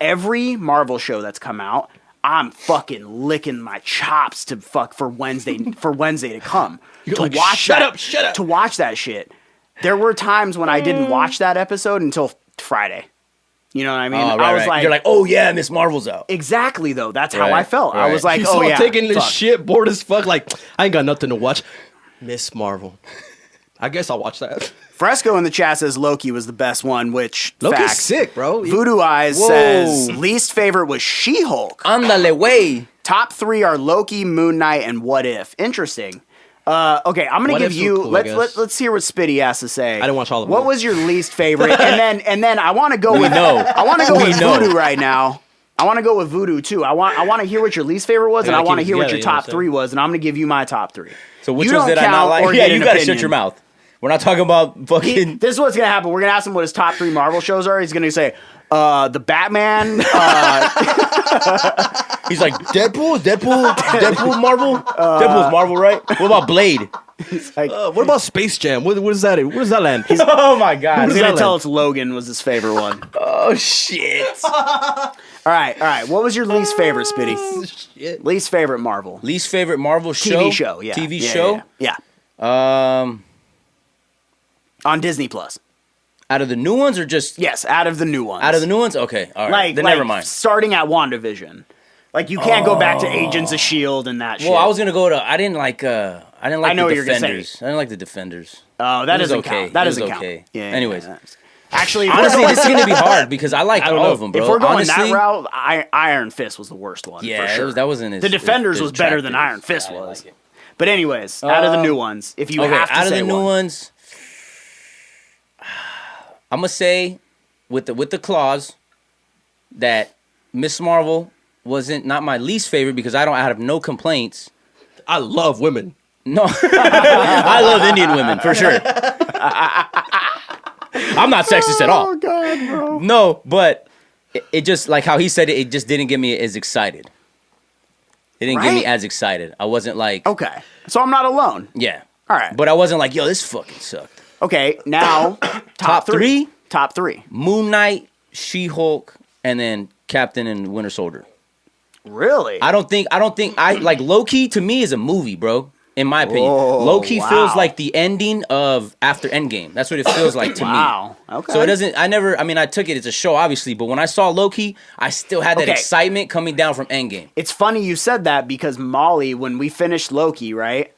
Every Marvel show that's come out, I'm fucking licking my chops to fuck for Wednesday to come. You're to like, watch shut that, up, shut up. To watch that shit. There were times when I didn't watch that episode until Friday. You know what I mean? Oh, right, I was right. like, You're like, oh yeah, Miss Marvel's out. exactly though. That's how Right, I felt. I right. was like, He's oh all yeah, taking this fuck. shit, bored as fuck. Like, I ain't got nothing to watch. Miss Marvel. I guess I'll watch that. Fresco in the chat says Loki was the best one, which Loki's fact. sick, bro. Voodoo Eyes Whoa. says least favorite was She-Hulk. Andale, way. Top 3 are Loki, Moon Knight, and What If. Interesting. Okay, I'm gonna What give Ifs you. were cool, I guess. Let's hear what Spitty has to say. I didn't watch all of them. What was your least favorite? and then I want to go with know. I want to go We with know. Voodoo right now. I want to go with Voodoo too. I want to hear what your least favorite was, and I gotta want to keep it hear what together, your you know what top I'm 3 was, and I'm gonna give you my top 3. So which You ones don't did I not count like? or Yeah, get you an gotta shut opinion. your mouth. We're not talking about fucking. This is what's gonna happen. We're gonna ask him what his top 3 Marvel shows are. He's gonna say, the Batman. He's like Deadpool, Marvel. Deadpool's Marvel, right? What about Blade? What about Space Jam? What is that? Where does that land? Oh my God. He's that gonna tell like? us Logan was his favorite one. Oh shit. All right. What was your least favorite, Spitty? Shit. Least favorite Marvel Least favorite Marvel show? TV show. Yeah. TV Yeah, show? Yeah. On Disney Plus. Out of the new ones or just Yes, out of the new ones. out of the new ones? Okay, all right. like, Then like never mind. starting at WandaVision. Like you can't go back to Agents of Shield and that shit. Well, I was gonna go to. I didn't like I know the what you're gonna say. Defenders. I didn't like the Defenders. Oh, that It was doesn't okay. count. That It was doesn't count. okay. Yeah. Anyways. Actually, if Honestly, we're this is gonna be hard because I liked I don't all know. of them, bro. if we're going Honestly, that route, Iron Fist was the worst one. yeah, for sure. that wasn't. The Defenders was better than attractive. Iron Fist I didn't was. like it. But anyways, out of the new ones, if you Okay, have to out of say the new one. ones, I'm gonna say with the clause that Miss Marvel wasn't not my least favorite because I have no complaints. I love women. No, I love Indian women for sure. I'm not sexist at all. Oh God, bro. No, but it just like how he said it. It just didn't get me as excited. It didn't get me Right? as excited. I wasn't like, Okay, so I'm not alone. yeah. All right. But I wasn't like, yo, this fucking sucked. Okay, now Top three? Top 3. Moon Knight, She-Hulk, and then Captain and Winter Soldier. Really? I don't think I like Loki to me is a movie, bro. In my opinion, Whoa, Loki wow. feels like the ending of after Endgame. That's what it feels like to Wow. me. Okay. So it doesn't. I mean, I took it as a show, obviously, but when I saw Loki, I still had that Okay. excitement coming down from Endgame. It's funny you said that because Molly, when we finished Loki, right?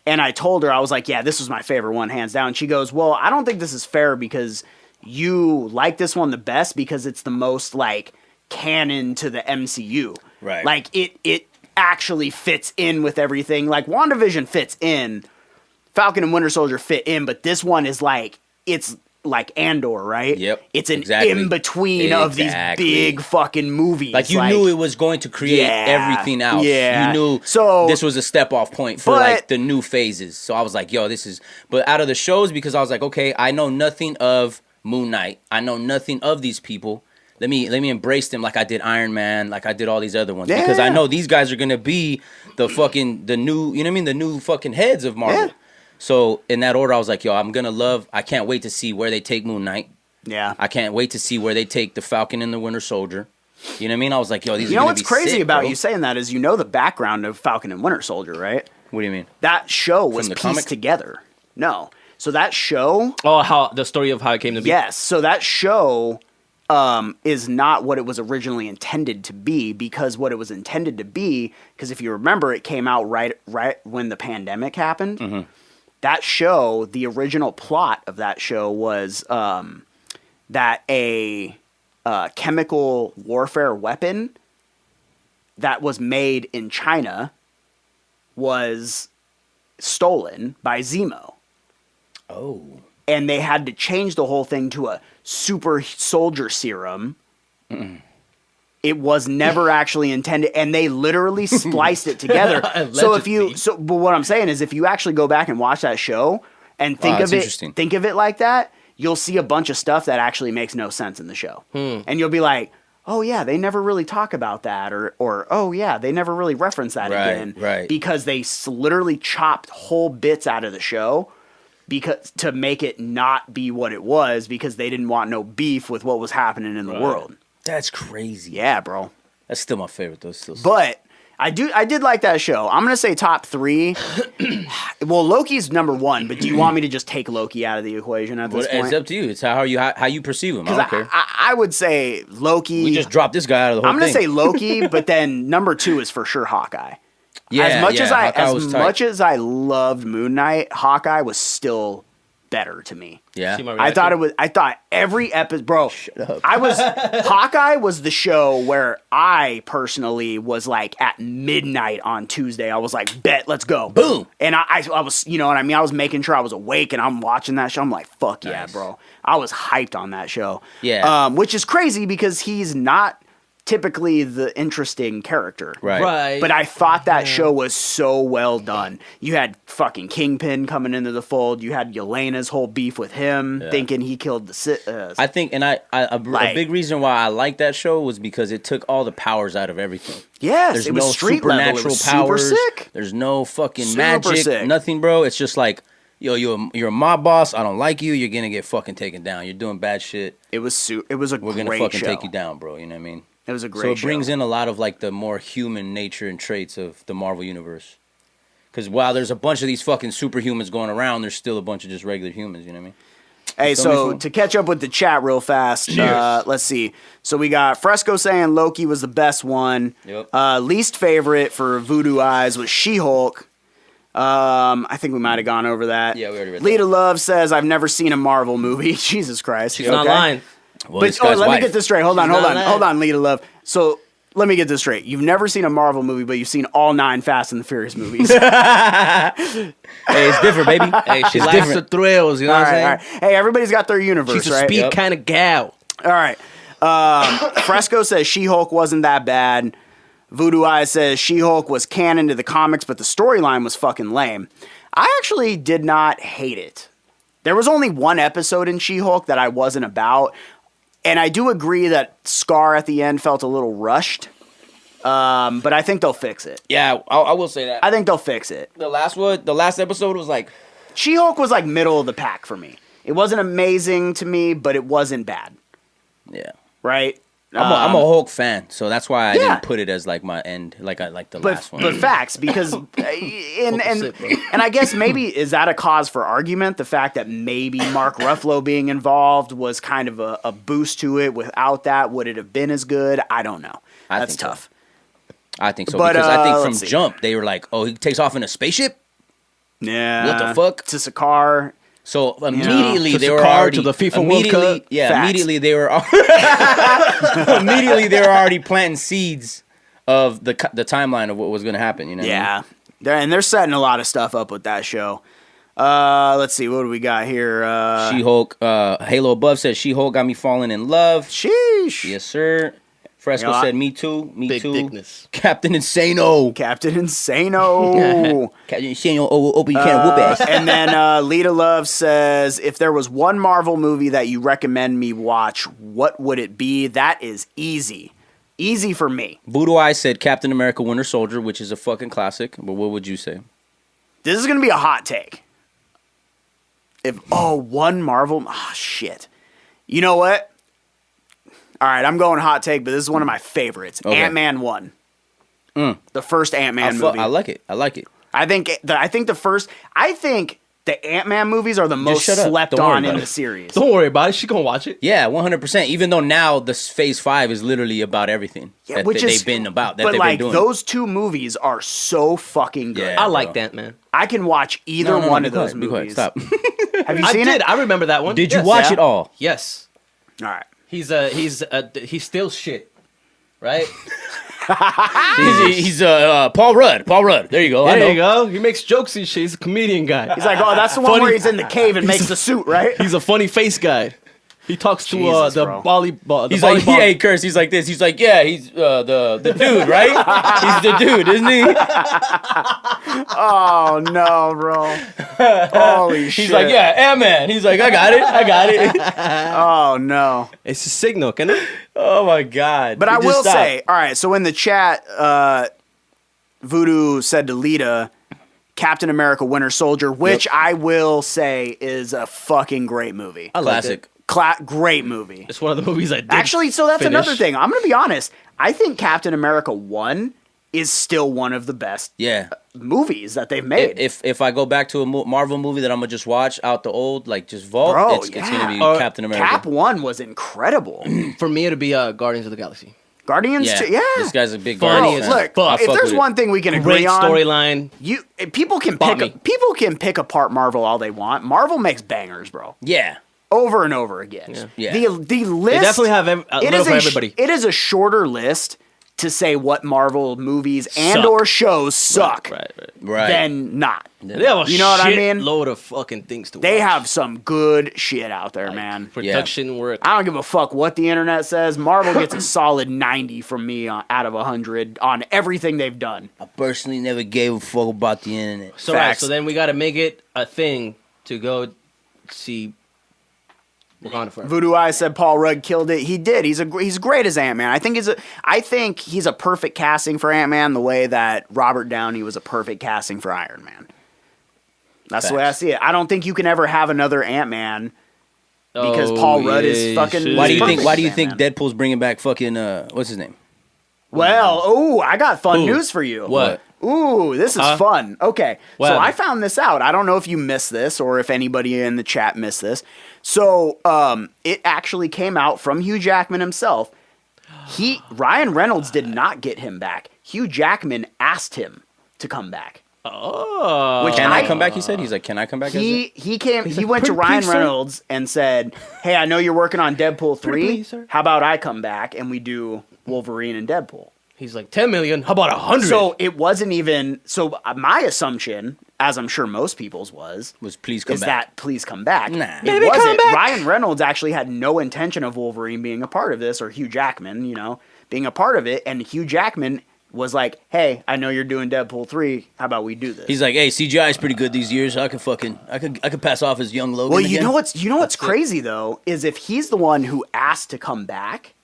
And I told her, I was like, yeah, this was my favorite one, hands down. She goes, well, I don't think this is fair because you like this one the best because it's the most, like, canon to the MCU. Right. Like, it actually fits in with everything. Like, WandaVision fits in. Falcon and Winter Soldier fit in, but this one is, like, it's like Andor, right? Yep, It's an exactly. in-between of these Exactly. big fucking movies. Like, you knew it was going to create Yeah, everything else. yeah. You knew So- this was a step-off point for, But- like, the new phases. So I was like, yo, this is... But out of the shows, because I was like, okay, I know nothing of Moon Knight. I know nothing of these people. Let me embrace them like I did Iron Man, like I did all these other ones. Yeah. Because I know these guys are going to be the new, you know what I mean? The new fucking heads of Marvel. Yeah. So in that order, I was like, yo, I can't wait to see where they take Moon Knight. Yeah. I can't wait to see where they take the Falcon and the Winter Soldier. You know what I mean? I was like, yo, these You are know gonna what's be crazy sick, about bro. you saying that is you know the background of Falcon and Winter Soldier, right? What do you mean? That show was the pieced comic? together. No. So that show, Oh, how the story of how it came to be. yes. So that show is not what it was originally intended to be, because what it was intended to be, because if you remember, it came out right when the pandemic happened. Mm-hmm. That show, the original plot of that show was that a chemical warfare weapon that was made in China was stolen by Zemo. Oh. And they had to change the whole thing to a super soldier serum. It was never actually intended, and they literally spliced it together. So Allegedly. but what I'm saying is, if you actually go back and watch that show and think that's of it, interesting. think of it like that, you'll see a bunch of stuff that actually makes no sense in the show, and you'll be like, "Oh yeah, they never really talk about that," or "Oh yeah, they never really reference that Right, again," right. because they literally chopped whole bits out of the show. Because to make it not be what it was, because they didn't want no beef with what was happening in the world. That's crazy. Yeah, bro. That's still my favorite, though. Still But I did like that show. I'm gonna say top 3. Well, Loki's number 1, but do you want me to just take Loki out of the equation at this It's point? up to you. It's how you perceive him. I Because don't care. I would say Loki. We just dropped this guy out of the whole I'm gonna thing. say Loki, but then number 2 is for sure Hawkeye. yeah, As much Hawkeye as I loved Moon Knight, Hawkeye was still better to me. Yeah. See my I thought every episode, bro. up. Hawkeye was the show where I personally was like at midnight on Tuesday. I was like, bet, let's go. Boom. And I was, you know what I mean? I was making sure I was awake and I'm watching that show. I'm like, fuck yeah, Nice. bro. I was hyped on that show. Yeah. Which is crazy because he's not typically the interesting character. Right. But I thought that show was so well done. You had fucking Kingpin coming into the fold. You had Yelena's whole beef with him, thinking he killed the. I think, and a big reason why I like that show was because it took all the powers out of everything. Yes, There's it was no street level. It supernatural was powers. super sick. There's no fucking Super magic. sick. Nothing, bro. It's just like, yo, you're a mob boss. I don't like you. You're gonna get fucking taken down. You're doing bad shit. It was it was a We're gonna great fucking show. take you down, bro. You know what I mean? It was a great So it show. brings in a lot of like the more human nature and traits of the Marvel universe. Because while there's a bunch of these fucking superhumans going around, there's still a bunch of just regular humans. You know what I mean? Hey, Feel me, so fool? to catch up with the chat real fast, Cheers. let's see. So we got Fresco saying Loki was the best one. Yep. Least favorite for Voodoo Eyes was She-Hulk. I think we might have gone over that. Yeah, we already read Lita Love says, I've never seen a Marvel movie. Jesus Christ. She's not lying. Well, But this guy's let me wife. get this straight. Hold on, not lying. hold on, Lita Love. So let me get this straight. You've never seen a Marvel movie, but you've seen all 9 Fast and the Furious movies. Hey, it's different, baby. Hey, she It's likes different. the thrills, you know all what I'm right, saying? all right. Hey, everybody's got their universe, She's a right? speed Yep. kind of gal. All right. Fresco says She-Hulk wasn't that bad. Voodoo Eyes says She-Hulk was canon to the comics, but the storyline was fucking lame. I actually did not hate it. There was only one episode in She-Hulk that I wasn't about, and I do agree that Scar at the end felt a little rushed, but I think they'll fix it. Yeah, I will say that. I think they'll fix it. The last episode was like, She-Hulk was like middle of the pack for me. It wasn't amazing to me, but it wasn't bad, yeah. right? I'm a Hulk fan, so that's why I yeah. didn't put it as like my end, like I like the last one. But facts, because and I guess maybe is that a cause for argument? The fact that maybe Mark Ruffalo being involved was kind of a boost to it. Without that, would it have been as good? I don't know. I That's think so. tough. I think so But, because I think let's from see. jump they were like, oh, he takes off in a spaceship. Yeah. What the fuck? To Sakaar. So immediately To they were Sakaar, already to the FIFA World immediately, Cup. yeah. Facts. Immediately they were immediately they were already planting seeds of the timeline of what was going to happen. You know? what I mean? Yeah. And they're setting a lot of stuff up with that show. Let's see. What do we got here? She-Hulk. Halo Above said She-Hulk got me falling in love. Sheesh. Yes, sir. Fresco You know, said me too. Me Big too. thickness. Captain Insano. Captain Insano. Captain Insano. Open your can of whoop ass. And then Lita Love says, if there was one Marvel movie that you recommend me watch, what would it be? That is easy. Easy for me. Voodoo Eye said Captain America Winter Soldier, which is a fucking classic. But what would you say? This is going to be a hot take. One Marvel. Shit. You know what? All right, I'm going hot take, but this is one of my favorites. Okay. Ant-Man 1. The first Ant-Man movie. I like it. I think the Ant-Man movies are the most shut up. slept Don't worry on in about the it. series. Don't worry about it. She gonna watch it. Yeah, 100%. Even though now the Phase 5 is literally about everything that they've been about. That but they've like been doing. those two movies are so fucking good. Yeah. I bro. like that, man. I can watch either one be of those quiet, be quiet, movies. Stop. Have you I seen did. it? I remember that one. Did you Yes. watch Yeah. it all? Yes. All right. He steals shit, right? He's Paul Rudd. Paul Rudd. There you go. I know. There you go. He makes jokes and shit. He's a comedian guy. He's like, oh, that's the one Funny. where he's in the cave and makes the suit, right? He's a funny face guy. He talks to Jesus, the bro. volleyball. He's like, yeah, he curse. He's like this. He's like, yeah, he's the dude, right? He's the dude, isn't he? Oh no, bro! Holy shit! He's like, yeah, Ant-Man. He's like, I got it. Oh no! It's a signal, can it? Oh my god. But I Just will stop. say, all right. So in the chat, Voodoo said to Lita, "Captain America: Winter Soldier," which I will say is a fucking great movie. I like Classic. it. Great movie. It's one of the movies I did. Actually, so that's finish. another thing. I'm gonna be honest. I think Captain America 1 is still one of the best Yeah. movies that they've made. If I go back to a Marvel movie that I'm gonna just watch out the old, like just vault, Bro, it's gonna be yeah. Captain America. Cap 1 was incredible. For me, it'd be Guardians of the Galaxy. Guardians, yeah. 2, yeah. This guy's a big Funny Guardians as fan. Look, fuck. I if fuck there's with it. one thing we can agree Great on, storyline. people can Bought me. people can pick apart Marvel all they want. Marvel makes bangers, bro, Yeah. over and over again. Yeah. The list They definitely have a little for everybody. It is a shorter list to say what Marvel movies and Suck. or shows suck Right. Right. than not. They have a You know what I shit mean? load of fucking things to watch. They have some good shit out there, man. Production work. I don't give a fuck what the internet says. Marvel gets a solid 90 from me out of 100 on everything they've done. I personally never gave a fuck about the internet. So, right, Facts. so then we got to make it a thing to go see Wakanda Forever. Voodoo Eye said Paul Rudd killed it. He did. He's great as Ant-Man. I think he's a perfect casting for Ant-Man the way that Robert Downey was a perfect casting for Iron Man. That's the way I Facts. see it. I don't think you can ever have another Ant-Man because Oh, Paul Rudd yeah, is fucking. shit. Why do you perfect think? Why as do you think Ant-Man. Deadpool's bringing back fucking what's his name? Well, I got fun Ooh. news for you. What? Ooh, this is fun. Okay. What So I happened? found this out. I don't know if you missed this or if anybody in the chat missed this. So it actually came out from Hugh Jackman himself. Ryan Reynolds did not get him back. Hugh Jackman asked him to come back. Oh. Which Can I I- come back? He said. He's like, can I come back? He like, went to "Pretty Ryan please, sir?" Reynolds and said, "Hey, I know you're working on Deadpool 3. please, sir?" How about I come back and we do Wolverine and Deadpool?" He's like 10 million. How about 100? So it wasn't even. So my assumption, as I'm sure most people's was please come is back. that please come back. Nah. It Baby, come wasn't. back. Ryan Reynolds actually had no intention of Wolverine being a part of this, or Hugh Jackman, being a part of it. And Hugh Jackman was like, "Hey, I know you're doing Deadpool 3. How about we do this?" He's like, hey, CGI is pretty good these years. I could pass off as young Logan. well, you again. know what's crazy though is if he's the one who asked to come back,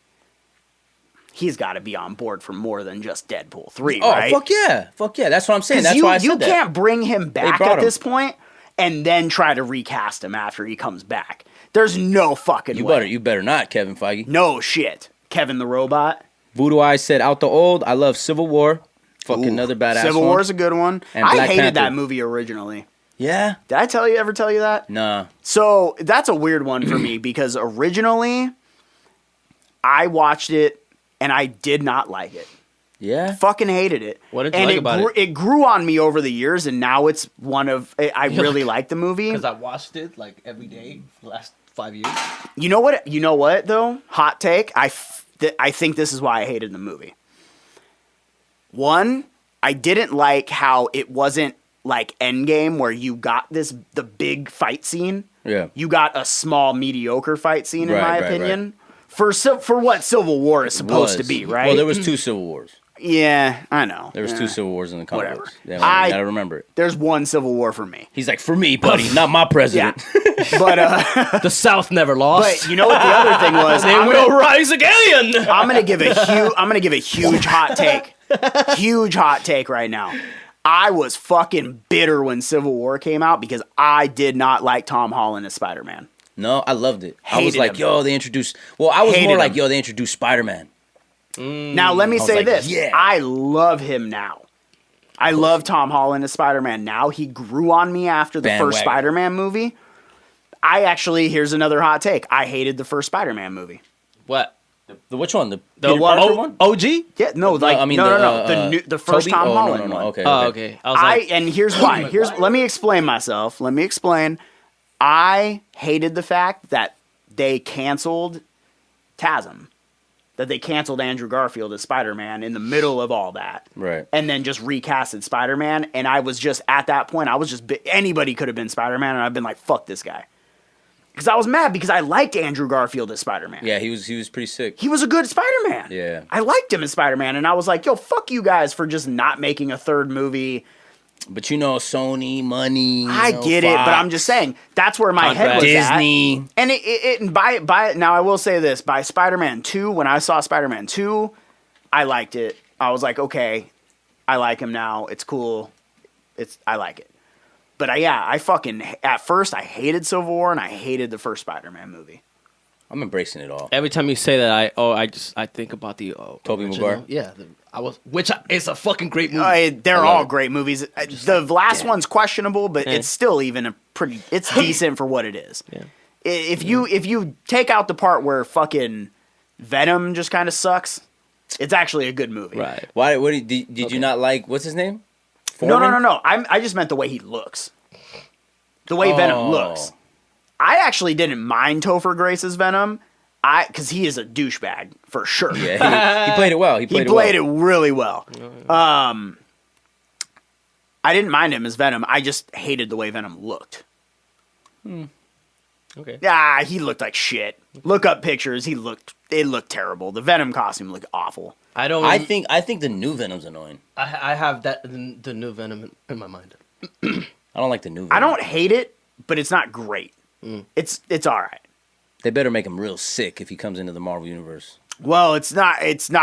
he's got to be on board for more than just Deadpool 3, Oh, right? fuck yeah. That's what I'm saying. 'Cause That's you, why I you said that. can't bring him back brought at him. this point and then try to recast him after he comes back. There's no fucking way. You better not, Kevin Feige. No shit. Kevin the Robot. Voodoo Eye said, out the old. I love Civil War. Fucking Ooh, another badass Civil one. War's a good one. And I Black hated Panther. that movie originally. Yeah. Did I ever tell you that? Nah. So that's a weird one for me because originally I watched it and I did not like it. Yeah. Fucking hated it. What did you and like about it? It grew on me over the years, and now it's one of I really like the movie. Because I watched it like every day for the last 5 years. You know what? You know what though? Hot take. I think this is why I hated the movie. One, I didn't like how it wasn't like Endgame where you got the big fight scene. Yeah. You got a small mediocre fight scene in Right, my right, opinion. For what Civil War is supposed to be, right? Well, there was 2 Civil Wars. Yeah, I know. There was 2 Civil Wars in the comic Whatever. books. Yeah, you gotta remember it. There's one Civil War for me. He's like, for me, buddy, not my president. But The South never lost. but you know what the other thing was? They will rise again. I'm gonna give a huge hot take. Huge hot take right now. I was fucking bitter when Civil War came out because I did not like Tom Holland as Spider-Man. No, I loved it. I was Hated like, him. yo, they introduced. Well, I was Hated more like, him. yo, they introduced Spider-Man. Now let me was say like, this. yeah. I love him now. I love Tom Holland as Spider-Man now. He grew on me after the first Bandwagon. Spider-Man movie. Here's another hot take. I hated the first Spider-Man movie. What? The which one? The The Peter Parker one? OG? Yeah, no, like I mean, the first Tobey? Tom Oh, Holland no, one. Okay. Oh, okay. I was like, And here's why. Let me explain myself. Let me explain. I hated the fact that they canceled TASM. That they canceled Andrew Garfield as Spider-Man in the middle of all that. Right. And then just recasted Spider-Man. And I was just, at that point, anybody could have been Spider-Man. And I've been like, fuck this guy. Because I was mad because I liked Andrew Garfield as Spider-Man. Yeah, he was pretty sick. He was a good Spider-Man. Yeah. I liked him as Spider-Man. And I was like, yo, fuck you guys for just not making a third movie. But you know, Sony, money. I get it, but I'm just saying that's where my head was Disney. at. And by now I will say this, by Spider-Man 2, when I saw Spider-Man 2, I liked it. I was like, okay, I like him now. It's cool. I like it. But at first I hated Civil War and I hated the first Spider-Man movie. I'm embracing it all. every time you say that, I think about the Tobey original. Maguire? Yeah, it's a fucking great movie. They're love all it. great movies. The last one's questionable, but Yeah. it's still it's decent for what it is. Yeah. If you take out the part where fucking Venom just kind of sucks, it's actually a good movie. Right. Why? Did you not like what's his name? No. Foreman? I just meant the way he looks. The way Venom looks. I actually didn't mind Topher Grace's Venom, because he is a douchebag for sure. Yeah, he played it well. He He played it really well. I didn't mind him as Venom. I just hated the way Venom looked. Okay. Yeah, he looked like shit. Look up pictures. It looked terrible. The Venom costume looked awful. I think the new Venom's annoying. I have the new Venom in my mind. I don't like the new Venom. I don't hate it, but it's not great. It's all right. They better make him real sick if he comes into the Marvel universe. Well, it's not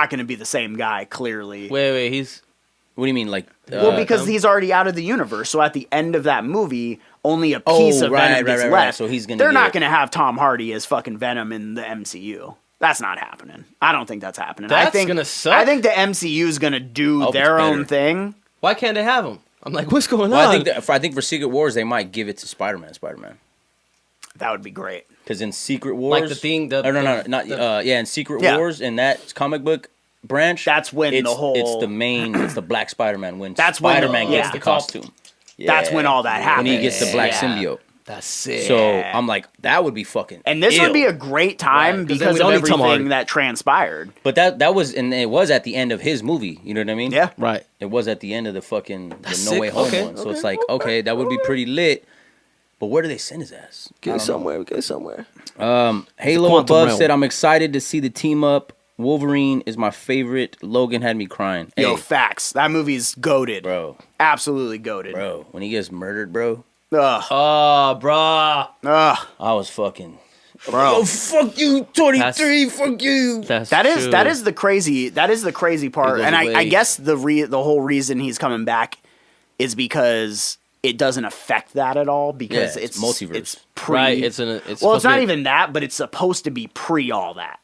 going to be the same guy, clearly. Wait, he's What do you mean, like? Well, because he's already out of the universe, so at the end of that movie, only a piece of Venom gets left. Right. So he's gonna. They're not going to have Tom Hardy as fucking Venom in the MCU. That's not happening. I don't think that's happening. I That's think gonna suck. I think the MCU is going to do hope their it's own better. thing. why can't they have him? I'm like, what's going Well, on? I think for Secret Wars they might give it to Spider-Man. That would be great. Because in Secret Wars, Like the thing, in Secret Yeah. Wars in that comic book branch, That's when it's, the whole- it's the Black Spider-Man when That's when Spider-Man gets yeah. the It's all- costume. That's when all that When happens. he gets the black Yeah. symbiote. That's sick. So I'm like, that would be fucking. And this ill. would be a great time Right, 'cause then because we of don't need Tom Hardy. everything that transpired. But that was, and it was at the end of his movie. You know what I mean? Yeah. right. It was at the end of the fucking the That's No sick. Way Home Okay, one. So okay, it's like, okay, that would be pretty lit. But where do they send his ass? I don't know. Get somewhere. Halo Quantum Above Realm. said, I'm excited to see the team up. Wolverine is my favorite. Logan had me crying. Yo, Hey, facts. That movie's goated. bro, Absolutely goated. when he gets murdered, bro, Ugh. Oh, bruh. Ugh. I was fucking. Bro. Oh, fuck you, 23. Fuck you. That is the crazy part. goes And I away. guess the whole reason he's coming back is because it doesn't affect that at all because Yeah, it's it's multiverse. It's pre. right. It's well, supposed it's to not be- even that, but it's supposed to be pre all that.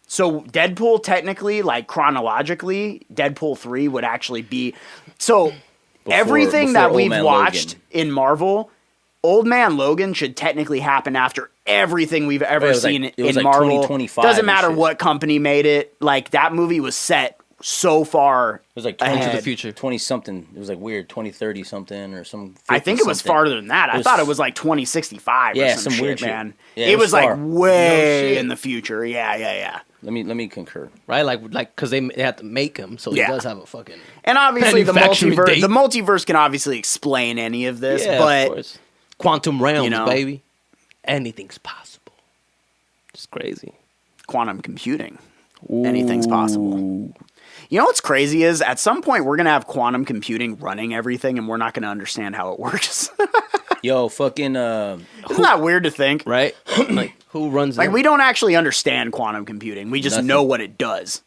So Deadpool technically, like chronologically, Deadpool 3 would actually be so everything that before we've Old Man watched Logan. in Marvel, Old Man Logan should technically happen after everything we've ever it was like- seen it was in like Marvel. 2025 Doesn't and matter shit. what company made it. Like that movie was set so far. It was like ahead. Into the future. 20 something. It was like weird 2030 something or some. I think it was 50 farther than that. I was- thought it was like 2065 Yeah, or some some weird shit, shit. man. Yeah, it it was was like far. way No shit. in the future. Yeah. Let me concur. Right? Like, because they had to make him, so Yeah. he does have a fucking. And obviously Manufacturing date. the multiverse can obviously explain any of this, Yeah, but of course. Quantum realms, you know. baby. Anything's possible. It's crazy. quantum computing, anything's possible. You know what's crazy is at some point we're going to have quantum computing running everything and we're not going to understand how it works. Yo, fucking. Isn't that weird to think? Right? Like, who runs Like them? we don't actually understand quantum computing. We just Nothing. know what it does.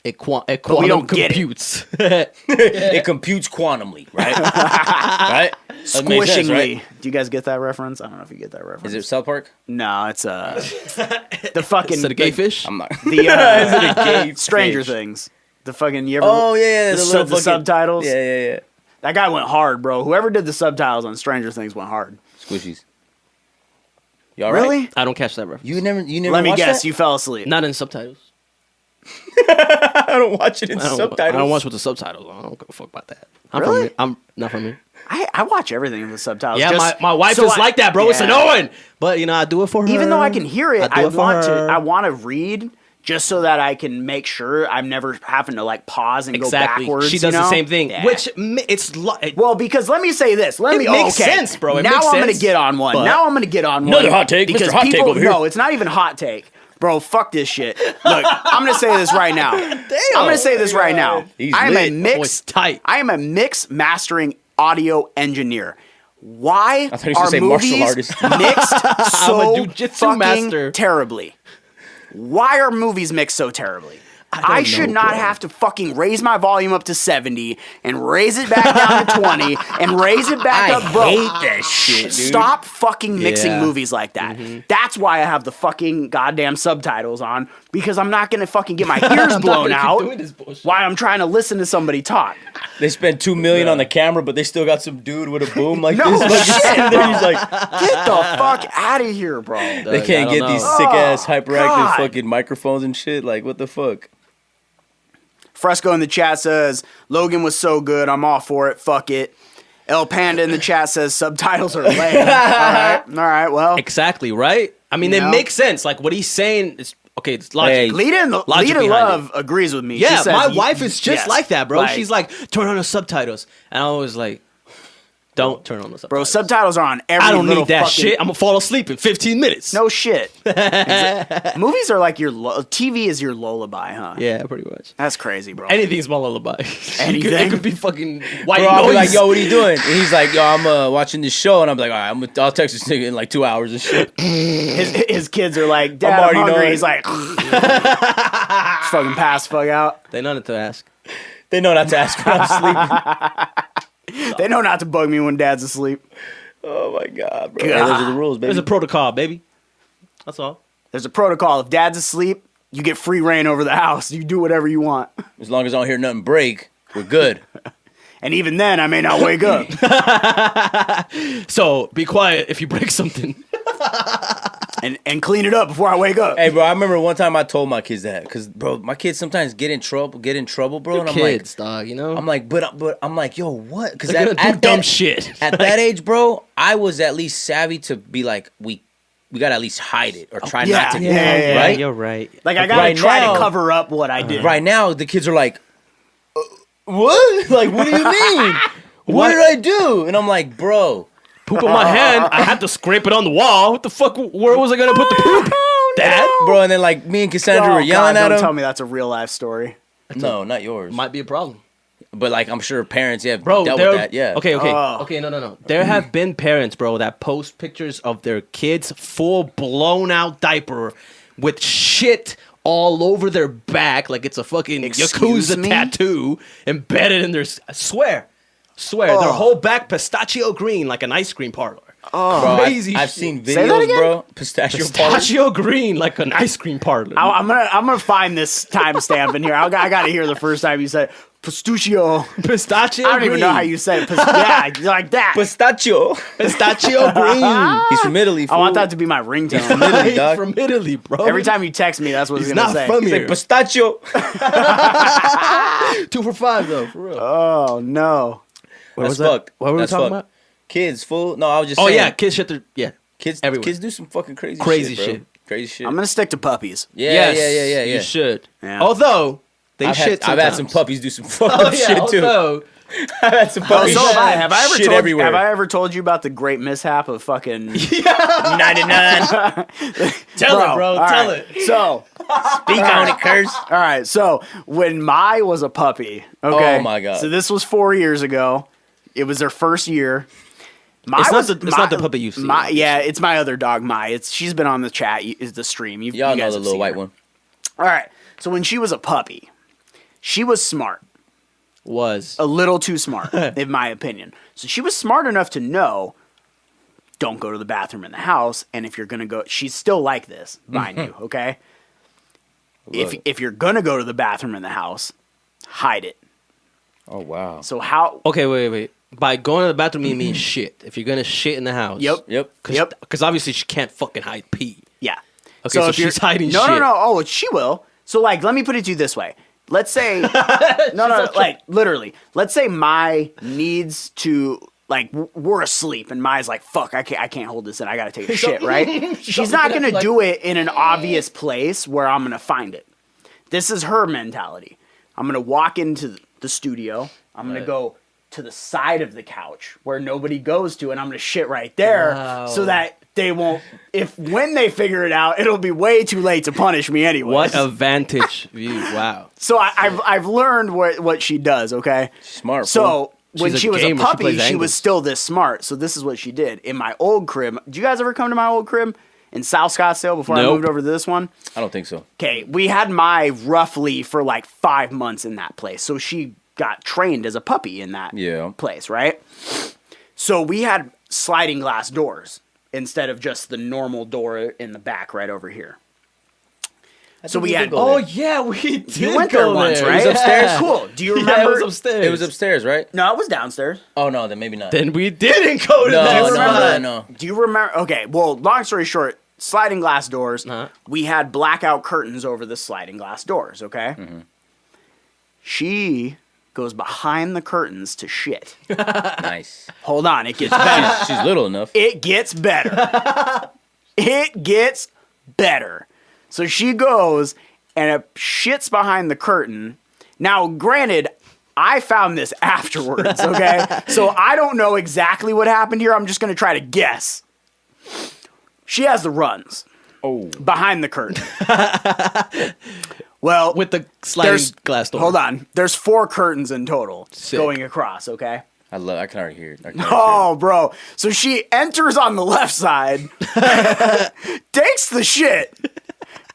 It quantum we don't get it. computes. It computes quantumly, right? Right? That makes sense, Squishingly. right? Do you guys get that reference? I don't know if you get that reference. Is it South Park? No, it's the fucking Is it a gay fish? I'm not. the Is it a gay Stranger fish? Things. The fucking you ever Oh yeah, the, little the subtitles. Yeah. That guy went hard, bro. Whoever did the subtitles on Stranger Things went hard. Squishies. You all right? Really? I don't catch that reference. You never Let me watched guess, that? you fell asleep. Not in subtitles. I don't watch it in I don't subtitles. watch with the subtitles. I don't give a fuck about that. I'm Really? from here. I'm not from here. I watch everything with subtitles. Yeah, just my wife so is like that, bro. It's yeah. annoying. But, I do it for her. Even though I can hear it, do I for want to. her. I want to read just so that I can make sure I'm never having to like pause and Exactly. go backwards. She does you the know? same thing. Yeah. Which, it's... Well, because let me say this. Let It me makes okay. sense, bro. It now makes I'm gonna sense, get on one. but- Now I'm gonna get on one. Another hot take, because Mr. Hot Take people, over here. No, it's not even hot take, bro. Fuck this shit. Look, I'm gonna say this right now. I'm gonna say this right now. He's I am lit. a Boy's mix. tight. I am a mix mastering audio engineer. Why I thought he was gonna are say martial movies artist. mixed so jujitsu fucking master. terribly? Why are movies mixed so terribly? I should know, not bro. have to fucking raise my volume up to 70 and raise it back down to 20 and raise it back I up, bro. hate that shit, dude. Stop fucking mixing Yeah. movies like that. That's why I have the fucking goddamn subtitles on, because I'm not gonna fucking get my ears blown out Doing this bullshit. while I'm trying to listen to somebody talk. They spent $2 million on the camera, but they still got some dude with a boom like No this. Like, shit, sitting there, he's like, Get the fuck out of here, bro. they can't I get don't these know. sick ass hyperactive God. fucking microphones and shit. Like, what the fuck? Fresco in the chat says, Logan was so good, I'm all for it, fuck it. El Panda in the chat says, subtitles are lame. All right, well. Exactly, right? I mean, You it know? makes sense. Like, what he's saying is, okay, it's logic. Hey, Lita Logic behind Love agrees with me. She Yeah, says, my wife is just yes. like that, bro. Like, She's like, turn on the subtitles. And I was like, don't turn on the subtitles. bro, subtitles are on every I don't little need that fucking- shit. I'm going to fall asleep in 15 minutes. No shit. Movies are like your TV is your lullaby, huh? Yeah, pretty much. That's crazy, bro. Anything's my lullaby. Anything? It could be fucking white Bro, I'll noise. be like, yo, what are you doing? And he's like, yo, I'm watching this show. And I'm like, all right, I'll text this nigga in like 2 hours and shit. His kids are like, Dad, I'm already hungry. knowing. He's like, just fucking pass the fuck out. They nothing to ask. They know not to ask when I'm sleeping. They know not to bug me when Dad's asleep. Oh my god, bro. God. Hey, those are the rules, baby. There's a protocol, baby. That's all. There's a protocol. If Dad's asleep, you get free reign over the house. You do whatever you want. As long as I don't hear nothing break, we're good. And even then, I may not wake up. So be quiet if you break something. and clean it up before I wake up. Hey, bro, I remember one time I told my kids that because, bro, my kids sometimes get in trouble, bro. And I'm Kids, dog, you know? like, but I'm like, yo, what? Because They're gonna do dumb shit. At that age, bro, I was at least savvy to be like, we gotta at least hide it or try yeah, not to, yeah, right? You're right. Like, I gotta Right try now- to cover up what I did. Right now, the kids are like, what? Like, what do you mean? What did I do? And I'm like, bro. Poop on my hand. I had to scrape it on the wall. What the fuck? Where was I gonna put the poop? Dad? Bro, and then like me and Cassandra Oh, were yelling God, at don't him. tell me that's a real life story. No, not yours. Might be a problem. But like, I'm sure parents, yeah, Bro, dealt there. with that. Yeah. Okay. Oh. Okay. No. There have been parents, bro, that post pictures of their kids full blown out diaper with shit all over their back, like it's a fucking Excuse Yakuza me? tattoo embedded in their. I swear, their Oh. whole back pistachio green, like an ice cream parlor. Bro, Crazy I've shit. seen Say that videos, again? bro. Pistachio party. Pistachio green, like an ice cream parlor. I'm gonna find this timestamp in here. I gotta hear the first time you said Pistachio. Pistachio I don't even know green. how you say it. Yeah, like that. Pistachio. Pistachio green. He's from Italy. I want fool. that to be my ringtone. from Italy, He's dog. from Italy, bro. Every time you text me, that's what he's He's gonna not say. from He's here. like pistachio. 2 for 5 though, for real. Oh no. What That's was that? fucked. What were we That's talking fucked. about? Kids, fool. No, I was just Oh saying. yeah, kids shit. Kids, everywhere. kids do some fucking crazy, Crazy shit, bro. shit. Crazy shit. I'm gonna stick to puppies. yeah, Yes, yeah. You should. Yeah. Although they I've shit. had some sometimes. puppies do some fucked Oh up yeah. shit too. although- I've had some Oh, puppies. so have I. Have I ever shit told everywhere. Have I ever told you about the great mishap of fucking 99. Tell it, bro. all Tell right. it. So, Speak on it, curse. all right. So when Mai was a puppy, okay. Oh, my God. So this was 4 years ago. It was their first year. Mai It's was not the puppy you've seen. Yeah, it's my other dog, Mai. She's been on the chat, is the stream. Y'all you know guys the have little seen white her. one. All right. So when she was a puppy, she was smart. Was A little too smart, in my opinion. So she was smart enough to know, don't go to the bathroom in the house. And if you're going to go, she's still like this, mind you, okay? If you're going to go to the bathroom in the house, hide it. Oh wow. So how, okay. Wait. By going to the bathroom, you mean shit. If you're gonna shit in the house. Yep. Yep. Because obviously she can't fucking hide pee. yeah. Okay, so if you're- she's hiding no, shit. No, oh, she will. So like, let me put it to you this way. Let's say, no, like literally, let's say Mai needs to, like, we're asleep and Mai's like, fuck, I can't hold this in. I gotta take a shit, right? She's not gonna do it in an obvious place where I'm gonna find it. This is her mentality. I'm gonna walk into the studio. I'm gonna go to the side of the couch where nobody goes to, and I'm gonna shit right there Wow. so that they won't. When they figure it out, it'll be way too late to punish me anyway. What a vantage view! Wow. So I've learned what she does. Okay, Smart. fool. so when She's a she was gamer. a She puppy, plays she angles. was still this smart. So this is what she did in my old crib. Do you guys ever come to my old crib in South Scottsdale before I Nope. moved over to this one? I don't think so. Okay, we had Mai roughly for like 5 months in that place. So she got trained as a puppy in that Yeah. place, right? So we had sliding glass doors instead of just the normal door in the back right over here. So we had. Oh yeah, we did. You went there go once, there. right? It was upstairs? Cool. Do you Yeah, remember? it was upstairs. It was upstairs, right? No, it was downstairs. Oh no, then maybe not. Then we didn't go to No, that no, spot. no. Do you remember? Okay, well, long story short, sliding glass doors. Uh-huh. We had blackout curtains over the sliding glass doors, okay? She goes behind the curtains to shit. Nice. Hold on, it gets better. She's little enough. It gets better. It gets better. So she goes and shits behind the curtain. Now, granted, I found this afterwards, okay? So I don't know exactly what happened here. I'm just going to try to guess. She has the runs Oh. behind the curtain. Well, With the sliding there's glass door. Hold on. There's 4 curtains in total Sick. going across, okay? I can already hear it. I can already Oh, bro. So she enters on the left side, takes the shit.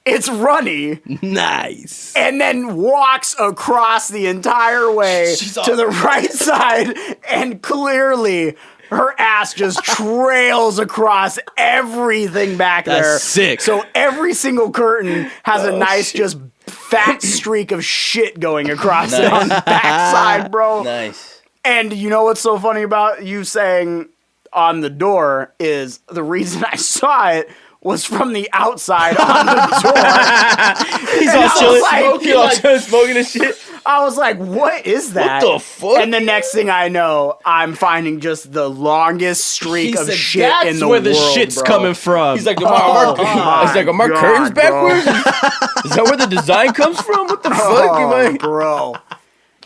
It's runny, Nice. and then walks across the entire way She's to all- the right side, and clearly her ass just trails across everything back That's there. sick. So every single curtain has a nice, shit. just fat streak of shit going across it Nice. on the back side, bro. Nice. And you know what's so funny about you saying on the door is the reason I saw it was from the outside on the door. He's And all I was chilling, like- smoking, all chilling, smoking and shit. I was like, what is that? the fuck? And the next thing I know, I'm finding just the longest streak He of said, shit that's in the where the world, shit's bro. coming from. He's like, my he's like, are my God, curtains bro. backwards? Is that where the design comes from? What the fuck? Am Oh, I? bro.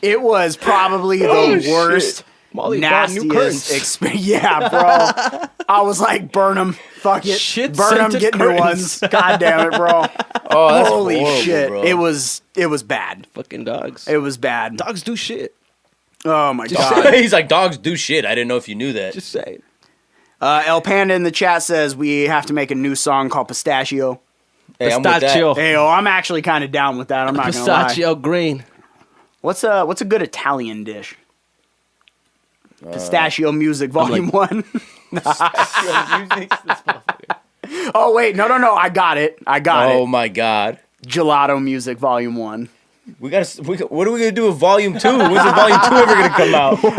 It was probably the Oh, shit. worst, Molly bought new curtains. nastiest experience. Yeah, bro. I was like, burn them. Fuck it. Shit burn them, scented get new curtains. ones. God damn it, bro. Oh, that's Holy horrible, shit. bro. It was bad. Fucking dogs. It was bad. Dogs do shit. Oh my Just god. He's like, dogs do shit. I didn't know if you knew that. Just say. El Panda in the chat says we have to make a new song called Pistachio. Hey, I'm with that. Pistachio. Hey, I'm actually kind of down with that. I'm not gonna lie. Pistachio green. What's a good Italian dish? Pistachio Music Volume 1. Oh wait, no. I got it. Oh my god. Gelato Music Volume 1. What are we gonna do with volume 2? When's the volume 2 ever gonna come out? All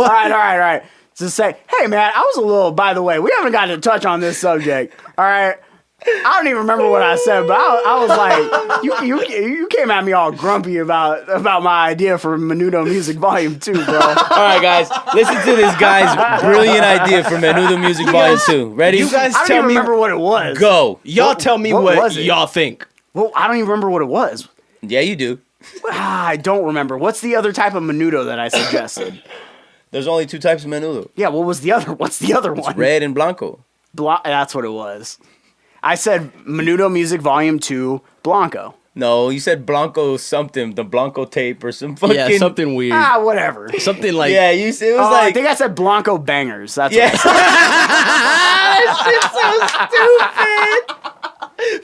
right. To say, hey man, I was a little. By the way, we haven't gotten to touch on this subject. All right. I don't even remember what I said, but I was like, you came at me all grumpy about my idea for Menudo Music Volume 2, bro. All right, guys, listen to this guy's brilliant idea for Menudo Music Volume 2. Ready? You guys I don't tell even me. remember what it was. Go. Y'all tell me what what was it? y'all think. Well, I don't even remember what it was. Yeah, you do. I don't remember. What's the other type of Menudo that I suggested? There's only 2 types of menudo. Yeah, what was the other? What's the other one? Red and blanco. That's what it was. I said Menudo Music Volume 2 Blanco. No, you said blanco something, the blanco tape or some fucking... Yeah, something weird. Whatever. Something like Yeah, you said it was I like... think I said Blanco Bangers. That's Yeah. what I said. He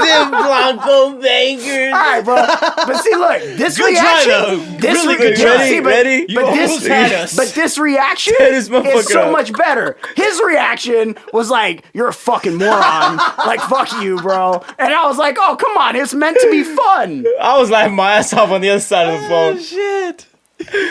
said blanco bangers. All right, bro. But see, look, this Good try, reaction. though. This Really re- good yeah, try. see, but, Ready? You But almost this, had us. but this reaction Set this motherfucker is so up. much better. His reaction was like, "You're a fucking moron." Like, fuck you, bro. And I was like, "Oh, come on, it's meant to be fun." I was laughing my ass off on the other side of the phone. shit.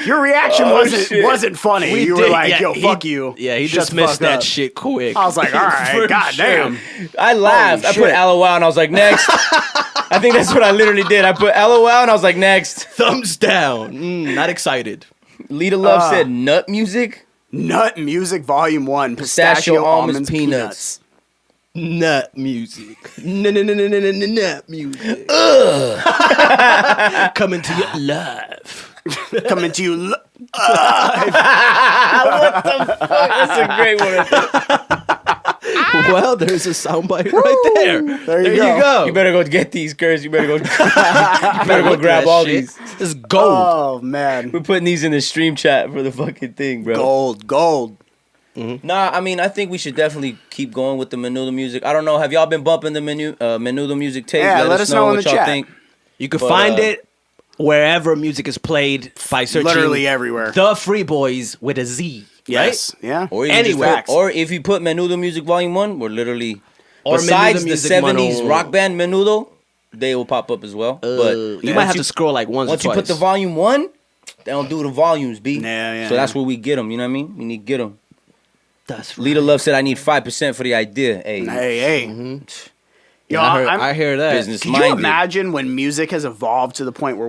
Your reaction shit. wasn't funny. You were like, "Yo, fuck you." Yeah, he Shut the dismissed fuck that up. shit quick. I was like, "All right, For goddamn." I laughed. I Holy put shit. LOL and I was like, next. I think that's what I literally did. I put LOL and I was like, next. Thumbs down. Not excited. Lita Love said nut music. Nut Music Volume 1, Pistachio, almonds, peanuts. Nut music. Nut music. Coming to you live. Coming to you. That's a great one. Well, there's a soundbite right there. There you go. You better go get these, Curse. You better go. You better go grab all these. This is gold. Oh man, We're putting these in the stream chat for the fucking thing, bro. gold. Nah, I mean, I think we should definitely keep going with the Menudo music. I don't know. Have y'all been bumping the Menudo music tapes? Yeah, let us know in what the y'all chat. think. You can But, find it wherever music is played by searching Literally everywhere. The Free Boys with a Z. Yes, yeah. Or you Anywhere. just put, or if you put Menudo Music Volume 1, we're literally... Or besides Menudo the Music 70s Mono. rock band Menudo, they will pop up as well. But You might have to scroll like once once or you twice. put the Volume 1, they don't do the volumes, B. Yeah, So that's where we get them, you know what I mean? We need to get them. That's right. Lita Love said, I need 5% for the idea. Hey, Hey. Yo, I hear that. business Could you minded. imagine when music has evolved to the point where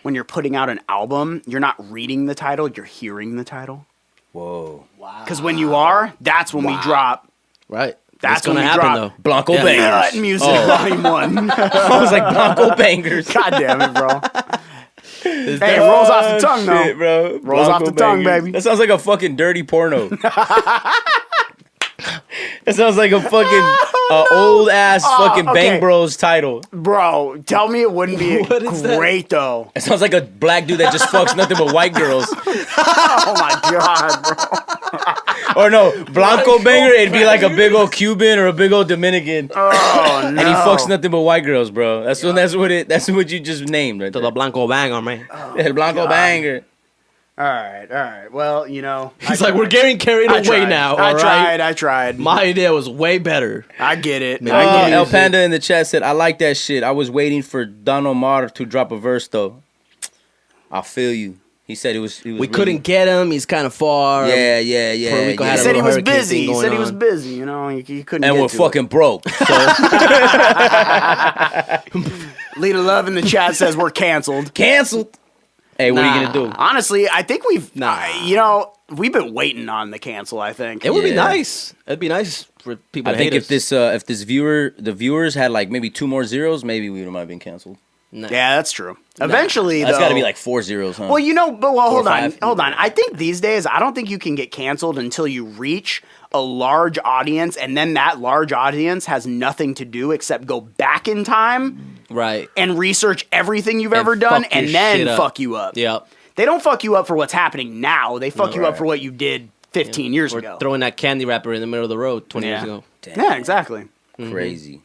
when you're putting out an album, you're not reading the title, you're hearing the title? Whoa. Because when you are, that's when we drop. Right. That's What's when gonna we happen drop though. Blanco Yeah. Bangers. Nut Music Oh. Volume 1. I was like, Blanco Bangers. God damn it, bro. Hey, it rolls off the tongue, though. Shit, bro. Rolls off the tongue, Bangers. baby. That sounds like a fucking dirty porno. That sounds like a fucking old ass fucking okay. Bang Bros title. Bro, tell me it wouldn't be What is that? great, though. It sounds like a black dude that just fucks nothing but white girls. Oh, my God, bro. Or no, Blanco Banger, it'd be like a big old Cuban or a big old Dominican. Oh, no. And he fucks nothing but white girls, bro. That's what you just named right To there. the Blanco Banger, man. El Blanco God. Banger. All right. Well, you know. He's like, we're getting carried I away tried. now. I all tried. right? I tried. My idea was way better. I get it. Man, I get it. El Panda in the chat said, I like that shit. I was waiting for Don Omar to drop a verse, though. I feel you. He said it was We really- couldn't get him. He's kind of far. Yeah. Puerto Rico He had a said he little was hurricane busy. thing He going said he was on. busy. You know, he couldn't. And get we're to fucking broke. So it. Lita Love in the chat says we're canceled. canceled. Hey, what are you gonna do? Honestly, I think we've. Nah. You know, we've been waiting on the cancel. I think. It would be Yeah. nice. It'd be nice for people I to think hate if us. the viewers had like maybe 2 more zeros, maybe we might have been canceled. Nah. Yeah, that's true. Eventually, That's though, got to be like 4 zeros, huh? Well, you know, but or hold on, 5. hold on. I think these days, I don't think you can get canceled until you reach a large audience, and then that large audience has nothing to do except go back in time Right. and research everything you've And ever done, fuck your and then shit up. fuck you up. Yep. They don't fuck you up for what's happening now. They fuck you up Right. for what you did 15 years Or ago. throwing that candy wrapper in the middle of the road 20 years Yeah. ago. Yeah, exactly. Crazy.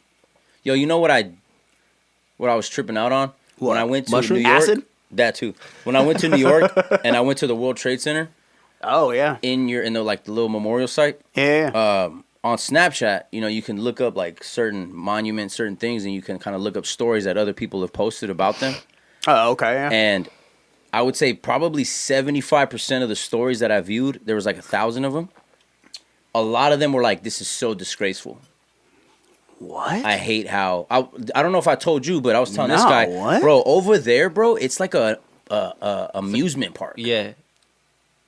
Yo, you know what I was tripping out on? What? When I went to Mushroom? New York. Acid? That too. When I went to New York and I went to the World Trade Center Oh yeah, in the like the little memorial site. yeah. On Snapchat, you know, you can look up like certain monuments, certain things, and you can kind of look up stories that other people have posted about them. Oh, okay. Yeah. And I would say probably 75% of the stories that I viewed, there was like 1,000 of them. A lot of them were like, this is so disgraceful. What? I hate how I don't know if I told you, but I was telling this No, guy, what? bro, over there, bro, it's like a amusement park. Yeah.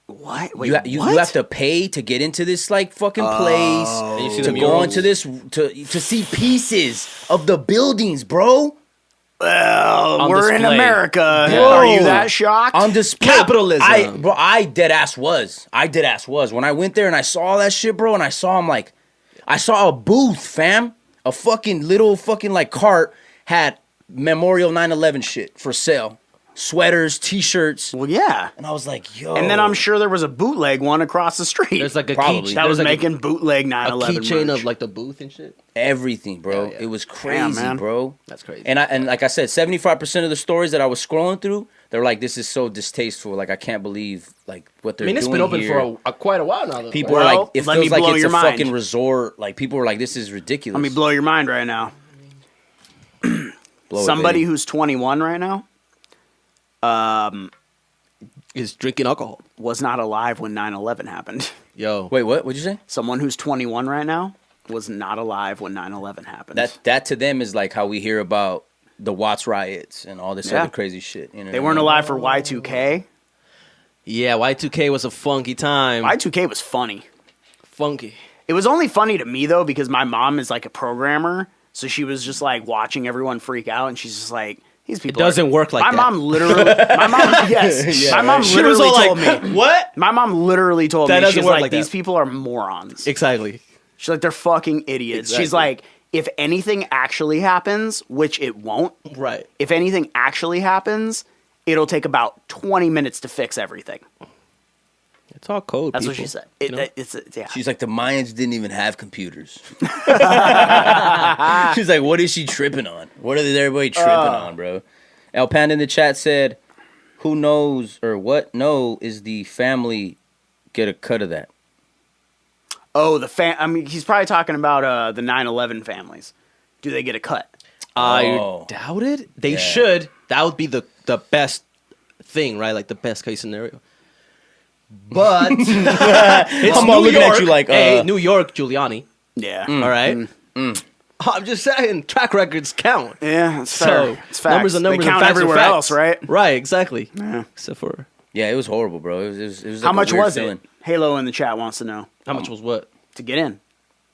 What? Wait, You what? have to pay to get into this like fucking place And you see to the go murals. into this to see pieces of the buildings, bro. Well, On we're in display. America. Bro. Are you that shocked? On display. Capitalism. I dead ass was. When I went there and I saw all that shit, bro, and I saw a booth, fam. A fucking little fucking like cart had Memorial 9/11 shit for sale. Sweaters, t-shirts. Well, yeah. And I was like, yo. And then I'm sure there was a bootleg one across the street. There's like a Probably. key that was there's like making bootleg a 9/11 keychain merch. of like the booth and shit. everything, bro. Yeah, yeah. It was crazy, man. bro. That's crazy. And like I said, 75% of the stories that I was scrolling through, they're like, this is so distasteful. Like I can't believe like what they're I doing. mean, it's been open here. for quite a while now. Though. People Well, are like, it let me feels like blow it's your a mind. fucking resort. Like people were like, this is ridiculous. Let me blow your mind right now. Blow it, Somebody baby. who's 21 right now is drinking alcohol. was not alive when 9/11 happened. Yo, Wait, what? What'd you say? Someone who's 21 right now was not alive when 9/11 happened. That to them is like how we hear about the Watts riots and all this Yeah. other crazy shit. You know They what I weren't mean? alive for Y2K. yeah, Y2K was a funky time. Y2K was funny. Funky. It was only funny to me though because my mom is like a programmer, so she was just like watching everyone freak out, and she's just like, "These people." doesn't work like my that. mom literally. My mom, yes, my mom She was literally all told like, me. "What?" My mom literally told That me. doesn't She's work like, like "These that." people are morons." Exactly. She's like, "They're fucking idiots." She's Exactly. like, "If anything actually happens, which it won't, Right. if anything actually happens, it'll take about 20 minutes to fix everything." It's all code. That's what people. she said. You know? Yeah. She's like, the Mayans didn't even have computers. She's like, what is she tripping on? What is everybody tripping on, bro? El Panda in the chat said, who knows or what is the family get a cut of that? Oh, I mean, he's probably talking about the 9/11 families. Do they get a cut? I Oh. doubt it. They Yeah. should. That would be the best thing, right? Like the best case scenario. But it's I'm all New looking at York. you like, hey, New York, Giuliani. Yeah. All right. I'm just saying, track records count. Yeah, it's So fair. It's facts. numbers are numbers. They count and facts are everywhere facts. else, right? Right. Exactly. Yeah. Except for Yeah, it was horrible, bro. It was like How a much weird was feeling. it? Halo in the chat wants to know how much was what? to get in.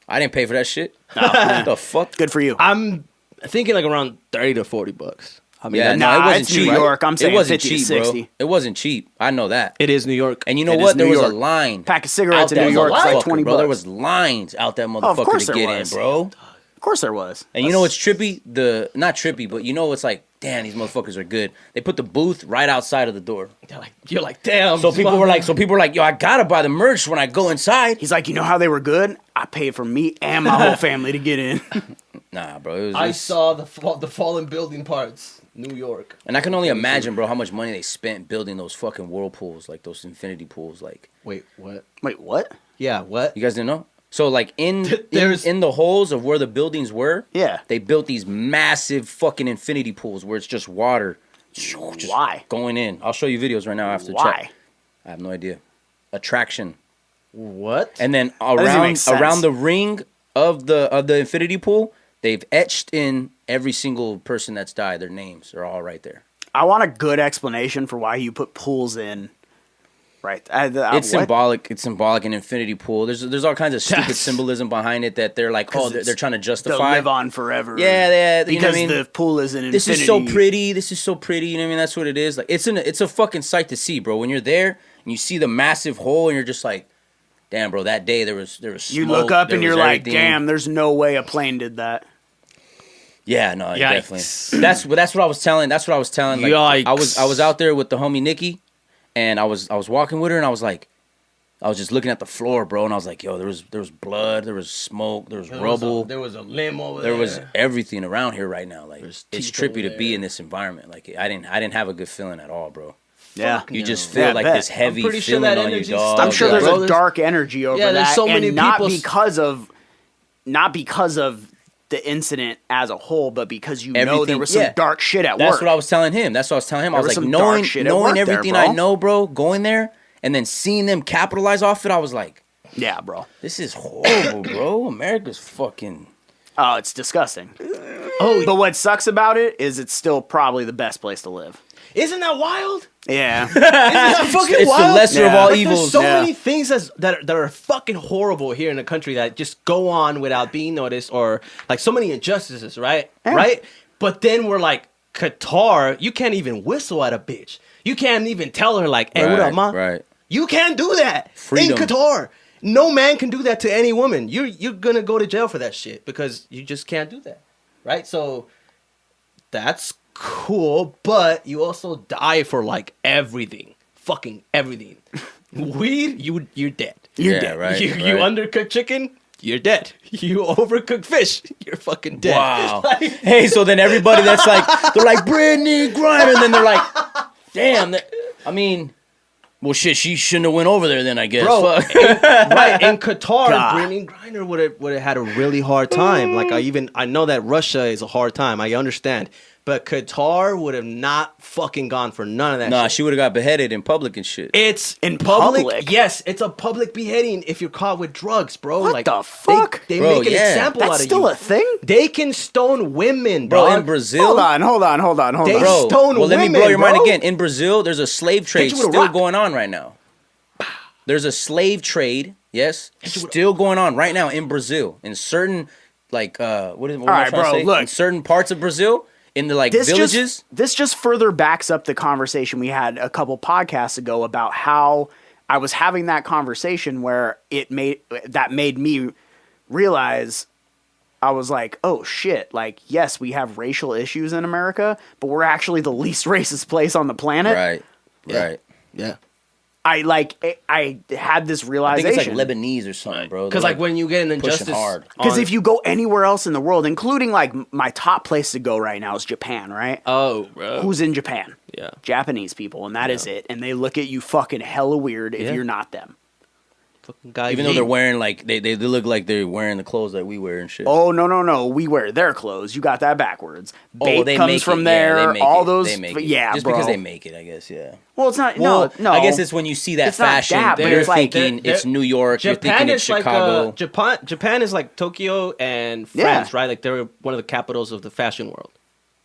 I didn't pay for that shit. What the fuck? Good for you. I'm thinking like around $30 to $40. I mean, Yeah, that- no, it Nah, wasn't it's cheap. New York. I'm saying it wasn't 50 to cheap, 60. bro. It wasn't cheap. I know that. it is New York. And you know It what? is There New was York. a line. Pack of cigarettes out in New that York is like motherfucker, 20 bro. There bucks. was lines out that of motherfucker course to there get was. in, bro. Of course there was. And you know what's trippy? Not trippy, but you know what's like, damn, these motherfuckers are good. They put the booth right outside of the door. You're like, damn. So people were like, yo, I gotta buy the merch when I go inside. He's like, you know how they were good? I paid for me and my whole family to get in. Nah, bro. It was, I saw the fallen building parts. New York. and I can only imagine, bro, how much money they spent building those fucking whirlpools, like those infinity pools. Like, Wait, what? Wait, what? Yeah, what? you guys didn't know? So like There's- in the holes of where the buildings were, Yeah. they built these massive fucking infinity pools where it's just water. Just Why? going in? I'll show you videos right now after the Why? chat. I have no idea. Attraction. What? And then doesn't make around sense. the ring of the infinity pool, they've etched in every single person that's died. Their names are all right there. I want a good explanation for why you put pools in. Right. It's what? symbolic. It's symbolic. An infinity pool. There's all kinds of stupid That's- symbolism behind it that they're like, 'Cause they're trying to They'll justify. live on forever. Yeah, you know Because what I mean? the pool is an This infinity. is so pretty. This is so pretty. You know what I mean? That's what it is. Like it's a fucking sight to see, bro. When you're there and you see the massive hole, and you're just like, damn, bro. That day there was smoke, You look up there and you're was like, everything. damn, there's no way a plane did that. Yeah, no, Yikes. definitely. That's what I was telling. That's what I was telling. Like, I was Yikes. out there with the homie Nikki, and I was walking with her, and I was like, I was just looking at the floor, bro, and I was like, yo, there was blood, there was smoke, there was rubble, There was a limb over there. there was everything around here right now. Like There's it's teeth trippy over to be there. in this environment. Like I didn't have a good feeling at all, bro. Yeah. You just no. feel Yeah, I like bet. this heavy pretty sure feeling that on you, energy's dog. stuck I'm sure Yeah, there's bro, a there's- dark energy over Yeah, that. there's so many and not people- because of the incident as a whole, but because you know Everything- there was some yeah. dark shit at That's work. what I was telling him. That's what I was telling him. I There was was like, some dark knowing shit at work there, everything bro. I know, bro, going there and then seeing them capitalize off it, I was like, Yeah, bro. this is horrible, bro. America's fucking. Oh, it's disgusting. Oh, But what sucks about it is it's still probably the best place to live. isn't that wild? Yeah. Isn't that fucking It's the wild? lesser of all Like, evils. There's so Yeah. many things that are fucking horrible here in the country that just go on without being noticed, or like so many injustices, right? Yeah. Right? But then we're like, Qatar, you can't even whistle at a bitch. You can't even tell her like, hey, what up, ma? Right. You can't do that Freedom. in Qatar. No man can do that to any woman. You're gonna go to jail for that shit because you just can't do that, right? So that's cool, but you also die for like everything, fucking everything. Weed, you're dead. You're dead. Right, You right. undercook chicken, you're dead. You overcook fish, you're fucking dead. Wow. Like, Hey, so then everybody that's like, they're like, Brittany Griner, and then they're like, damn, I mean, well, shit, she shouldn't have went over there then, I guess. bro, Fuck. right in Qatar, God. Brittany Griner would have had a really hard time. Like I know that Russia is a hard time. I understand, but Qatar would have not fucking gone for none of that. Nah, shit. she would have got beheaded in public and shit. It's In public. public? Yes, it's a public beheading if you're caught with drugs, bro. What like the fuck? They Bro, make an yeah. example That's out of still you. a thing? They can stone women, Bro, dog. in Brazil. Hold on. They- Bro, stone well, let me blow women, your mind bro. again. In Brazil, there's a slave trade you with a still rock. going on right now. There's a slave trade, yes, still going on right now in Brazil. In certain, like, what am I right, trying to bro, say? look. In certain parts of Brazil, in the, like, This villages. just further backs up the conversation we had a couple podcasts ago about how I was having that conversation where that made me realize I was like, oh shit, like yes, we have racial issues in America, but we're actually the least racist place on the planet. Right, right. Yeah. I had this I think realization. it's like Lebanese or something, bro. Because They're, like when you get an pushing injustice, hard. Because on- if you go anywhere else in the world, including like my top place to go right now is Japan, right? oh, bro, Who's in Japan? yeah, Japanese people, and that is it. And they look at you fucking hella weird if Yeah. you're not them. fucking guy, even though they're wearing, like, they look like they're wearing the clothes that we wear and shit. Oh no, we wear their clothes. You got that backwards. Oh, Bape they comes make from it. there. Yeah, they make all it. those, They make it. yeah, just bro. because they make it, I guess. Yeah. Well, it's not. Well, no. I guess it's when you see that It's not fashion, that, but you're it's like- thinking they're- it's New York. You're Japan thinking it's is like Chicago. Japan is like Tokyo and Yeah. France, right? Like they're one of the capitals of the fashion world.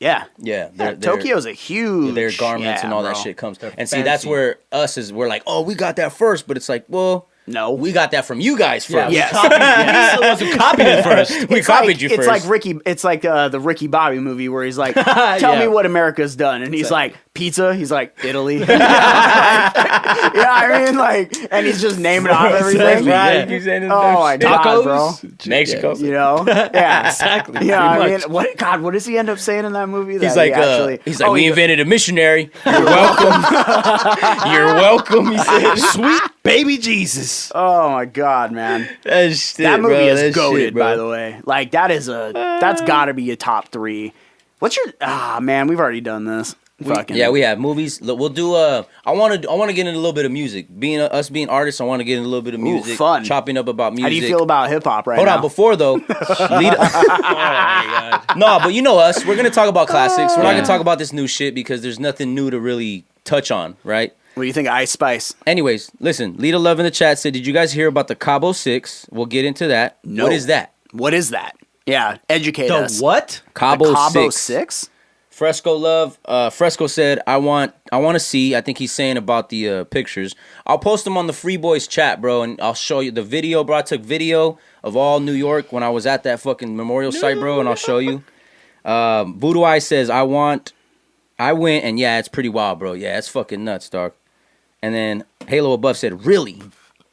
yeah. Yeah, Tokyo's a huge. their garments yeah, and all that bro. shit comes. They're And see, that's fancy. where we're like, oh, we got that first, but it's like, well, No. we got that from you guys first. Yes. We're the ones who copied it first. We It's copied like, you it's first. like Ricky. It's like the Ricky Bobby movie where he's like, "Tell Yeah. me what America's done," and he's like, "Pizza." He's like, "Italy." yeah, I mean, like, and he's just naming off everything. right. You saying this Oh dumb my shit. God, bro. Tacos, Mexico. You know? Yeah, exactly. Yeah, I pretty mean, much. what does he end up saying in that movie? He's That like, he we invented a missionary. You're welcome. You're welcome. He said, Sweet baby Jesus. Oh my God, man. that shit, That movie bro. is That goated, shit, bro. by the way. Like that's gotta be a top 3. What's your man, we've already done this. Fucking Yeah, we have movies. Look, we'll do. I want to get into a little bit of music. Us being artists, I want to get into a little bit of music. fun. Chopping up about music. How do you feel about hip hop right Hold now? on, before though, no, but you know us. We're gonna talk about classics. We're not gonna talk about this new shit because there's nothing new to really touch on, right? What do you think of Ice Spice? Anyways, listen. Lita Love in the chat said, "Did you guys hear about the Cabo 6?" We'll get into that. No. What is that? What is that? Yeah, educate The us. what? Cabo, The Cabo 6. 6? Fresco Love. Fresco said, I want to see. I think he's saying about the pictures. I'll post them on the Free Boys chat, bro, and I'll show you the video, bro. I took video of all New York when I was at that fucking memorial site, bro, and I'll show you. Voodoo Eye says, I went, and yeah, it's pretty wild, bro. Yeah, it's fucking nuts, dog. And then Halo Above said, really?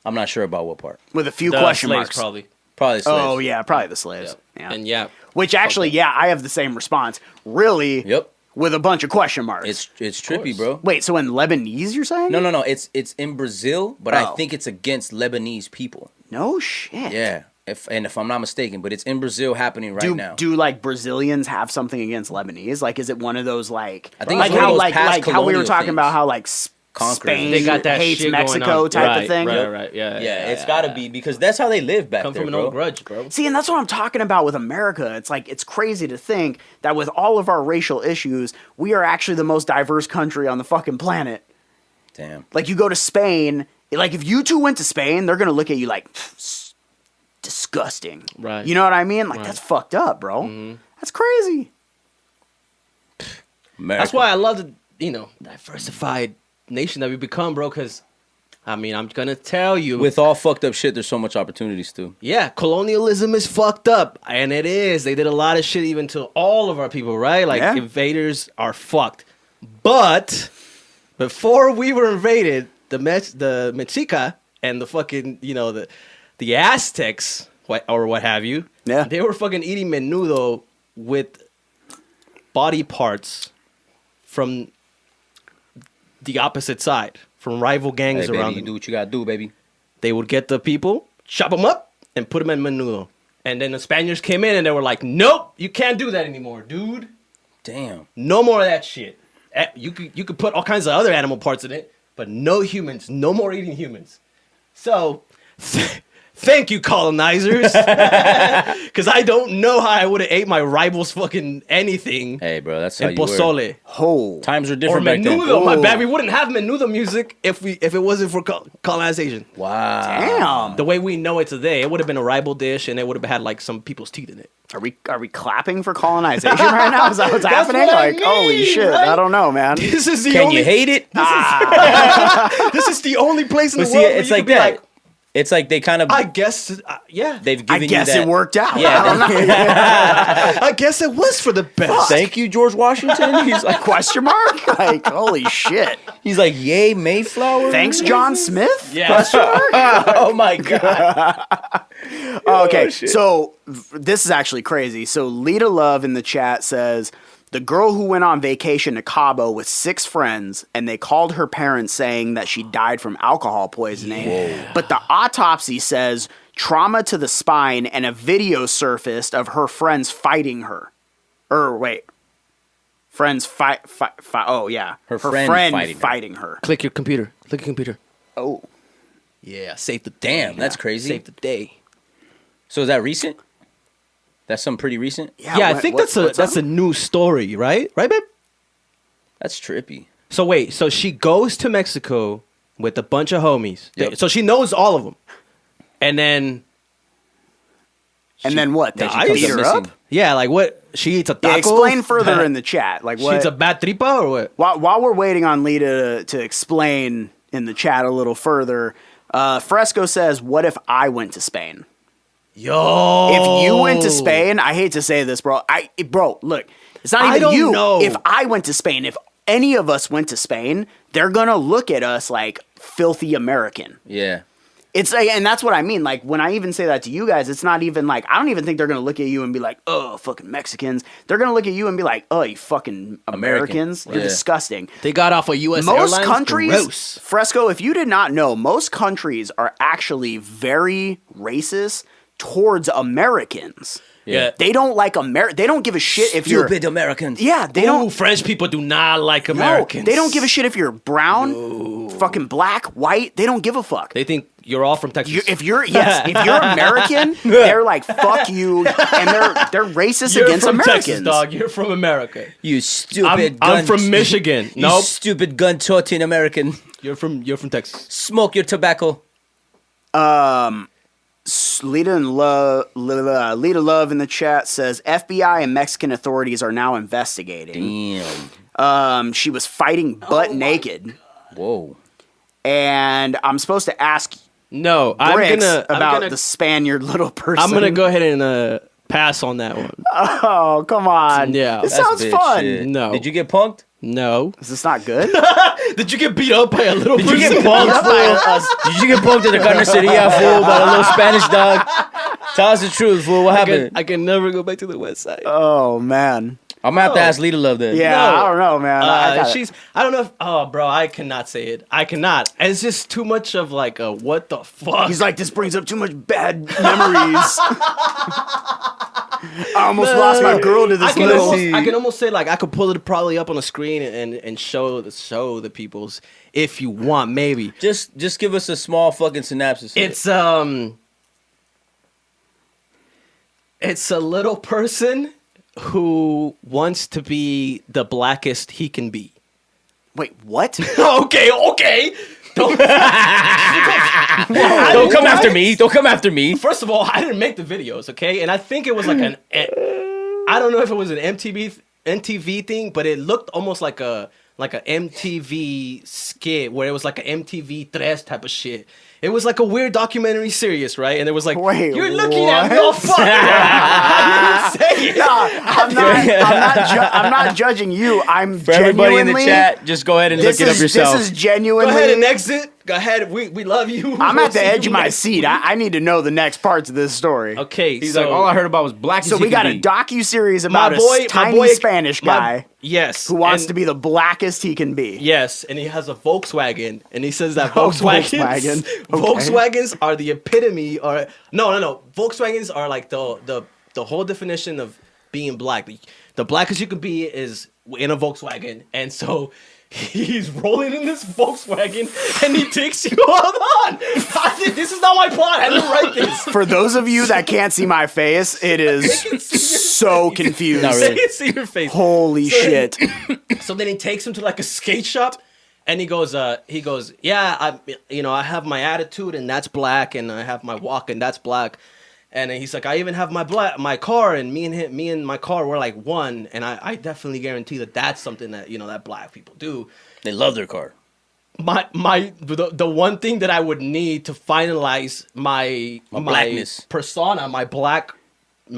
I'm not sure about what part. With a few The question slaves, marks. probably. Probably the slaves. Oh, yeah, probably the slaves. Yeah. And yeah, Which actually, yeah, I have the same response. Really? Yep. With a bunch of question marks. It's trippy, course. bro. Wait, so in Lebanese you're saying? No. It's in Brazil, but I Oh. think it's against Lebanese people. No shit. Yeah. If I'm not mistaken, but it's in Brazil happening right now. Do like Brazilians have something against Lebanese? Like, is it one of those like? I think like it's one of how those like past like how we were colonial talking things. about how like conquerors. Spain They got that hates shit Mexico going on. type Right, of thing. Right. Yeah. Yeah, it's got to be because that's how they live back Come there, from an bro. old grudge, bro. See, and that's what I'm talking about with America. It's like, it's crazy to think that with all of our racial issues, we are actually the most diverse country on the fucking planet. Damn. Like, you go to Spain, like, if you two went to Spain, they're going to look at you like, disgusting. Right. You know what I mean? Like, Right. that's fucked up, bro. That's crazy. America. That's why I love the diversified nation that we become, bro. Because I mean, I'm gonna tell you, with all fucked up shit, there's so much opportunities too. yeah, colonialism is fucked up, and it is. They did a lot of shit even to all of our people, right? Like Yeah. invaders are fucked. But before we were invaded, the Mexica and the fucking the Aztecs or what have you, Yeah. they were fucking eating menudo with body parts from the opposite side, from rival gangs Hey, around baby, you them. do what you gotta do, baby. They would get the people, chop them up, and put them in menudo. And then the Spaniards came in and they were like, nope, you can't do that anymore, dude. Damn. No more of that shit. You could put all kinds of other animal parts in it, but no humans. No more eating humans. So, thank you, colonizers. Because I don't know how I would have ate my rival's fucking anything Hey, bro, that's how in you were. pozole. Oh. Times were Or different back then. menudo. My Ooh. bad. We wouldn't have menudo music if it wasn't for colonization. Wow. Damn. The way we know it today, it would have been a rival dish, and it would have had like some people's teeth in it. Are we clapping for colonization right now? Is that what's happening? what I Like, holy mean, shit. right? I don't know, man. This is the Can only. you hate it? This is the only place in But the see, world where it's you like could be that. like, It's like they kind of I guess, yeah. they've I given guess you that. it worked out. Yeah, I don't know. I guess it was for the best. Thank you, George Washington. He's like, Question mark? Like, holy shit. yay, Mayflower. Thanks, John Smith? Yeah. Oh my god. Oh, okay, shit. so this is actually crazy. So Lita Love in the chat says, the girl who went on vacation to Cabo with 6 friends, and they called her parents saying that she died from alcohol poisoning. But the autopsy says trauma to the spine, and a video surfaced of her friends fighting her. Friends fight. Oh, yeah. Her friend fighting her. Click your computer. Click your computer. Oh. Yeah, save the Damn, that's crazy. Save the day. So is that recent? That's something pretty recent. Yeah, I think that's a new story, right? Right, babe? That's trippy. So wait, so she goes to Mexico with a bunch of homies. Yep. So she knows all of them. And then And then what? They Then she beat comes her missing. up? yeah, like what? She eats a taco? Yeah, explain further in the chat. Like what? She eats a bad tripa or what? While we're waiting on Lita to explain in the chat a little further, Fresco says, "What if I went to Spain? Yo. If you went to Spain, I hate to say this, bro. Bro, look, it's not I even don't you. know. If I went to Spain, if any of us went to Spain, they're gonna look at us like filthy American. Yeah. It's like, and that's what I mean. Like when I even say that to you guys, it's not even like I don't even think they're gonna look at you and be like, "Oh, fucking Mexicans." They're gonna look at you and be like, "Oh, you fucking Americans, you're Yeah. disgusting." They got off of U.S. Most Airlines. countries, Gross. Fresco, if you did not know, most countries are actually very racist towards Americans. Yeah. They don't like They don't give a shit if you're. Stupid Americans. Yeah, they Ooh, don't. French people do not like No, Americans. they don't give a shit if you're brown, fucking black, white. They don't give a fuck. They think you're all from Texas. If you're American, they're like fuck you, and they're racist You're against from Americans. Texas, dog. You're from America. You stupid gun. I'm from Michigan. You Nope. stupid gun toting American. You're from Texas. Smoke your tobacco. Lita Love in the chat says FBI and Mexican authorities are now investigating. Damn. She was fighting butt naked, Whoa. and I'm supposed to ask No, Bricks I'm about gonna the Spaniard little person. I'm gonna go ahead and pass on that one. Oh, come on. Yeah. This That's sounds bitch fun. shit. No. Did you get punked? No. Is this not good? Did you get beat up by a little Did you person? get punked, fool? Did you get punked at the carniceria, fool, by a little Spanish dog? Tell us the truth, fool. What happened? I can never go back to the west side. Oh, man. I'm gonna have to ask Lita Love then. Yeah, No. I don't know, man. I don't know if, oh, bro, I cannot say it. I cannot. It's just too much of like a, what the fuck? He's like, this brings up too much bad memories. I almost lost my girl to this little. I can almost say like I could pull it probably up on the screen and show the people's if you want maybe. Just give us a small fucking synopsis. It's a little person who wants to be the blackest he can be. Wait, what? okay. Don't come after me. Don't come after me. First of all, I didn't make the videos, okay? And I think it was like I don't know if it was an MTV thing, but it looked almost like a MTV skit where it was like an MTV Tres type of shit. It was like a weird documentary series, right? And it was like, wait, you're looking at me, what? oh fuck. How do you say it? I'm not judging you. I'm For everybody in the genuinely- chat, just go ahead and look it up yourself. This is genuinely. Go ahead and exit. Go ahead. We love you. I'm We'll at the see edge you of my next seat. I need to know the next parts of this story. Okay, He's so like, all I heard about was black. So we got a docu-series about a tiny Spanish guy yes, who wants and- to be the blackest he can be. Yes, and he has a Volkswagen, and he says that Oh, Volkswagens, Volkswagen. Okay. Volkswagens are the epitome, or no, Volkswagens are like the whole definition of being black. The blackest you can be is in a Volkswagen, and so he's rolling in this Volkswagen, and he takes you. Hold on, this is not my plot. I didn't write this. For those of you that can't see my face, it is so confused. Not really. See your face. Holy shit. So then he takes him to like a skate shop, and he goes, yeah, I have my attitude, and that's black, and I have my walk, and that's black, and then he's like, I even have my car, and me and my car were like one, and I definitely guarantee that's something that that black people do. They love their car. The one thing that I would need to finalize my blackness. persona, my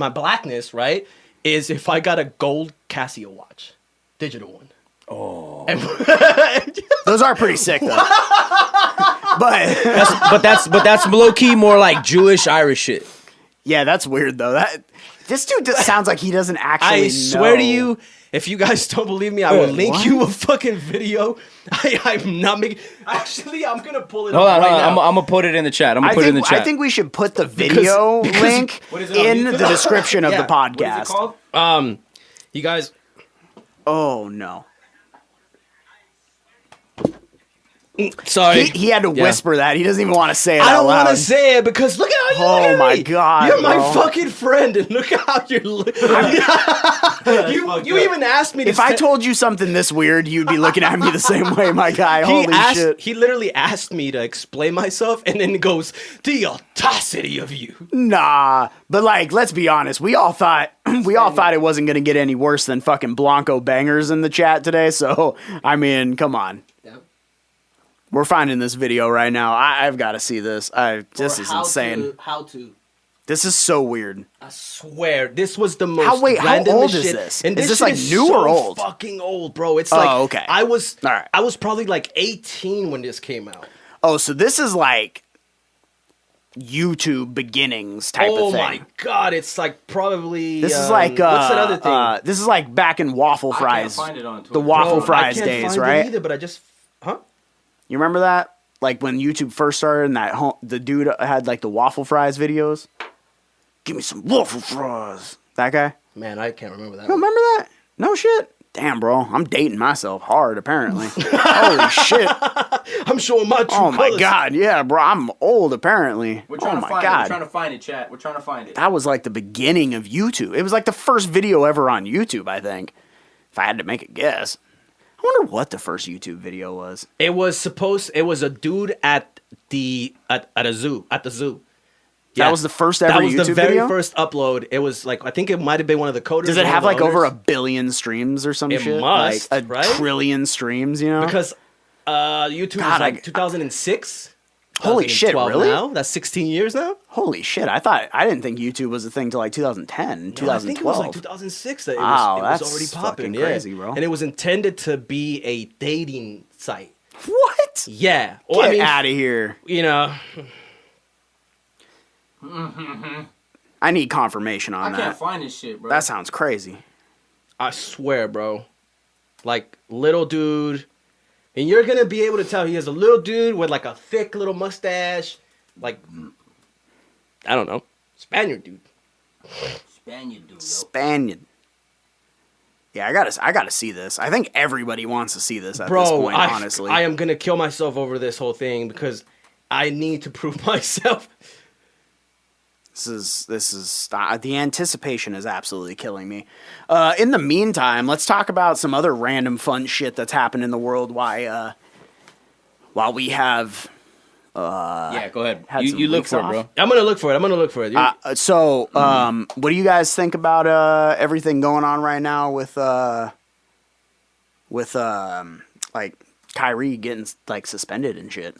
blackness, right, is if I got a gold Casio watch, digital one. Oh, Those are pretty sick, though. but that's low key more like Jewish Irish shit. yeah, that's weird, though. This dude just sounds like he doesn't actually I swear to know. you, if you guys don't believe me, I will link what? you a fucking video. I'm not making. Actually, I'm gonna pull it. Hold up on, right I'm now. gonna put it in the chat. I think we should put the video because- link What is it on in YouTube? the description of Yeah. the What is it podcast. called? You guys. Oh, no. Sorry. He had to Yeah. whisper that. He doesn't even want to say it I out don't want loud. to say it because look at how you look Oh at my me. God, You're my bro. fucking friend, and look at how you're looking. you even asked me to. If I told you something this weird, you'd be looking at me the same way, my guy. Holy shit. He literally asked me to explain myself, and then goes, "The audacity of you." Nah, but like, let's be honest. We all thought it wasn't gonna get any worse than fucking Blanco bangers in the chat today. So I mean, come on. Yeah. We're finding this video right now. I've got to see this. This is insane. How to? This is so weird. I swear, this was the most. How randomest old is shit. this? And Is this shit like new so or old? Fucking old, bro. It's Oh, like okay. I was Alright. probably like 18 when this came out. Oh, so this is like YouTube beginnings type Oh of thing. my god, it's like probably. This is like what's that other thing? this is like back in waffle fries. find it on The Twitter. waffle Bro, fries I can't days, find it right? either, but I just, You remember that? Like when YouTube first started and the dude had like the waffle fries videos? Give me some waffle fries. That guy? Man, I can't remember that. You don't remember that? No shit. Damn, bro. I'm dating myself hard, apparently. Holy shit. I'm showing my true Oh my colors. god. Yeah, bro. I'm old, apparently. We're trying Oh to my find god. it. We're trying to find it, chat. We're trying to find it. That was like the beginning of YouTube. It was like the first video ever on YouTube, I think. If I had to make a guess. I wonder what the first YouTube video was. It was a dude at the zoo. That was the first ever That was YouTube the very video? first upload. It was like, I think it might have been one of the coders. Does or it one have of the like over owners. 1 billion streams or some It shit? must, like a right? trillion streams, you know? Because YouTube God, was like 2006. Holy shit, 2012 really? Now. That's 16 years now. Holy shit, I didn't think YouTube was a thing till like 2010, 2012. I think it was like 2006 that Wow, it was that's already popping. fucking Yeah. crazy, bro. And it was intended to be a dating site. What? Yeah. Well, Get I mean, out of here. you know, I need confirmation on I that. can't find this shit, bro. That sounds crazy. I swear, bro. Like, little dude. And you're going to be able to tell he is a little dude with like a thick little mustache. Like, I don't know. Spaniard dude. Spaniard. Yeah, I gotta see this. I think everybody wants to see this at this Bro, point, honestly. I am gonna kill myself over this whole thing because I need to prove myself. This is the anticipation is absolutely killing me. In the meantime, let's talk about some other random fun shit that's happened in the world while we have Yeah, go ahead. had some You look weeks for it, off. bro. I'm gonna look for it. What do you guys think about everything going on right now with like Kyrie getting like suspended and shit?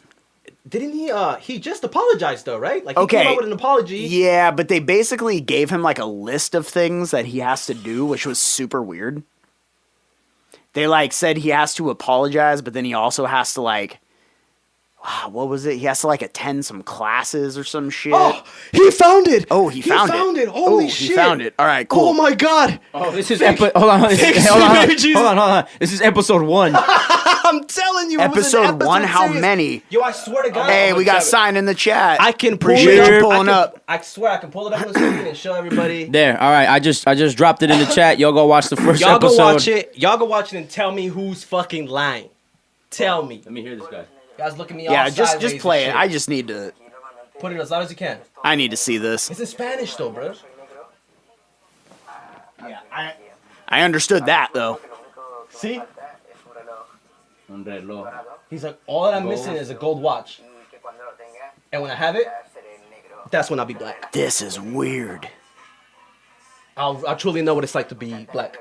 Didn't he just apologized though, right? Like he Okay. came out with an apology. Yeah, but they basically gave him like a list of things that he has to do, which was super weird. They like said he has to apologize, but then he also has to like, what was it? He has to like attend some classes or some shit. Oh, he found it. Oh, he found it. Holy Oh, shit. he found it. All right, cool. Oh my god. Oh, this is Thanks. hold on. Thanks, Hold on. baby Jesus. Hold on. This is episode 1. I'm telling you, it was an Episode 1, how series. many? Yo, I swear to God. Hey, we got Kevin. signed in the chat. I can pull Appreciate it you up. pulling up. I swear I can pull it up on the screen and show everybody. There. All right. I just dropped it in the chat. Y'all go watch the first Y'all episode. go watch it. Y'all go watch it and tell me who's fucking lying. Tell me. Let me hear this guy. Guys, look at me. Yeah, all just sideways play and it. shit. I just need to. Put it as loud as you can. I need to see this. It's in Spanish though, bro. Yeah, I understood that though. See? He's like, all that I'm missing is a gold watch. And when I have it, that's when I'll be black. This is weird. I'll truly know what it's like to be black.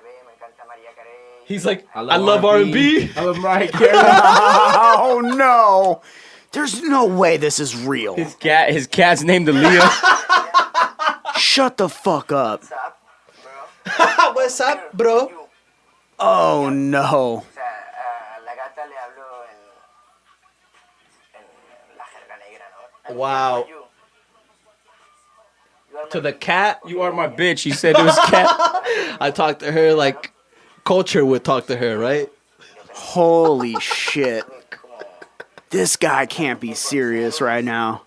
He's like, I love love R&B. I love Mariah Carey. Oh no! There's no way this is real. His cat's named Aaliyah. Shut the fuck up. What's up, bro? Oh no. Wow. To the cat, You are my bitch. He said to his cat. I talked to her like culture would talk to her, right? Holy shit. This guy can't be serious right now.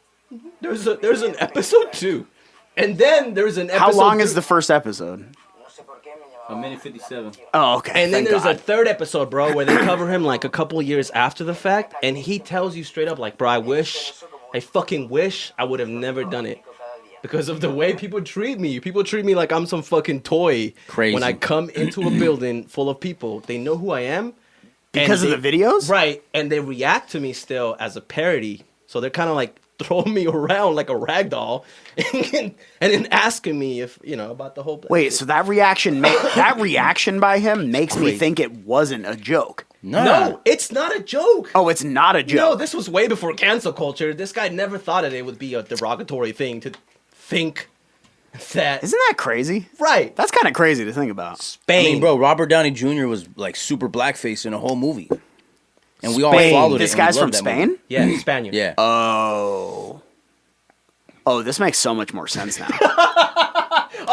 There's an episode 2. And then there's an episode How long 3. is the first episode? A minute 57. Oh, okay. And then thank there's God. a third episode, bro, where they cover him like a couple years after the fact, and he tells you straight up, like, bro, I fucking wish I would have never done it. Because of the way people treat me. People treat me like I'm some fucking toy. Crazy. When I come into a building full of people, they know who I am. Because of the videos? Right. And they react to me still as a parody. So they're kind of like throwing me around like a rag doll and then asking me if, about the whole... Wait, so that reaction by him makes me Crazy. think it wasn't a joke. No, it's not a joke. Oh, it's not a joke. No, this was way before cancel culture. This guy never thought that it would be a derogatory thing to think that... Isn't that crazy? Right. That's kind of crazy to think about. Spain. I mean, bro, Robert Downey Jr. was like super blackface in a whole movie. And we all Spain. followed it. This and we guy's from loved that Spain? movie. Yeah, Spaniard. Yeah. Oh, this makes so much more sense now.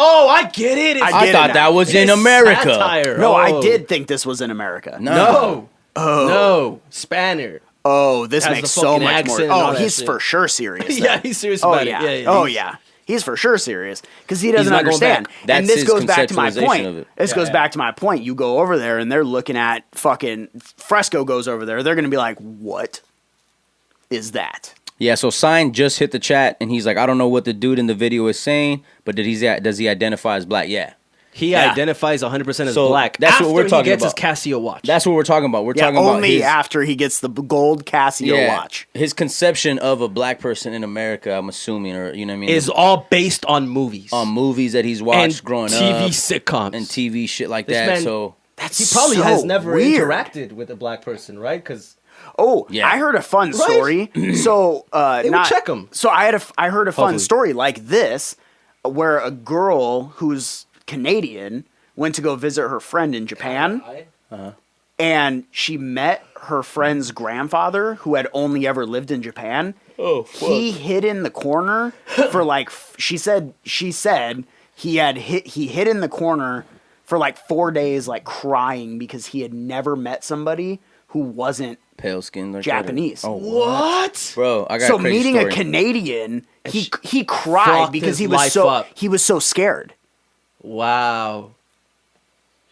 Oh, I get it. It's, I I get thought it that was in it's America. satire. No, Oh. I did think this was in America. No. No. Spaniard. Oh, this Has makes the so fucking much accent more. and all Oh, that he's shit. for sure serious. then. Yeah, he's serious Oh about yeah. it. Oh he's- yeah. He's for sure serious because he doesn't not going understand. back. That's And this his goes back to my conceptualization point. of it. This Yeah, goes yeah. back to my point. You go over there and they're looking at fucking Fresco goes over there. They're gonna be like, "What is that?" Yeah, so Sign just hit the chat, and he's like, I don't know what the dude in the video is saying, but does he identify as black? Yeah. He Yeah. identifies 100% as So black. that's what we're after talking he gets about. his Casio watch. That's what we're talking about. We're Yeah, talking about only his, after he gets the gold Casio watch. his conception of a black person in America, I'm assuming, or, you know what I mean? is all based on movies. on movies that he's watched and growing TV up. sitcoms. And TV shit like This that, man- so... That's he probably so has never weird. interacted with a black person, right? Because Oh, Yeah. I heard a fun story. So, would check 'em. So I heard a fun Hopefully. story like this, where a girl who's Canadian went to go visit her friend in Japan, and she met her friend's grandfather, who had only ever lived in Japan. Oh, He hid in the corner for like she said he hid in the corner for like 4 days, like crying because he had never met somebody who wasn't Pale skin like Japanese. That. Oh, what? bro, I got so a crazy meeting story. a Canadian, he cried fucked because his he was life so up. he was so scared. Wow.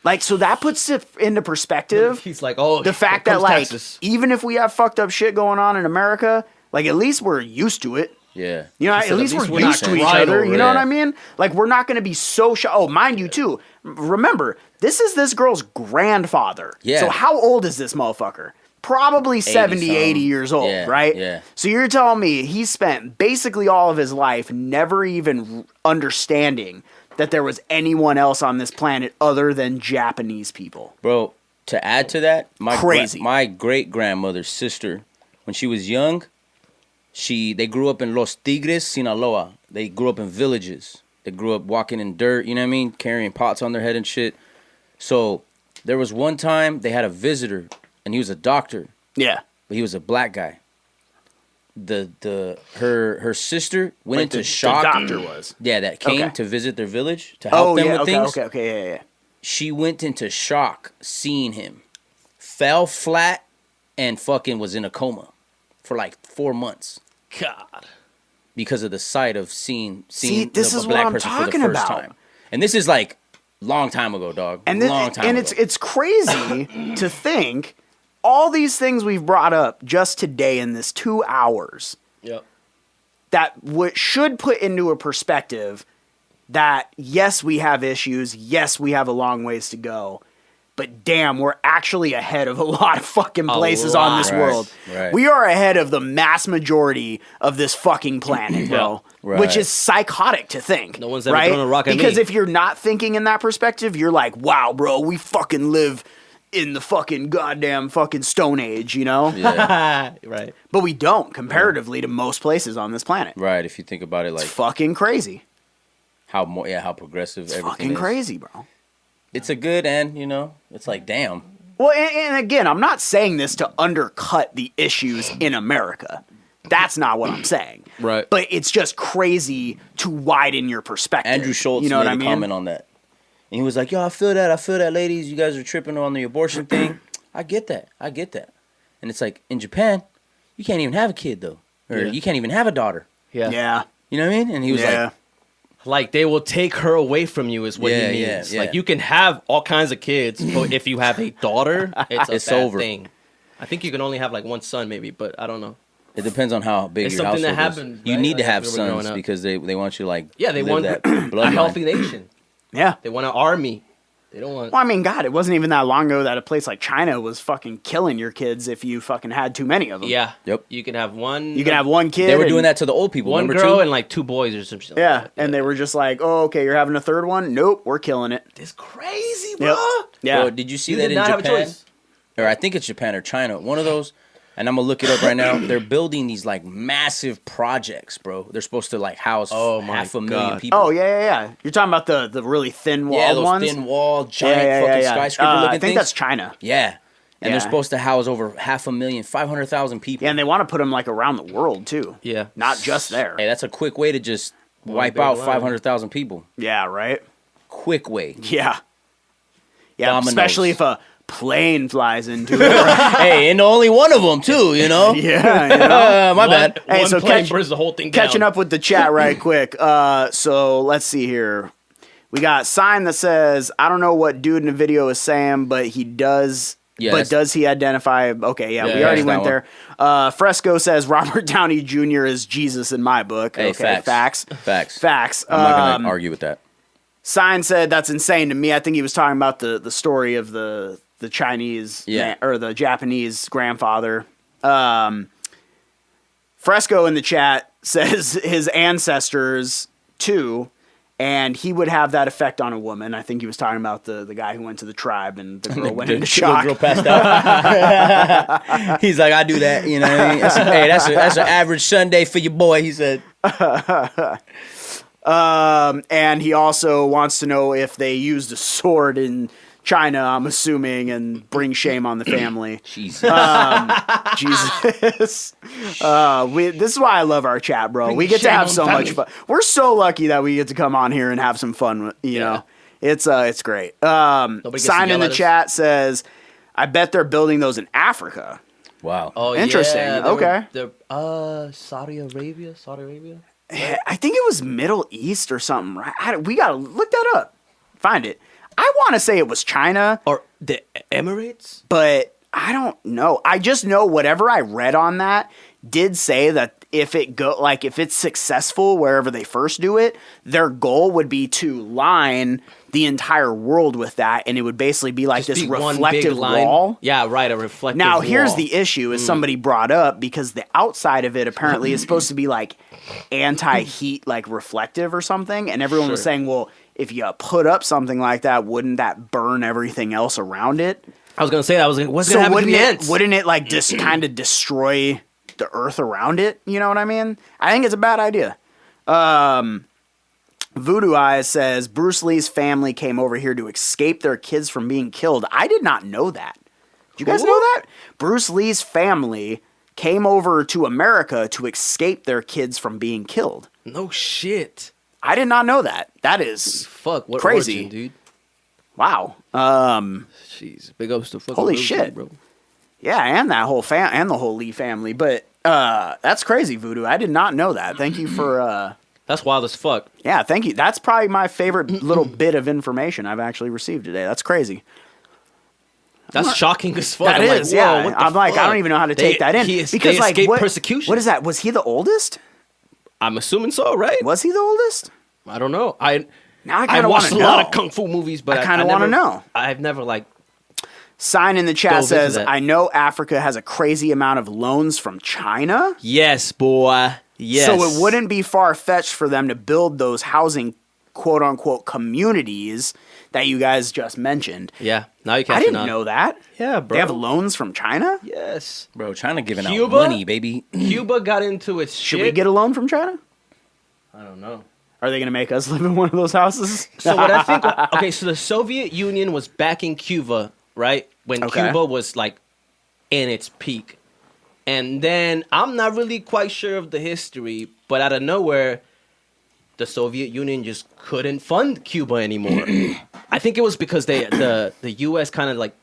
Like, so that puts it into perspective. He's like, oh, The fact here that, comes like, Texas. even if we have fucked up shit going on in America, like, at least we're used to it. Yeah. You know, He at said, least at least we're we're used not to each crying other. over You it. know what Yeah. I mean? Like, we're not going to be so Oh, mind you, too. Remember, this is this girl's grandfather. Yeah. So how old is this motherfucker? Probably 70, 80 years old, Yeah, right? yeah. So you're telling me he spent basically all of his life never even understanding that there was anyone else on this planet other than Japanese people. Bro, to add to that, Crazy. my great grandmother's sister, when she was young, they grew up in Los Tigres, Sinaloa. They grew up in villages. They grew up walking in dirt, you know what I mean? Carrying pots on their head and shit. So there was one time they had a visitor, and he was a doctor, Yeah. but he was a black guy. Her sister went into shock. The doctor was. Yeah, that came Okay. to visit their village to help them with things. Okay. She went into shock seeing him, fell flat, and fucking was in a coma for like 4 months God. because of the sight of seeing this a is what black I'm person for the talking first about. time. And this is like long time ago, dog. And long time ago. it's crazy to think all these things we've brought up just today in this 2 hours Yep. that should put into a perspective that yes, we have issues, yes, we have a long ways to go, but damn, we're actually ahead of a lot of fucking places on this Right, world. right. We are ahead of the mass majority of this fucking planet, bro. Right. Which is psychotic to think. No one's ever right? thrown a rock at Because me. if you're not thinking in that perspective, you're like, wow, bro, we fucking live in the fucking goddamn fucking Stone Age, you know? Yeah, Right. But we don't, comparatively to most places on this planet. right. If you think about it, It's like fucking crazy. how progressive It's everything fucking is. crazy, bro. It's a good end, it's like damn. Well, and again, I'm not saying this to undercut the issues in America. That's not what I'm saying. Right. But it's just crazy to widen your perspective. Andrew Schultz you know made what I a mean? comment on that. And he was like, yo, I feel that, ladies. You guys are tripping on the abortion thing. I get that. And it's like, in Japan, you can't even have a kid, though. Or Yeah. you can't even have a daughter. Yeah. Yeah. You know what I mean? And he was like, Like they will take her away from you is what Yeah, he yeah, means. yeah. Like you can have all kinds of kids, but if you have a daughter, it's bad over. thing. I think you can only have like one son maybe, but I don't know. it depends on how big It's your something household that is. happened, You right? need to Like, have when we were growing sons up. because they want you to, like, Yeah, they live want that a bloodline. healthy nation. Yeah. They want an army. They don't want Well, I mean, God, it wasn't even that long ago that a place like China was fucking killing your kids if you fucking had too many of them. Yeah. Yep. You can have one You can have one kid. They were and- doing that to the old people. one remember girl too? and like 2 boys or some shit. Yeah. Like that. And they were just like, oh, okay, you're having a third one? Nope, we're killing it. It's crazy, bro. Yep. Yeah. Bro, did you see You that did in not have a Japan? choice. Or I think it's Japan or China. One of those. And I'm going to look it up right now. They're building these, like, massive projects, bro. They're supposed to, like, house Oh, my 500,000 God. people. Oh, yeah. You're talking about the really thin walled Yeah, those ones? thin wall, giant fucking skyscraper looking I think things. that's China. Yeah. And Yeah. they're supposed to house over 500,000, 500,000 people. Yeah, and they want to put them like around the world too. Yeah. Not just there. Hey, that's a quick way to just wipe big out line. 500,000 people. Yeah, right? Quick way. Yeah. Yeah, Dominoes. especially if a plane flies into it. Hey, and only one of them, too, you know? Yeah, you know? My bad. Hey, One so plane catch- burns the whole thing down. Catching up with the chat right quick. So let's see here. We got a sign that says, I don't know what dude in the video is saying, but he does. Yeah, but that's- does he identify? Okay, yeah, Yeah, we already that's went that there. Fresco says Robert Downey Jr. is Jesus in my book. Hey, okay, facts. Facts. I'm not going to argue with that. Sign said that's insane to me. I think he was talking about the story of the Chinese or the Japanese grandfather. Fresco in the chat says his ancestors too, and he would have that effect on a woman. I think he was talking about the guy who went to the tribe and the girl went into shock. The girl passed out. He's like, I do that. You know what I mean? Hey, that's an average Sunday for your boy, he said. And he also wants to know if they used a sword in China, I'm assuming, and bring shame on the family. Jesus. Jesus. This is why I love our chat, bro. We get to shame have on so family. much fun. We're so lucky that we get to come on here and have some fun. You know, it's great. Nobody gets to Sign in yell the at us. chat says, I bet they're building those in Africa. Wow. Oh, Interesting. Yeah, Okay. Saudi Arabia. I think it was Middle East or something, right? We got to look that up. find it. I want to say it was China, Or the Emirates? but I don't know. I just know whatever I read on that did say that if it's successful wherever they first do it, their goal would be to line the entire world with that, and it would basically be like Just this be one big reflective line. wall. Yeah, right, a reflective Now, wall. here's the issue, as somebody brought up, because the outside of it apparently is supposed to be like anti-heat, like reflective or something, and everyone was Sure. saying, well, if you put up something like that, wouldn't that burn everything else around it? I was going to say that. I was like, what's So going to happen to wouldn't the it, ants? wouldn't it like just kind of destroy the earth around it? You know what I mean? I think it's a bad idea. Voodoo Eyes says Bruce Lee's family came over here to escape their kids from being killed. I did not know that. Did you guys know that? Bruce Lee's family came over to America to escape their kids from being killed. No shit. I did not know that. That is Fuck, what crazy, origin, dude? wow. Jeez, big ups to fucking Holy Bruce Lee, shit. bro. Yeah, and that whole and the whole Lee family. But that's crazy, Voodoo. I did not know that. Thank you for That's wild as fuck. yeah, thank you. That's probably my favorite little bit of information I've actually received today. That's crazy. That's shocking as fuck. That I'm is, like, whoa, yeah. what the I'm like, I fuck? don't even know how to take that in because they like escaped what, persecution. What is that? Was he the oldest? I'm assuming so, right? Was he the oldest? I don't know. Now I I kind of want watched to a know. lot of kung fu movies, but I kinda wanna never- know. I've never like. Sign in the chat Dove into says, that. I know Africa has a crazy amount of loans from China. Yes, boy. Yes. So it wouldn't be far-fetched for them to build those housing quote-unquote communities that you guys just mentioned. Yeah. Now you I catch didn't know that. Yeah, bro. They have loans from China? Yes. Bro, China giving out Cuba? money, baby. Cuba got into its Should shit. we get a loan from China? I don't know. Are they going to make us live in one of those houses? So what I think, okay, so the Soviet Union was backing Cuba, right? When Okay. Cuba was like in its peak. And then I'm not really quite sure of the history, but out of nowhere, the Soviet Union just couldn't fund Cuba anymore. I think it was because the US kind of like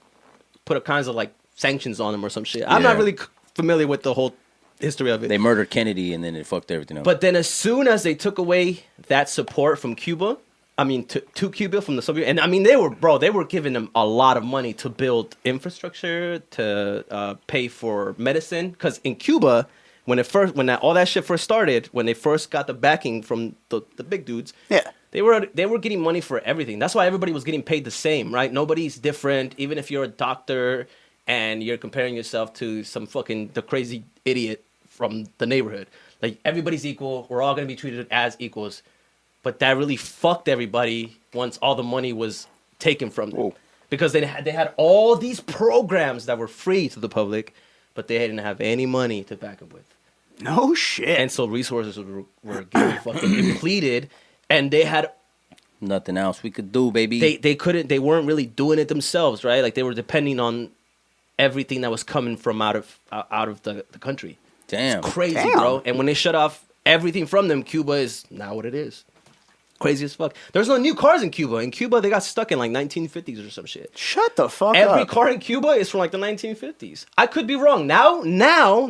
put up kinds of like sanctions on them or some shit. I'm not Yeah. really familiar with the whole history of it. They murdered Kennedy and then it fucked everything up. But then as soon as they took away that support from Cuba, I mean, to Cuba from the Soviet, and I mean, they were giving them a lot of money to build infrastructure, to pay for medicine. Because in Cuba, when all that shit first started, when they first got the backing from the big dudes, Yeah. they were getting money for everything. That's why everybody was getting paid the same, right? Nobody's different. Even if you're a doctor and you're comparing yourself to the crazy idiot from the neighborhood, like everybody's equal. We're all gonna be treated as equals. But that really fucked everybody once all the money was taken from them. Whoa. Because they had all these programs that were free to the public, but they didn't have any money to back them with. No shit. And so resources were getting fucking depleted, and they had Nothing else we could do, baby. they weren't really doing it themselves, right? Like they were depending on everything that was coming from out of the country. Damn. Crazy, Damn. bro. And when they shut off everything from them, Cuba is now what it is. Crazy as fuck. There's no new cars in Cuba. In Cuba, they got stuck in like 1950s or some shit. Shut the fuck Every up. car in Cuba is from like the 1950s. I could be wrong. Now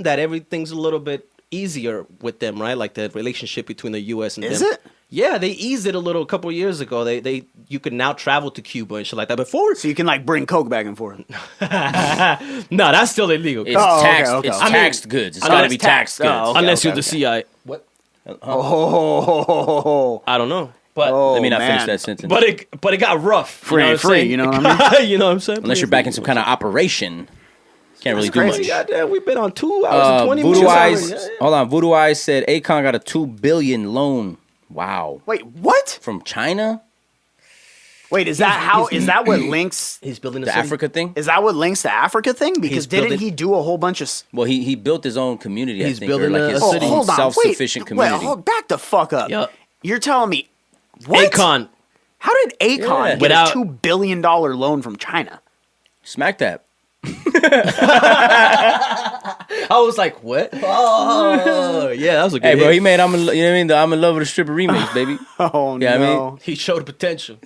that everything's a little bit easier with them, right? Like the relationship between the U.S. and Is them. it? Yeah, they eased it a couple of years ago. You can now travel to Cuba and shit like that. Before, So you can like bring Coke back and forth. no, that's still illegal. It's Oh, okay, taxed. okay. It's I mean, taxed goods. It's oh, got to it's be taxed taxed. goods. Oh, okay. Unless you're the CIA. What? Oh, I don't know. But Oh, Let me not man. finish that sentence. but it got rough. Free you know ain't what I'm free, saying? you know what I You know what I'm saying? Unless you're back in some kind of operation, can't really do crazy. much. Goddamn, we've been on 2 hours and 20 Voodoo minutes. Eyes, already. Yeah. hold on. Voodoo Eyes said Akon got a $2 billion loan. Wow, wait, what? from China, Wait, is that what links? He's building a the city. Africa thing. Is that what links the Africa thing? Because He's didn't building- he do a whole bunch of? Well, he built his own community. He's I think, building or like a his city. own Hold on, self-sufficient wait, community. Wait, back the fuck up. Yup. You're telling me what? Akon. How did Akon Yeah. get Without- a $2 billion loan from China? Smack that. I was like, what? Oh, yeah, that was a good Hey, bro, hit. he made you know what I mean? The I'm in love with a stripper remix, baby. Oh Yeah, I no! mean- He showed potential.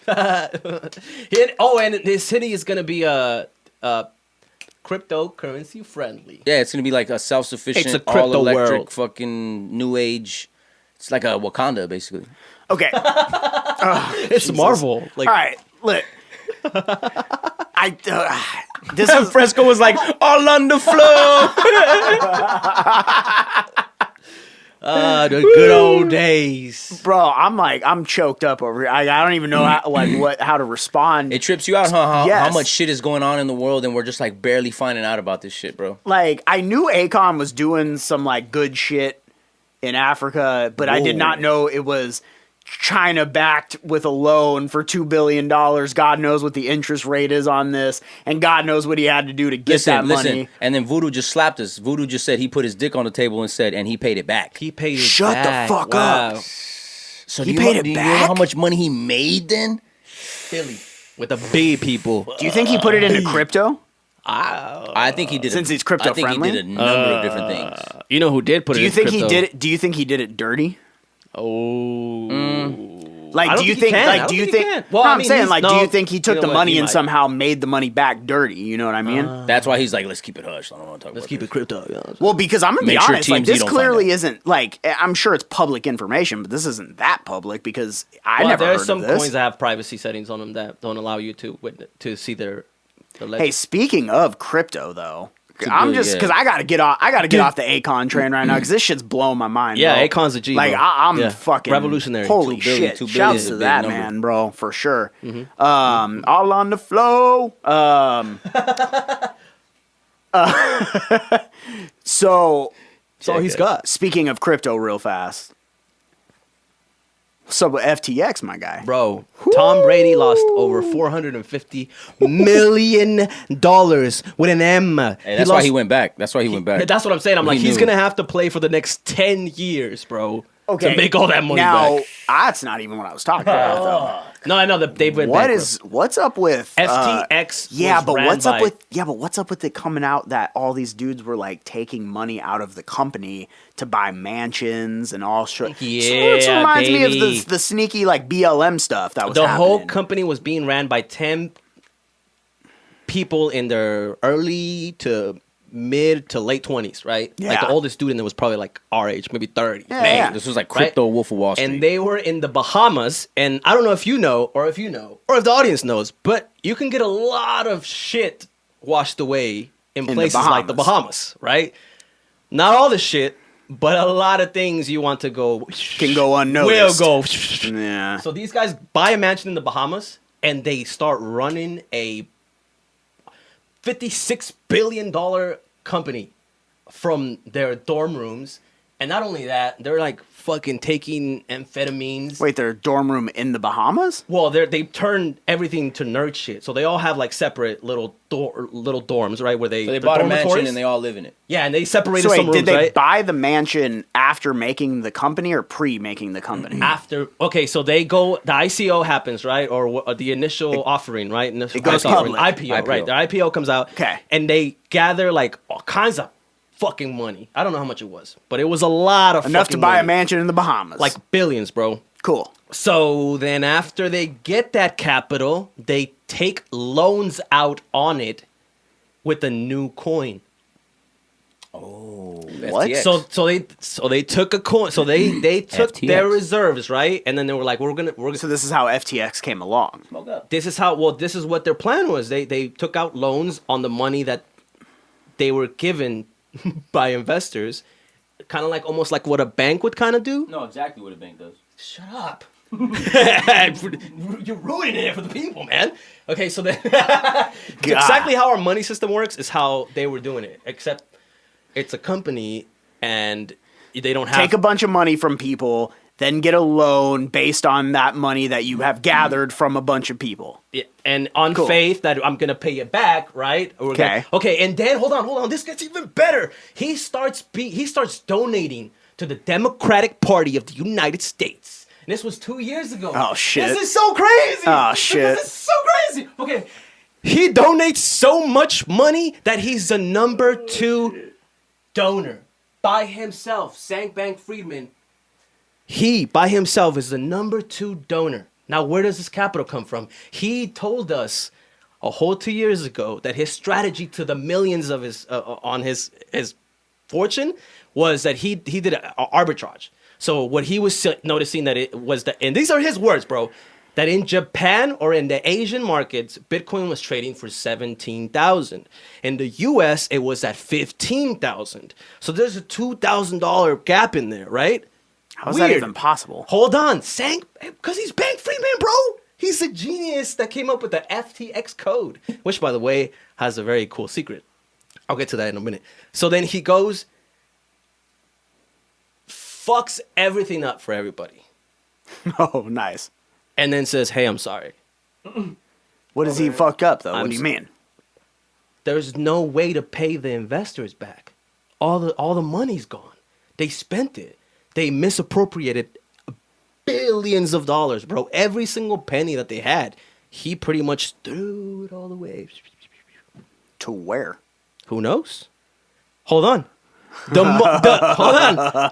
And his city is going to be cryptocurrency friendly. Yeah, it's gonna be like a self-sufficient, It's a crypto all-electric, world. fucking new age. It's like a Wakanda, basically. Okay. It's Marvel. Like, All right. Look. This is Fresco was like, all on the floor. the good old days. bro. I'm choked up over here. I don't even know how to respond. It trips you out, huh? How Yes. much shit is going on in the world, and we're just like barely finding out about this shit, bro. Like, I knew Akon was doing some like good shit in Africa, but I did Whoa. not know it was China backed with a loan for $2 billion. God knows what the interest rate is on this, and God knows what he had to do to get that money. And then Voodoo just slapped us. Voodoo just said he put his dick on the table and said, and he paid it back. He paid it Shut back. the fuck Wow. up. So He do paid it do you know back? how much money he made then? Philly. With the big people. Do you think he put it into crypto? I think he did. Since he's crypto I think friendly? he did a number of different things. You know who did put Do it you in think crypto? he did it? Do you think he did it dirty? Oh. Like, I don't do you think he think? can. Like, I do don't you think he think? can. Well, no, I I'm mean, saying, he's- like, do no, you think he took you know the what, money he and might. somehow made the money back dirty? You know what I mean? That's why he's like, let's keep it hush. I don't want to talk Let's about keep this. it crypto. Yeah. Well, because I'm gonna be Make sure honest, like TMZ this don't find clearly out. isn't like I'm sure it's public information, but this isn't that public because I Well, never there's heard some of this. coins that have privacy settings on them that don't allow you to see their Hey, ledger. speaking of crypto, though, I'm billion, just yeah. because I gotta get off. I gotta get off the Akon train right now because this shit's blowing my mind. Yeah, bro. Akon's a G, Like bro. I'm Yeah. fucking Revolutionary. Holy 2 billion, shit! 2 billion Shouts is a to big that number. man, bro, for sure. All on the flow. So That's all he's got. speaking of crypto, real fast. What's up with FTX, my guy? Bro, Tom Brady lost over $450 million with an M. Hey, that's why he went back. That's why he went back. That's what I'm saying. I'm like, He he's knew. going to have to play for the next 10 years, bro, Okay, to make all that money now, back. that's not even what I was talking about, though. No, I know that they went What's up with FTX Yeah, was but ran what's up by- with it coming out that all these dudes were like taking money out of the company to buy mansions and all shit. Yeah, It reminds me baby. of the sneaky like BLM stuff that was The whole happening. company was being ran by 10 people in their early to mid to late 20s, right? Like the Yeah. oldest dude in there was probably like our age, maybe 30. Yeah, maybe. yeah. This was like crypto Wolf of Wall Street. And they were in the Bahamas, and I don't know if you know, or if the audience knows, but you can get a lot of shit washed away in the places like the Bahamas, right? Not all the shit, but a lot of things you want to go Can go unnoticed. will go. Yeah. So these guys buy a mansion in the Bahamas, and they start running a $56 billion company from their dorm rooms. And not only that, they're like fucking taking amphetamines. Wait, their dorm room in the Bahamas? Well, they turned everything to nerd shit. So they all have like separate little dorms, right? Where they So they they're bought a mansion dormitories. and they all live in it. Yeah, and they separated So wait, some rooms, did they right? buy the mansion after making the company or pre-making the company? After they go, the ICO happens, right, or the initial offering, right? Initial it goes price offering. public. IPO, right? The IPO comes out, Okay. and they gather like all kinds of fucking money. I don't know how much it was, but it was a lot of Enough to fucking buy a money. mansion in the Bahamas. like billions, bro. cool. So then after they get that capital, they take loans out on it with a new coin. Oh, What? FTX. So they took a coin. So they took FTX. their reserves, right? And then they were like, we're gonna So this is how FTX came along. Smoke up. this is what their plan was. They took out loans on the money that they were given by investors, kind of like almost like what a bank would kind of do. No, exactly what a bank does. Shut up. You're ruining it for the people, man. Okay, so then exactly how our money system works is how they were doing it, except it's a company and they don't have Take a bunch of money from people, then get a loan based on that money that you have gathered from a bunch of people. Yeah, and on Cool. faith that I'm gonna pay you back, right? Okay, and then hold on. This gets even better. He starts donating to the Democratic Party of the United States. And this was 2 years ago. Oh, shit. This is so crazy. Oh, shit. This is so crazy. Okay, he donates so much money that he's the number 2 donor by himself. Sank Bank Friedman. He, by himself, is the number 2 donor. Now, where does this capital come from? He told us a whole 2 years ago that his strategy to the millions of his on his fortune was that he did arbitrage. So what he was noticing that it was that, and these are his words, bro, that in Japan or in the Asian markets, Bitcoin was trading for 17,000. In the US, it was at 15,000. So there's a $2,000 gap in there, right? How's that even possible? Hold on, because he's Bank Friedman, bro. He's a genius that came up with the FTX code, which, by the way, has a very cool secret. I'll get to that in a minute. So then he goes, fucks everything up for everybody, Oh, nice. and then says, hey, I'm sorry. What does he fuck up, though? I'm What do you mean? There's no way to pay the investors back. All the money's gone. They spent it. They misappropriated billions of dollars, bro. Every single penny that they had, he pretty much threw it all away. To where? Who knows? Hold on. Hold on.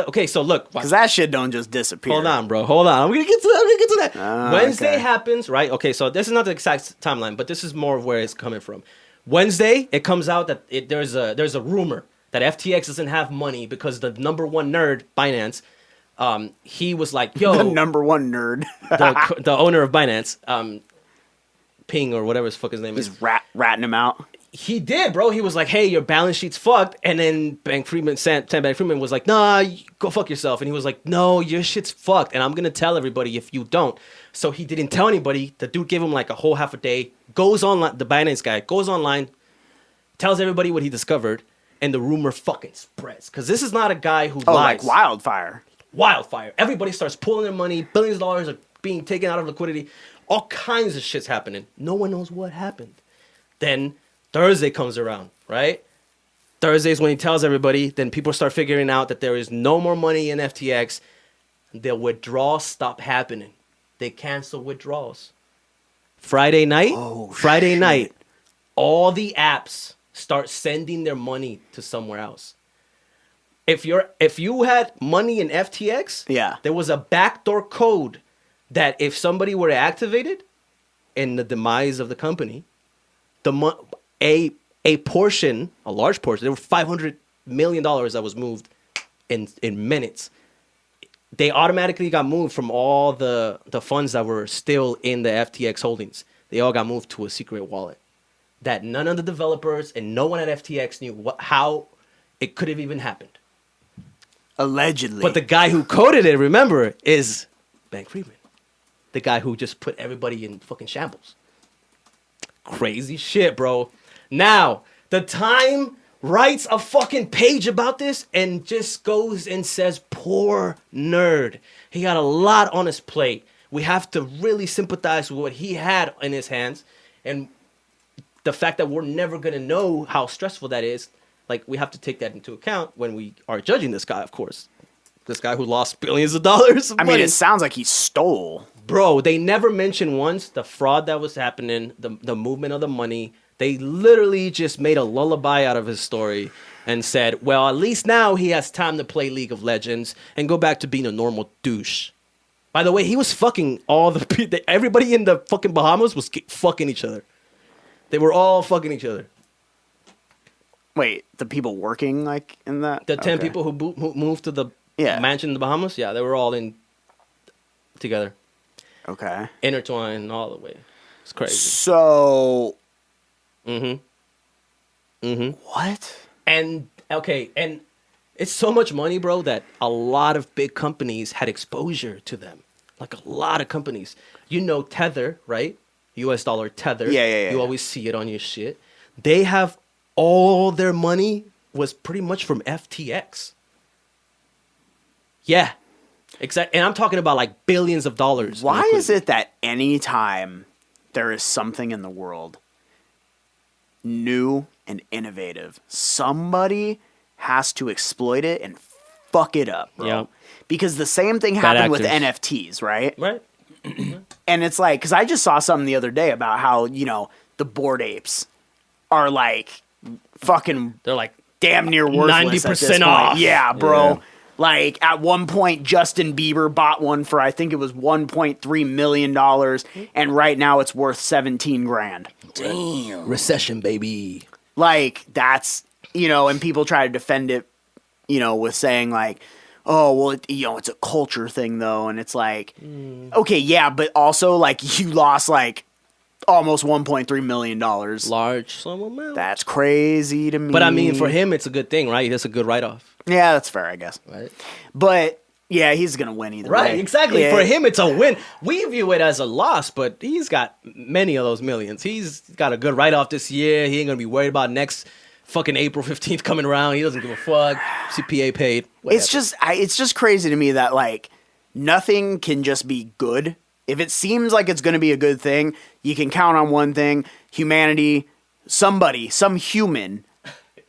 Okay, so look. Because that shit don't just disappear. Hold on, bro. Hold on. I'm gonna get to that. Wednesday okay. happens, right? Okay, so this is not the exact timeline, but this is more of where it's coming from. Wednesday, it comes out that there's a rumor that FTX doesn't have money because the number one nerd, Binance, he was like, yo, The number one nerd. the owner of Binance, Ping or whatever his fuck his name is. He's ratting him out. He did, bro. He was like, hey, your balance sheet's fucked. And then Sam Bankman-Fried was like, nah, go fuck yourself. And he was like, no, your shit's fucked. And I'm going to tell everybody if you don't. So he didn't tell anybody. The dude gave him like a whole half a day. Goes online, the Binance guy goes online, tells everybody what he discovered. And the rumor fucking spreads. Because this is not a guy who lies. Like wildfire. Wildfire. Everybody starts pulling their money. Billions of dollars are being taken out of liquidity. All kinds of shit's happening. No one knows what happened. Then Thursday comes around, right? Thursday is when he tells everybody. Then people start figuring out that there is no more money in FTX. The withdrawals stop happening. They cancel withdrawals. Friday night, all the apps start sending their money to somewhere else. If you had money in FTX, Yeah. there was a backdoor code that if somebody were to activate it in the demise of the company, a portion, a large portion, there were $500 million that was moved in minutes. They automatically got moved from all the funds that were still in the FTX holdings. They all got moved to a secret wallet that none of the developers and no one at FTX knew how it could have even happened. Allegedly. But the guy who coded it, remember, is Bank Friedman. The guy who just put everybody in fucking shambles. Crazy shit, bro. Now, the Time writes a fucking page about this and just goes and says, poor nerd. He got a lot on his plate. We have to really sympathize with what he had in his hands. And the fact that we're never going to know how stressful that is, like, we have to take that into account when we are judging this guy, of course. This guy who lost billions of dollars. I mean, it sounds like he stole. Bro, they never mentioned once the fraud that was happening, the movement of the money. They literally just made a lullaby out of his story and said, well, at least now he has time to play League of Legends and go back to being a normal douche. By the way, he was fucking everybody in the fucking Bahamas was fucking each other. They were all fucking each other. Wait, the people working like in that? The 10 people who moved to the mansion in the Bahamas, yeah, they were all in together. Okay. Intertwined all the way. It's crazy. So. What? And it's so much money, bro, that a lot of big companies had exposure to them. Like a lot of companies. You know Tether, right? US dollar Tether. Yeah. You always see it on your shit. They have all their money was pretty much from FTX. Yeah. Exactly. And I'm talking about like billions of dollars. Why is it that any time there is something in the world new and innovative, somebody has to exploit it and fuck it up, bro? Yeah. Because the same thing happened with NFTs, right? Right. And it's like, because I just saw something the other day about how, the Bored Apes are like fucking They're like damn near worthless 90% off. Yeah, bro. Yeah. Like at one point, Justin Bieber bought one for I think it was $1.3 million, and right now it's worth 17 grand. Damn. Recession, baby. Like that's and people try to defend it, with saying like, oh, well, it's a culture thing though, and it's like, okay, yeah, but also like you lost like almost $1.3 million. Large sum amount. That's crazy to me. But I mean, for him, it's a good thing, right? That's a good write-off. Yeah, that's fair, I guess. Right. But yeah, he's gonna win either way. Right, exactly. Yeah. For him, it's a win. We view it as a loss, but he's got many of those millions. He's got a good write-off this year. He ain't gonna be worried about next fucking April 15th coming around. He doesn't give a fuck. CPA paid. Whatever. It's just crazy to me that like nothing can just be good. If it seems like it's gonna be a good thing, you can count on one thing: humanity. Some human.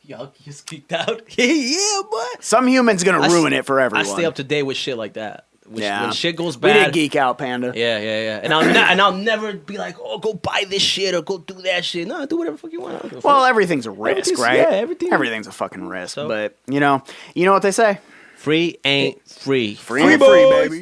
Y'all just geeked out. Yeah, boy. Some human's gonna ruin it for everyone. I stay up to date with shit like that. When shit goes We bad. did geek out, Panda. Yeah. And I'll never be like, oh, go buy this shit or go do that shit. No, do whatever the fuck you want. I don't give a Well, fuck. everything's a risk, Everything's- right? yeah, Everything's a fucking risk. So- But you know what they say? Free ain't free. Free ain't free, baby.